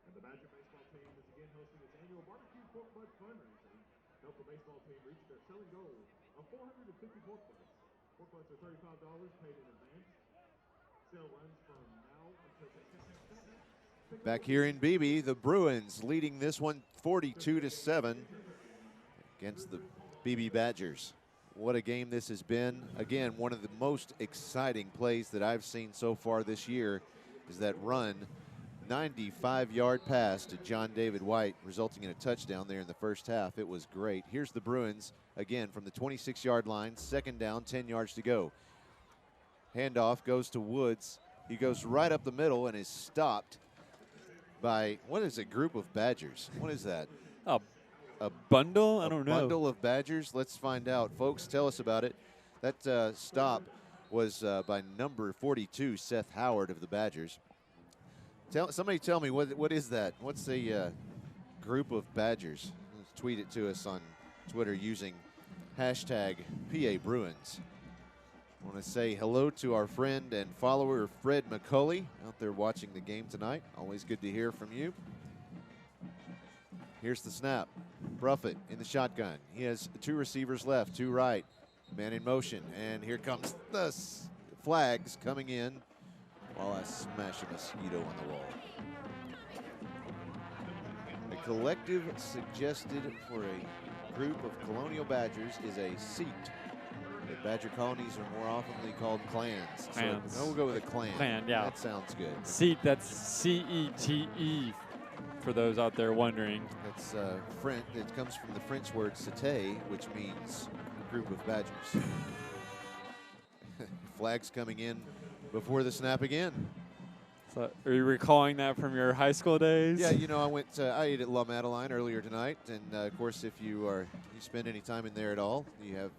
A: And the Badger baseball team is again hosting its annual barbecue pork butt fundraiser. Help the baseball team reach their selling goal of 450 pork butts. Pork butts are $35 paid in advance. Sale runs from now until September 7th.
B: Back here in Beebe, the Bruins leading this one 42-7 against the Beebe Badgers. What a game this has been. Again, one of the most exciting plays that I've seen so far this year is that run. 95-yard pass to John David White, resulting in a touchdown there in the first half. It was great. Here's the Bruins, again, from the 26-yard line. Second down, 10 yards to go. Handoff goes to Woods. He goes right up the middle and is stopped by, what is a group of Badgers? What is that?
C: A bundle? I don't know.
B: A bundle of Badgers? Let's find out. Folks, tell us about it. That stop was by number 42, Seth Howard of the Badgers. Somebody tell me, what is that? What's a group of Badgers? Tweet it to us on Twitter using hashtag PA Bruins. I want to say hello to our friend and follower Fred McCulley out there watching the game tonight. Always good to hear from you. Here's the snap. Bruffett in the shotgun. He has two receivers left, two right. Man in motion. And here comes the flags coming in while I smash a mosquito on the wall. A collective suggested for a group of colonial badgers is a seat. The badger colonies are more often called clans.
C: Clans.
B: So we'll go with a clan.
C: Clan, yeah.
B: That sounds good.
C: Seat, that's C-E-T-E for those out there wondering.
B: That's French. It comes from the French word cité, which means group of badgers. Flags coming in before the snap again.
C: So are you recalling that from your high school days?
B: Yeah, I ate at La Madeleine earlier tonight, and of course, if you spend any time in there at all, you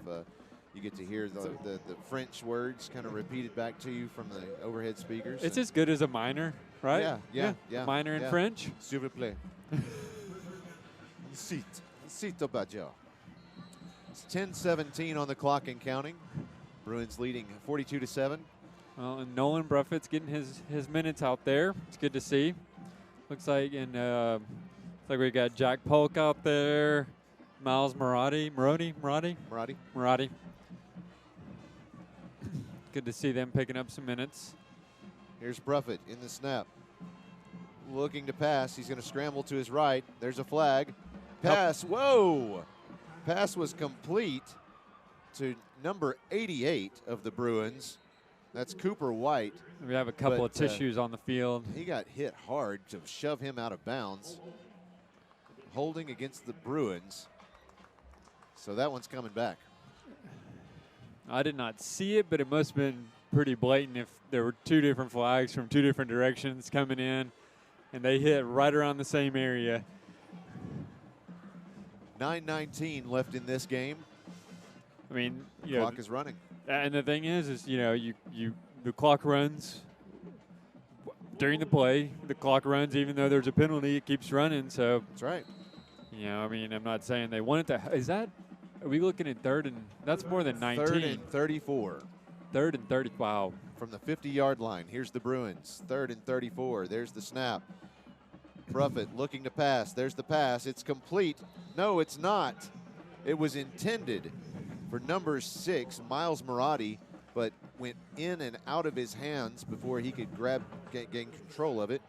B: get to hear the French words kind of repeated back to you from the overhead speakers.
C: It's as good as a minor, right?
B: Yeah.
C: Minor in French.
B: S'il vous plaît. Seat au badger. It's 10-17 on the clock and counting. Bruins leading 42-7.
C: Well, and Nolan Bruffett's getting his minutes out there. It's good to see. Looks like we got Jack Polk out there, Miles Maradi. Good to see them picking up some minutes.
B: Here's Bruffett in the snap. Looking to pass. He's going to scramble to his right. There's a flag. Pass. Whoa! Pass was complete to number 88 of the Bruins. That's Cooper White.
C: We have a couple of tissues on the field.
B: He got hit hard to shove him out of bounds. Holding against the Bruins. So that one's coming back.
C: I did not see it, but it must have been pretty blatant if there were two different flags from two different directions coming in, and they hit right around the same area.
B: 9:19 left in this game.
C: I mean,
B: Clock is running.
C: And the thing is the clock runs during the play. The clock runs even though there's a penalty. It keeps running. So
B: that's right.
C: I mean, I'm not saying they want it to. Is that? Are we looking at third and? That's more than 19.
B: Third and 34.
C: Third and 30. Wow.
B: From the 50-yard line. Here's the Bruins. Third and 34. There's the snap. Bruffett looking to pass. There's the pass. It's complete. No, it's not. It was intended for number 6, Miles Maradi, but went in and out of his hands before he could gain control of it.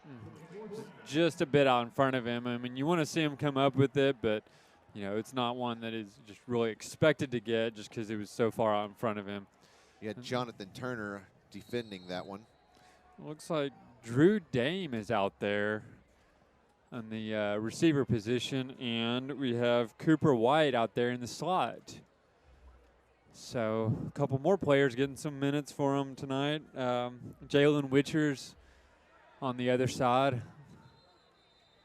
C: Just a bit out in front of him. I mean, you want to see him come up with it, but it's not one that is just really expected to get just because it was so far out in front of him.
B: You had Jonathan Turner defending that one.
C: Looks like Drew Dame is out there on the receiver position, and we have Cooper White out there in the slot. So a couple more players getting some minutes for him tonight. Jalen Witchers on the other side.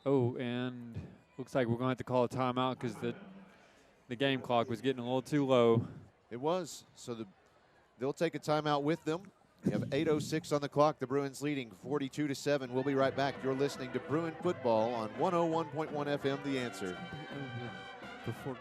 C: Oh, and looks like we're going to have to call a timeout because the game clock was getting a little too low.
B: It was. So they'll take a timeout with them. You have 8:06 on the clock. The Bruins leading 42-7. We'll be right back. You're listening to Bruin Football on 101.1 FM, The Answer.
C: Before.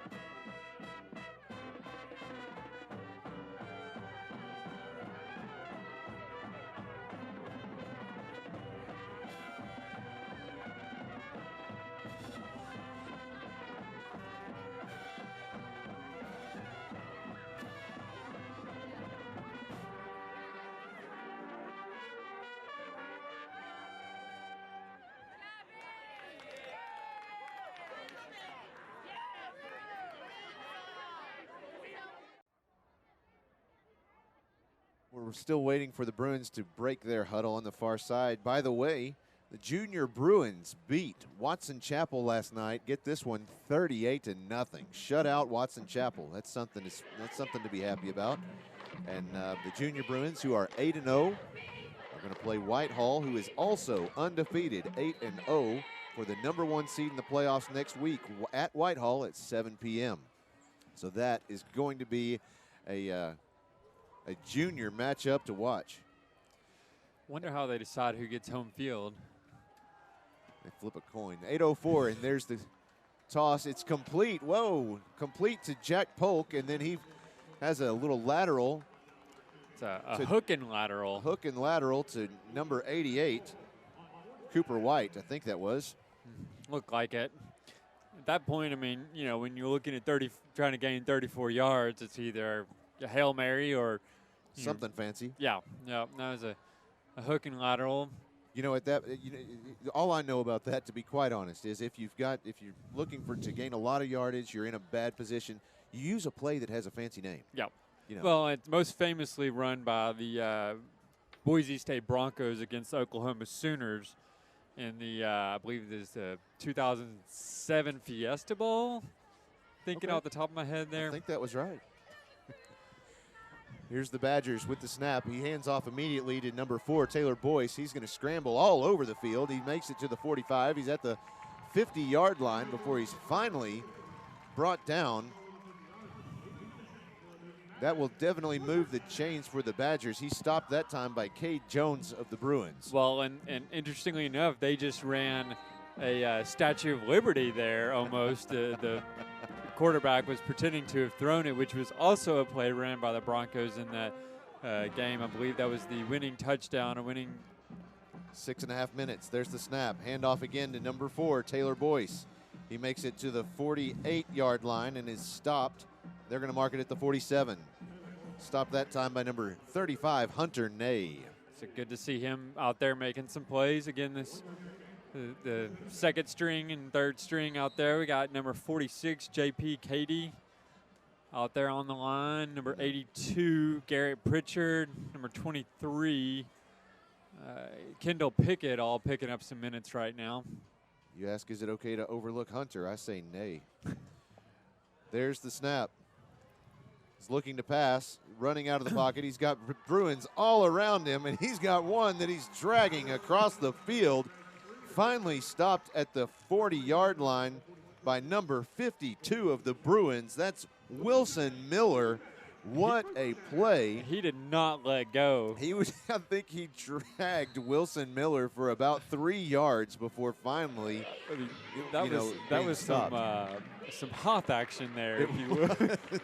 B: We're still waiting for the Bruins to break their huddle on the far side. By the way, the junior Bruins beat Watson Chapel last night. Get this one, 38-0. Shut out Watson Chapel. That's something to be happy about. And the junior Bruins, who are 8-0, are going to play Whitehall, who is also undefeated, 8-0, for the #1 seed in the playoffs next week at Whitehall at 7 p.m. So that is going to be a junior matchup to watch.
C: Wonder how they decide who gets home field.
B: They flip a coin. 8:04, and there's the toss. It's complete. Whoa, complete to Jack Polk, and then he has a little lateral.
C: It's a hook and lateral.
B: Hook and lateral to number 88, Cooper White, I think that was.
C: Looked like it. At that point, I mean, when you're looking at trying to gain 34 yards, it's either a Hail Mary or
B: something fancy.
C: Yeah. That was a hook and lateral.
B: All I know about that, to be quite honest, is if you're looking to gain a lot of yardage, you're in a bad position, you use a play that has a fancy name.
C: Yeah. Well, it's most famously run by the Boise State Broncos against the Oklahoma Sooners in the, I believe it is the 2007 Fiesta Bowl. Thinking off the top of my head there.
B: I think that was right. Here's the Badgers with the snap. He hands off immediately to number 4, Taylor Boyce. He's going to scramble all over the field. He makes it to the 45. He's at the 50-yard line before he's finally brought down. That will definitely move the chains for the Badgers. He stopped that time by Cade Jones of the Bruins.
C: Well, and interestingly enough, they just ran a Statue of Liberty there almost. The quarterback was pretending to have thrown it, which was also a play ran by the Broncos in that game. I believe that was the winning touchdown, a winning.
B: 6.5 minutes. There's the snap. Handoff again to number 4, Taylor Boyce. He makes it to the 48-yard line and is stopped. They're going to mark it at the 47. Stopped that time by number 35, Hunter Ney.
C: It's good to see him out there making some plays. Again, the second string and third string out there. We got number 46, J.P. Cady, out there on the line. Number 82, Garrett Pritchard. Number 23, Kendall Pickett, all picking up some minutes right now.
B: You ask, is it okay to overlook Hunter? I say nay. There's the snap. He's looking to pass, running out of the pocket. He's got Bruins all around him, and he's got one that he's dragging across the field. Finally stopped at the 40-yard line by number 52 of the Bruins. That's Wilson Miller. What a play.
C: He did not let go.
B: He was, I think he dragged Wilson Miller for about 3 yards before finally,
C: that was some Hoth action there, if you will.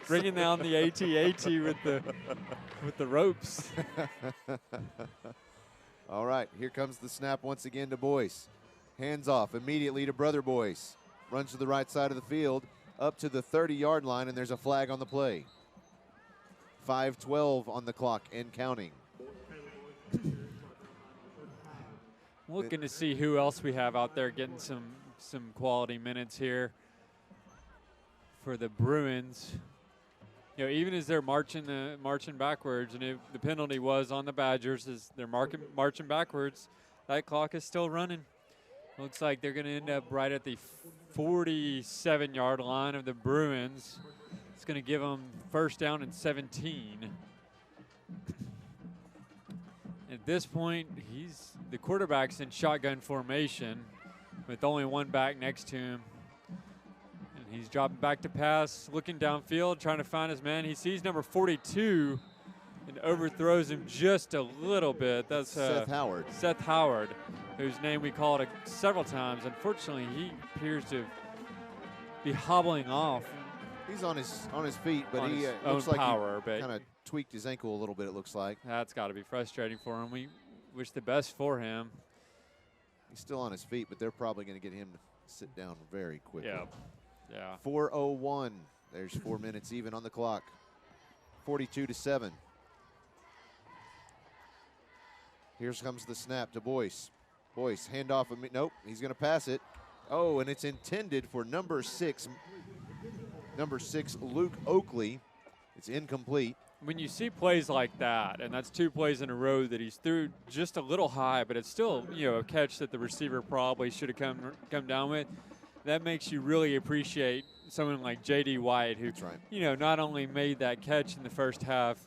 C: Bringing down the AT-AT with the ropes.
B: All right, here comes the snap once again to Boyce. Hands off immediately to Brother Boyce. Runs to the right side of the field, up to the 30-yard line, and there's a flag on the play. 5:12 on the clock and counting.
C: Looking to see who else we have out there getting some quality minutes here for the Bruins. Even as they're marching backwards, and the penalty was on the Badgers as they're marching backwards, that clock is still running. Looks like they're going to end up right at the 47-yard line of the Bruins. It's going to give them first down and 17. At this point, the quarterback's in shotgun formation with only one back next to him. And he's dropping back to pass, looking downfield, trying to find his man. He sees number 42 and overthrows him just a little bit. That's
B: Seth Howard.
C: Seth Howard, whose name we called several times. Unfortunately, he appears to be hobbling off.
B: He's on his feet, but he
C: looks
B: like
C: he
B: kind of tweaked his ankle a little bit, it looks like.
C: That's got to be frustrating for him. We wish the best for him.
B: He's still on his feet, but they're probably going to get him to sit down very quickly.
C: Yeah.
B: 4:01. There's 4 minutes even on the clock. 42-7. Here comes the snap to Boyce. Boyce, handoff. Nope, he's going to pass it. Oh, and it's intended for number 6, Luke Oakley. It's incomplete.
C: When you see plays like that, and that's 2 plays in a row that he's threw just a little high, but it's still, a catch that the receiver probably should have come down with, that makes you really appreciate someone like J.D. White, who, not only made that catch in the first half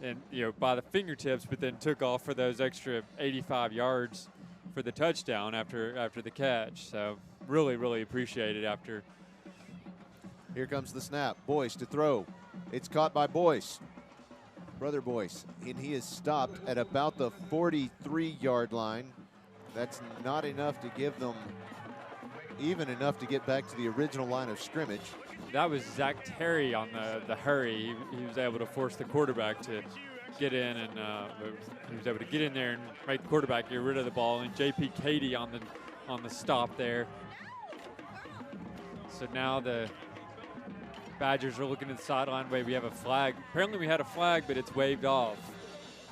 C: and, by the fingertips, but then took off for those extra 85 yards for the touchdown after the catch. So really, really appreciate it after.
B: Here comes the snap. Boyce to throw. It's caught by Boyce. Brother Boyce. And he is stopped at about the 43-yard line. That's not enough to give them even enough to get back to the original line of scrimmage.
C: That was Zach Terry on the hurry. He was able to force the quarterback to get in, and he was able to get in there and make the quarterback get rid of the ball. And J.P. Cady on the stop there. So now the Badgers are looking at the sideline. Wait, we have a flag. Apparently we had a flag, but it's waved off.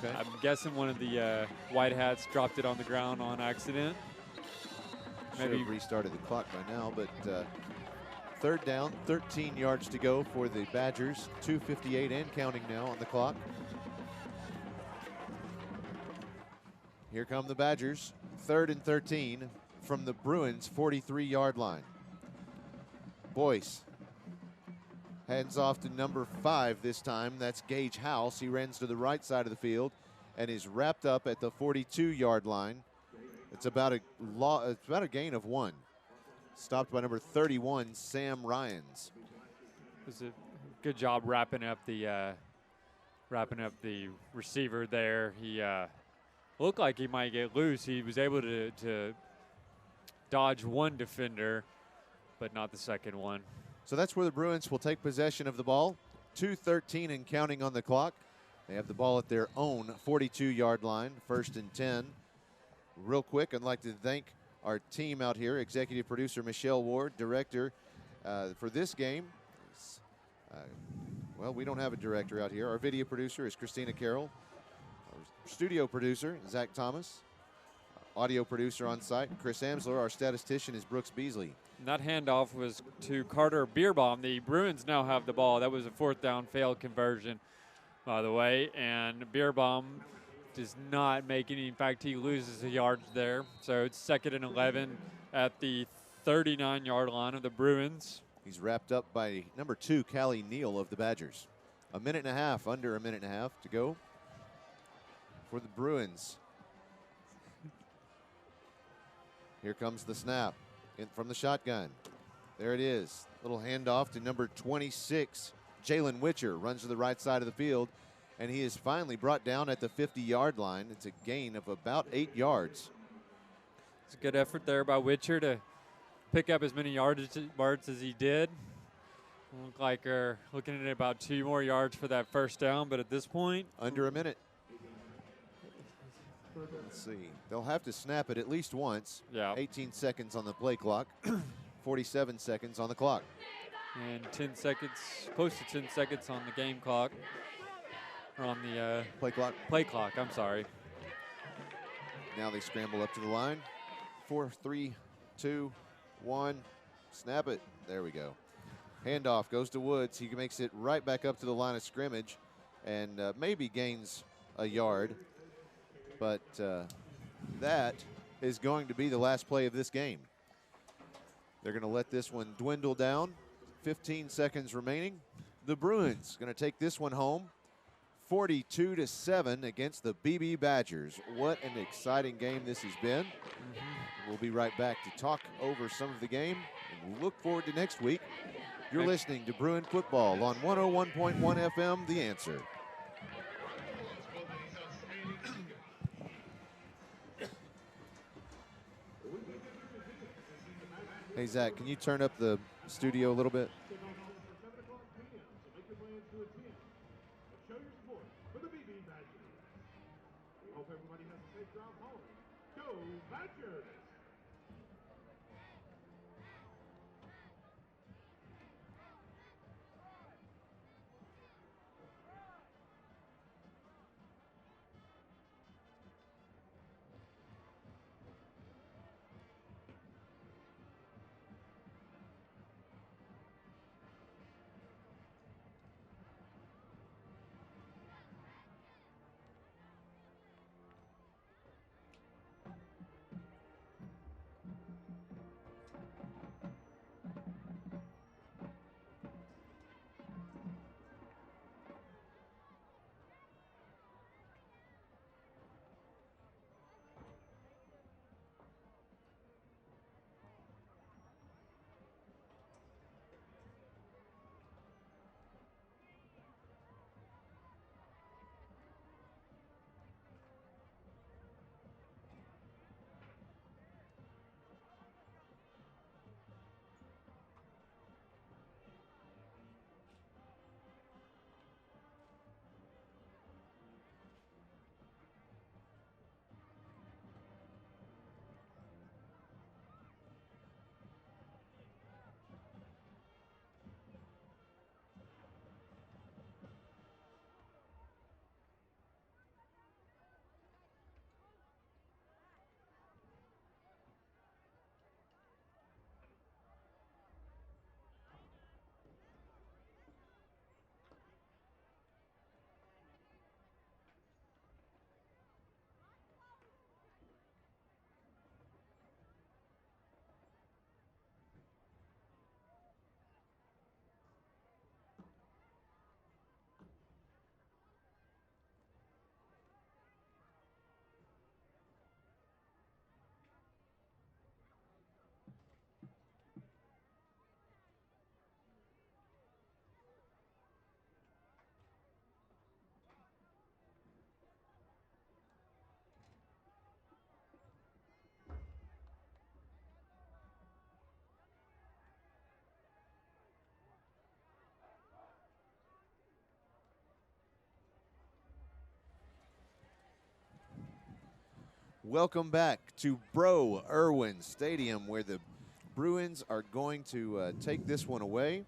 C: Okay. I'm guessing one of the white hats dropped it on the ground on accident.
B: Maybe have restarted the clock by now, but third down, 13 yards to go for the Badgers. 2:58 and counting now on the clock. Here come the Badgers. 3rd and 13 from the Bruins 43-yard line. Boyce hands off to number 5 this time. That's Gage House. He runs to the right side of the field and is wrapped up at the 42-yard line. It's about a gain of 1. Stopped by number 31, Sam Ryans.
C: It was a good job wrapping up the receiver there. He looked like he might get loose. He was able to dodge one defender, but not the second one.
B: So that's where the Bruins will take possession of the ball. 2:13 and counting on the clock. They have the ball at their own 42-yard line, 1st and 10. Real quick, I'd like to thank our team out here, executive producer Michelle Ward, director for this game. Well, we don't have a director out here. Our video producer is Christina Carroll. Our studio producer, Zach Thomas. Audio producer on site, Chris Amsler. Our statistician is Brooks Beasley.
C: And that handoff was to Carter Beerbaum. The Bruins now have the ball. That was a 4th down failed conversion, by the way. And Beerbaum does not make any. In fact, he loses the yards there. So it's 2nd and 11 at the 39-yard line of the Bruins.
B: He's wrapped up by number 2, Callie Neal of the Badgers. Under a minute and a half to go for the Bruins. Here comes the snap in from the shotgun. There it is. Little handoff to number 26. Jalen Witcher runs to the right side of the field, and he is finally brought down at the 50-yard line. It's a gain of about 8 yards.
C: It's a good effort there by Witcher to pick up as many yards as he did. Look like we're looking at about 2 more yards for that 1st down, but at this point,
B: under a minute. Let's see. They'll have to snap it at least once.
C: Yeah.
B: 18 seconds on the play clock. 47 seconds on the clock.
C: And 10 seconds, close to 10 seconds on the game clock. Or on the
B: play clock.
C: Play clock, I'm sorry.
B: Now they scramble up to the line. 4, 3, 2, 1. Snap it. There we go. Handoff goes to Woods. He makes it right back up to the line of scrimmage and maybe gains a yard. But that is going to be the last play of this game. They're going to let this one dwindle down. 15 seconds remaining. The Bruins going to take this one home. 42-7 against the Beebe Badgers. What an exciting game this has been. We'll be right back to talk over some of the game and look forward to next week. You're listening to Bruin Football on 101.1 FM, The Answer. Hey, Zach, can you turn up the studio a little bit?
A: Hope everybody has a safe drive home. Go Badgers!
B: welcome back to Bro Irwin Stadium, where the Bruins are going to take this one away.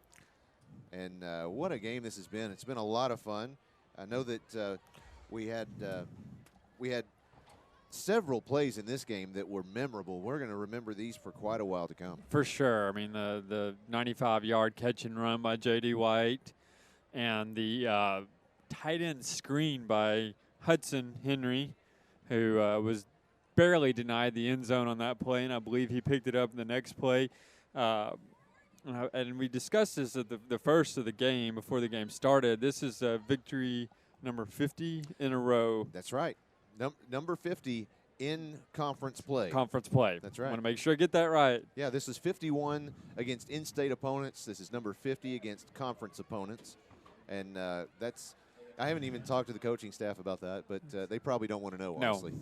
B: And what a game this has been. It's been a lot of fun. I know that we had several plays in this game that were memorable. We're going to remember these for quite a while to come.
C: For sure. I mean, the 95-yard catch and run by J.D. White and the tight end screen by Hudson Henry, who was barely denied the end zone on that play, and I believe he picked it up in the next play. And we discussed this at the first of the game before the game started. This is victory number 50 in a row.
B: That's right. Number 50 in conference play.
C: Conference play.
B: That's right.
C: I want to make sure I get that right.
B: Yeah, this is 51 against in-state opponents. This is number 50 against conference opponents. And I haven't even talked to the coaching staff about that, but they probably don't want to know, honestly.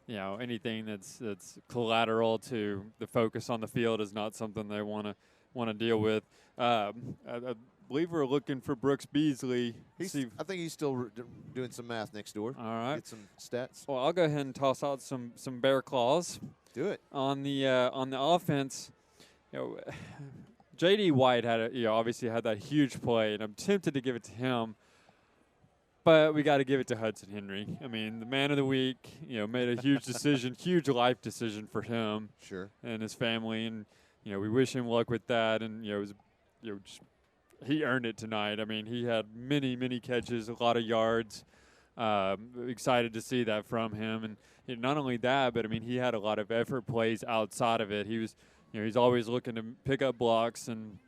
C: No, anything that's collateral to the focus on the field is not something they want to deal with. I believe we're looking for Brooks Beasley.
B: I think he's still doing some math next door.
C: All right.
B: Get some stats.
C: Well, I'll go ahead and toss out some bear claws.
B: Do it.
C: On the offense, J.D. White obviously had that huge play, and I'm tempted to give it to him. But we got to give it to Hudson Henry. I mean, the man of the week, made a huge decision, huge life decision for him.
B: Sure.
C: And his family, and we wish him luck with that. And he earned it tonight. I mean, he had many catches, a lot of yards. Excited to see that from him, and not only that, but I mean, he had a lot of effort plays outside of it. He was, he's always looking to pick up blocks and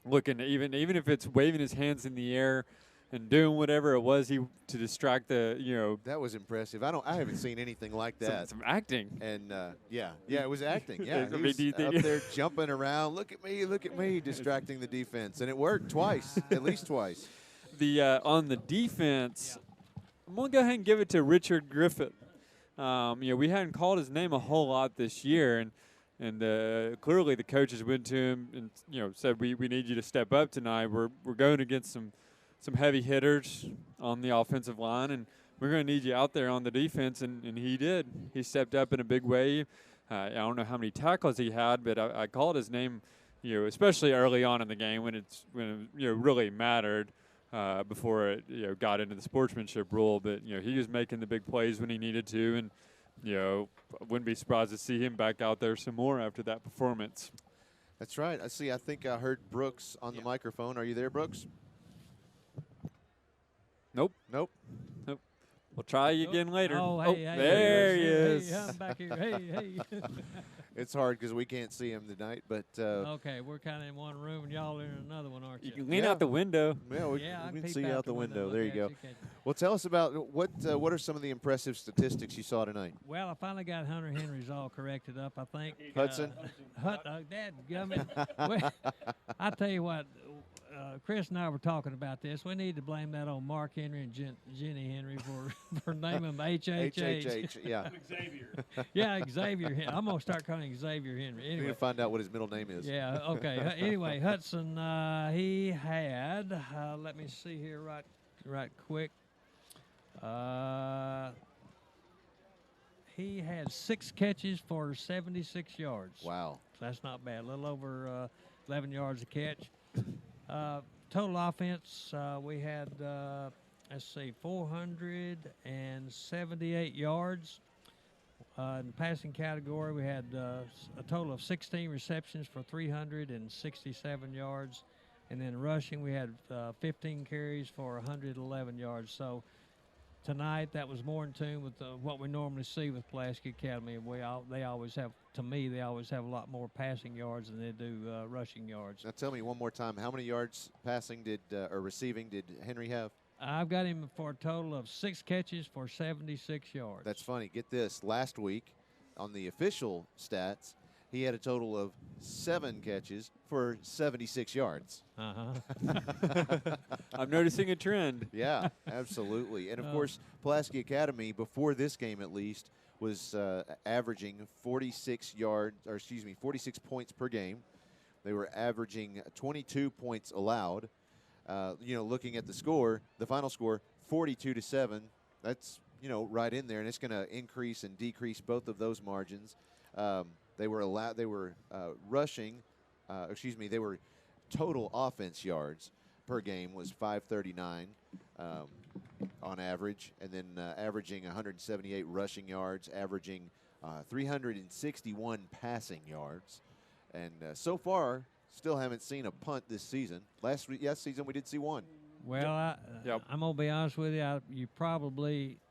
C: looking to even if it's waving his hands in the air and doing whatever it was to distract the.
B: That was impressive. I haven't seen anything like that.
C: Some acting.
B: And it was acting. Yeah,
C: I mean,
B: he was out there jumping around. Look at me, distracting the defense, and it worked twice, at least twice.
C: On the defense, I'm gonna go ahead and give it to Richard Griffith. We hadn't called his name a whole lot this year, and clearly the coaches went to him and said we need you to step up tonight. We're going against some heavy hitters on the offensive line, and we're going to need you out there on the defense, and he did. He stepped up in a big way. I don't know how many tackles he had, but I called his name, especially early on in the game when it really mattered before it got into the sportsmanship rule. But he was making the big plays when he needed to, and I wouldn't be surprised to see him back out there some more after that performance.
B: That's right. I think I heard Brooks on the microphone. Are you there, Brooks? Nope.
C: We'll try you again later.
E: Hey,
C: there he is.
E: Hey, I'm back here. Hey.
B: It's hard because we can't see him tonight, but
E: okay, we're kind of in one room and y'all are in another one, aren't you?
C: You can lean out the window.
B: Yeah, we can see out the window. There you go.
E: You.
B: Well, tell us about what are some of the impressive statistics you saw tonight?
E: Well, I finally got Hunter Henry's all corrected up, I think.
B: Hudson?
E: Dadgummit. Well, I tell you what, Chris and I were talking about this. We need to blame that on Mark Henry and Jenny Henry for naming him HHH.
B: Yeah.
A: Xavier.
E: Yeah, Xavier Henry. I'm going to start calling him Xavier Henry.
B: We
E: Anyway.
B: need to find out what his middle name is.
E: Yeah, okay. Anyway, Hudson, he had, let me see here right quick. He had 6 catches for 76 yards.
B: Wow.
E: That's not bad. A little over 11 yards a catch. Total offense, we had, 478 yards. In the passing category, we had a total of 16 receptions for 367 yards. And then rushing, we had 15 carries for 111 yards. So tonight, that was more in tune with what we normally see with Pulaski Academy. They always have, to me, they always have a lot more passing yards than they do rushing yards.
B: Now tell me one more time, how many yards passing or receiving did Henry have?
E: I've got him for a total of 6 catches for 76 yards.
B: That's funny. Get this. Last week, on the official stats, he had a total of 7 catches for 76 yards.
C: I'm noticing a trend.
B: Yeah, absolutely. And, of course, Pulaski Academy, before this game at least, was averaging 46 points per game. They were averaging 22 points allowed. Looking at the score, the final score, 42-7. That's right in there, and it's going to increase and decrease both of those margins. They were rushing. They were total offense yards per game was 539 on average, and then averaging 178 rushing yards, averaging 361 passing yards, and so far still haven't seen a punt this season. Last season we did see one.
E: Well, I'm going to be honest with you.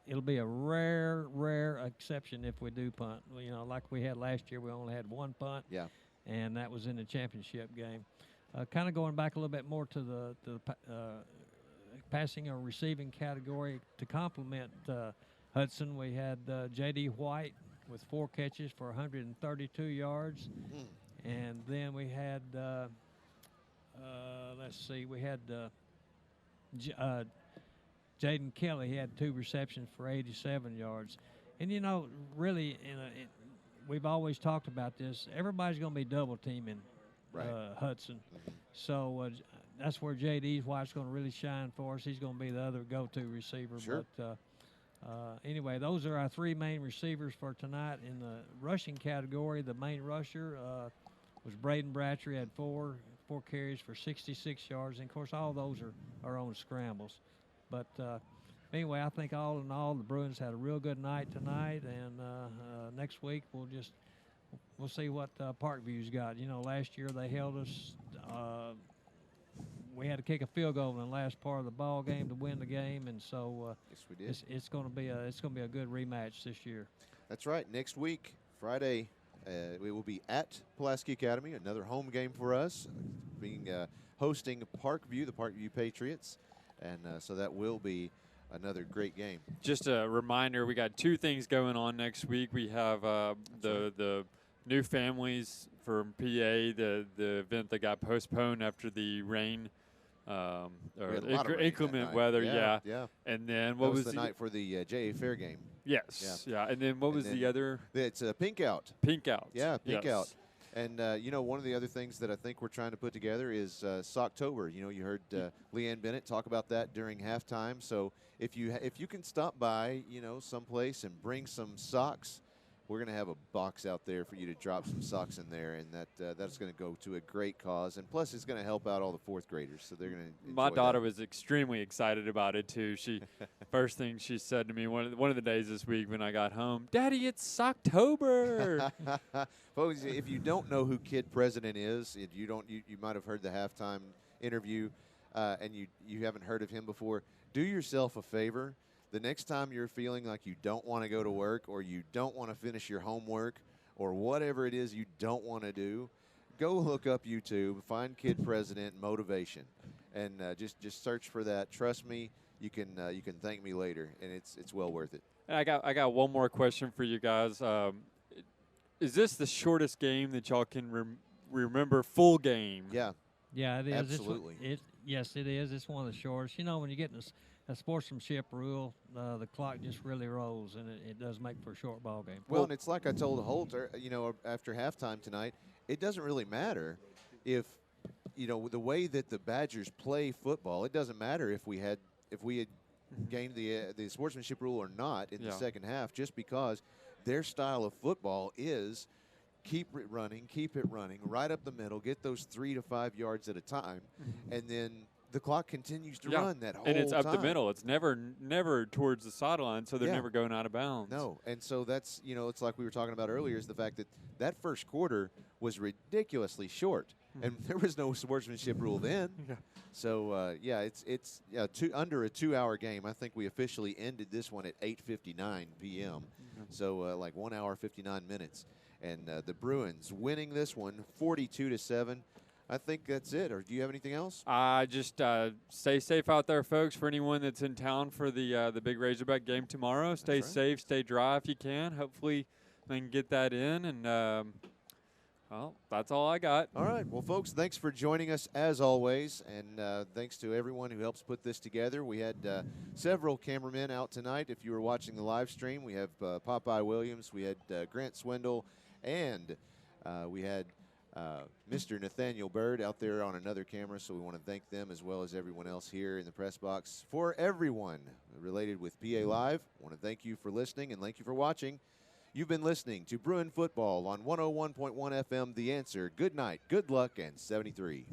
E: It'll be a rare exception if we do punt. Like we had last year, we only had one punt.
B: Yeah.
E: And that was in the championship game. Kind of going back a little bit more to the passing or receiving category to complement Hudson, we had J.D. White with 4 catches for 132 yards. And then we had, we had Jaden Kelly. He had 2 receptions for 87 yards. And, really, we've always talked about this. Everybody's going to be double teaming Hudson. So that's where J.D. White's going to really shine for us. He's going to be the other go-to receiver.
B: Sure.
E: But anyway, those are our 3 main receivers for tonight. In the rushing category, the main rusher was Braden Bratcher. He had 4 carries for 66 yards. And, of course, all those are on scrambles. But anyway, I think all in all, the Bruins had a real good night tonight. And next week we'll see what Parkview's got. Last year they held us. We had to kick a field goal in the last part of the ball game to win the game, and so
B: yes, we did.
E: It's going to be a good rematch this year.
B: That's right. Next week, Friday, we will be at Pulaski Academy, another home game for us, hosting Parkview, the Parkview Patriots, and so that will be another great game.
C: Just a reminder, we got 2 things going on next week. We have the new families from PA, the event that got postponed after the rain. Or inclement weather,
B: yeah.
C: And then what was
B: the night for the JA Fair game?
C: Yes, yeah. And then what was the other?
B: It's Pink Out.
C: Pink Out.
B: Yeah, Pink Out. And one of the other things that I think we're trying to put together is Socktober. You heard Leanne Bennett talk about that during halftime. So if you can stop by, someplace and bring some socks, we're going to have a box out there for you to drop some socks in there, and that's going to go to a great cause. And plus, it's going to help out all the 4th graders, so they're going to.
C: My daughter was extremely excited about it too. She first thing she said to me one of the days this week when I got home, "Daddy, it's Socktober."
B: Folks, if you don't know who Kid President is, you might have heard the halftime interview, and you haven't heard of him before. Do yourself a favor. The next time you're feeling like you don't want to go to work, or you don't want to finish your homework, or whatever it is you don't want to do, go look up YouTube, find Kid President Motivation, and just search for that. Trust me, you can thank me later, and it's well worth it.
C: And I got one more question for you guys. Is this the shortest game that y'all can remember full game?
B: Yeah.
E: Yeah, it is.
B: Absolutely.
E: Yes, it is. It's one of the shortest. When you get in a sportsmanship rule, the clock just really rolls, and it does make for a short ball game.
B: Well, and it's like I told Holter, after halftime tonight, it doesn't really matter if, the way that the Badgers play football. It doesn't matter if we had gained the sportsmanship rule or not in the second half, just because their style of football is keep it running right up the middle, get those 3 to 5 yards at a time, and then the clock continues to run that whole time.
C: And it's up the middle. It's never towards the sideline, so they're never going out of bounds.
B: No, and so that's, it's like we were talking about earlier, is the fact that first quarter was ridiculously short, and there was no sportsmanship rule then. So, it's under a 2-hour game. I think we officially ended this one at 8:59 p.m., so like 1 hour, 59 minutes. And the Bruins winning this one 42-7. I think that's it. Or do you have anything else?
C: Just stay safe out there, folks. For anyone that's in town for the big Razorback game tomorrow, stay safe, stay dry if you can. Hopefully, they can get that in. And well, that's all I got.
B: All right. Well, folks, thanks for joining us as always, and thanks to everyone who helps put this together. We had several cameramen out tonight. If you were watching the live stream, we have Popeye Williams, we had Grant Swindle, and we had Mr. Nathaniel Bird out there on another camera, so we want to thank them as well as everyone else here in the press box. For everyone related with PA Live, I want to thank you for listening and thank you for watching. You've been listening to Bruin Football on 101.1 FM, The Answer. Good night, good luck, and 73.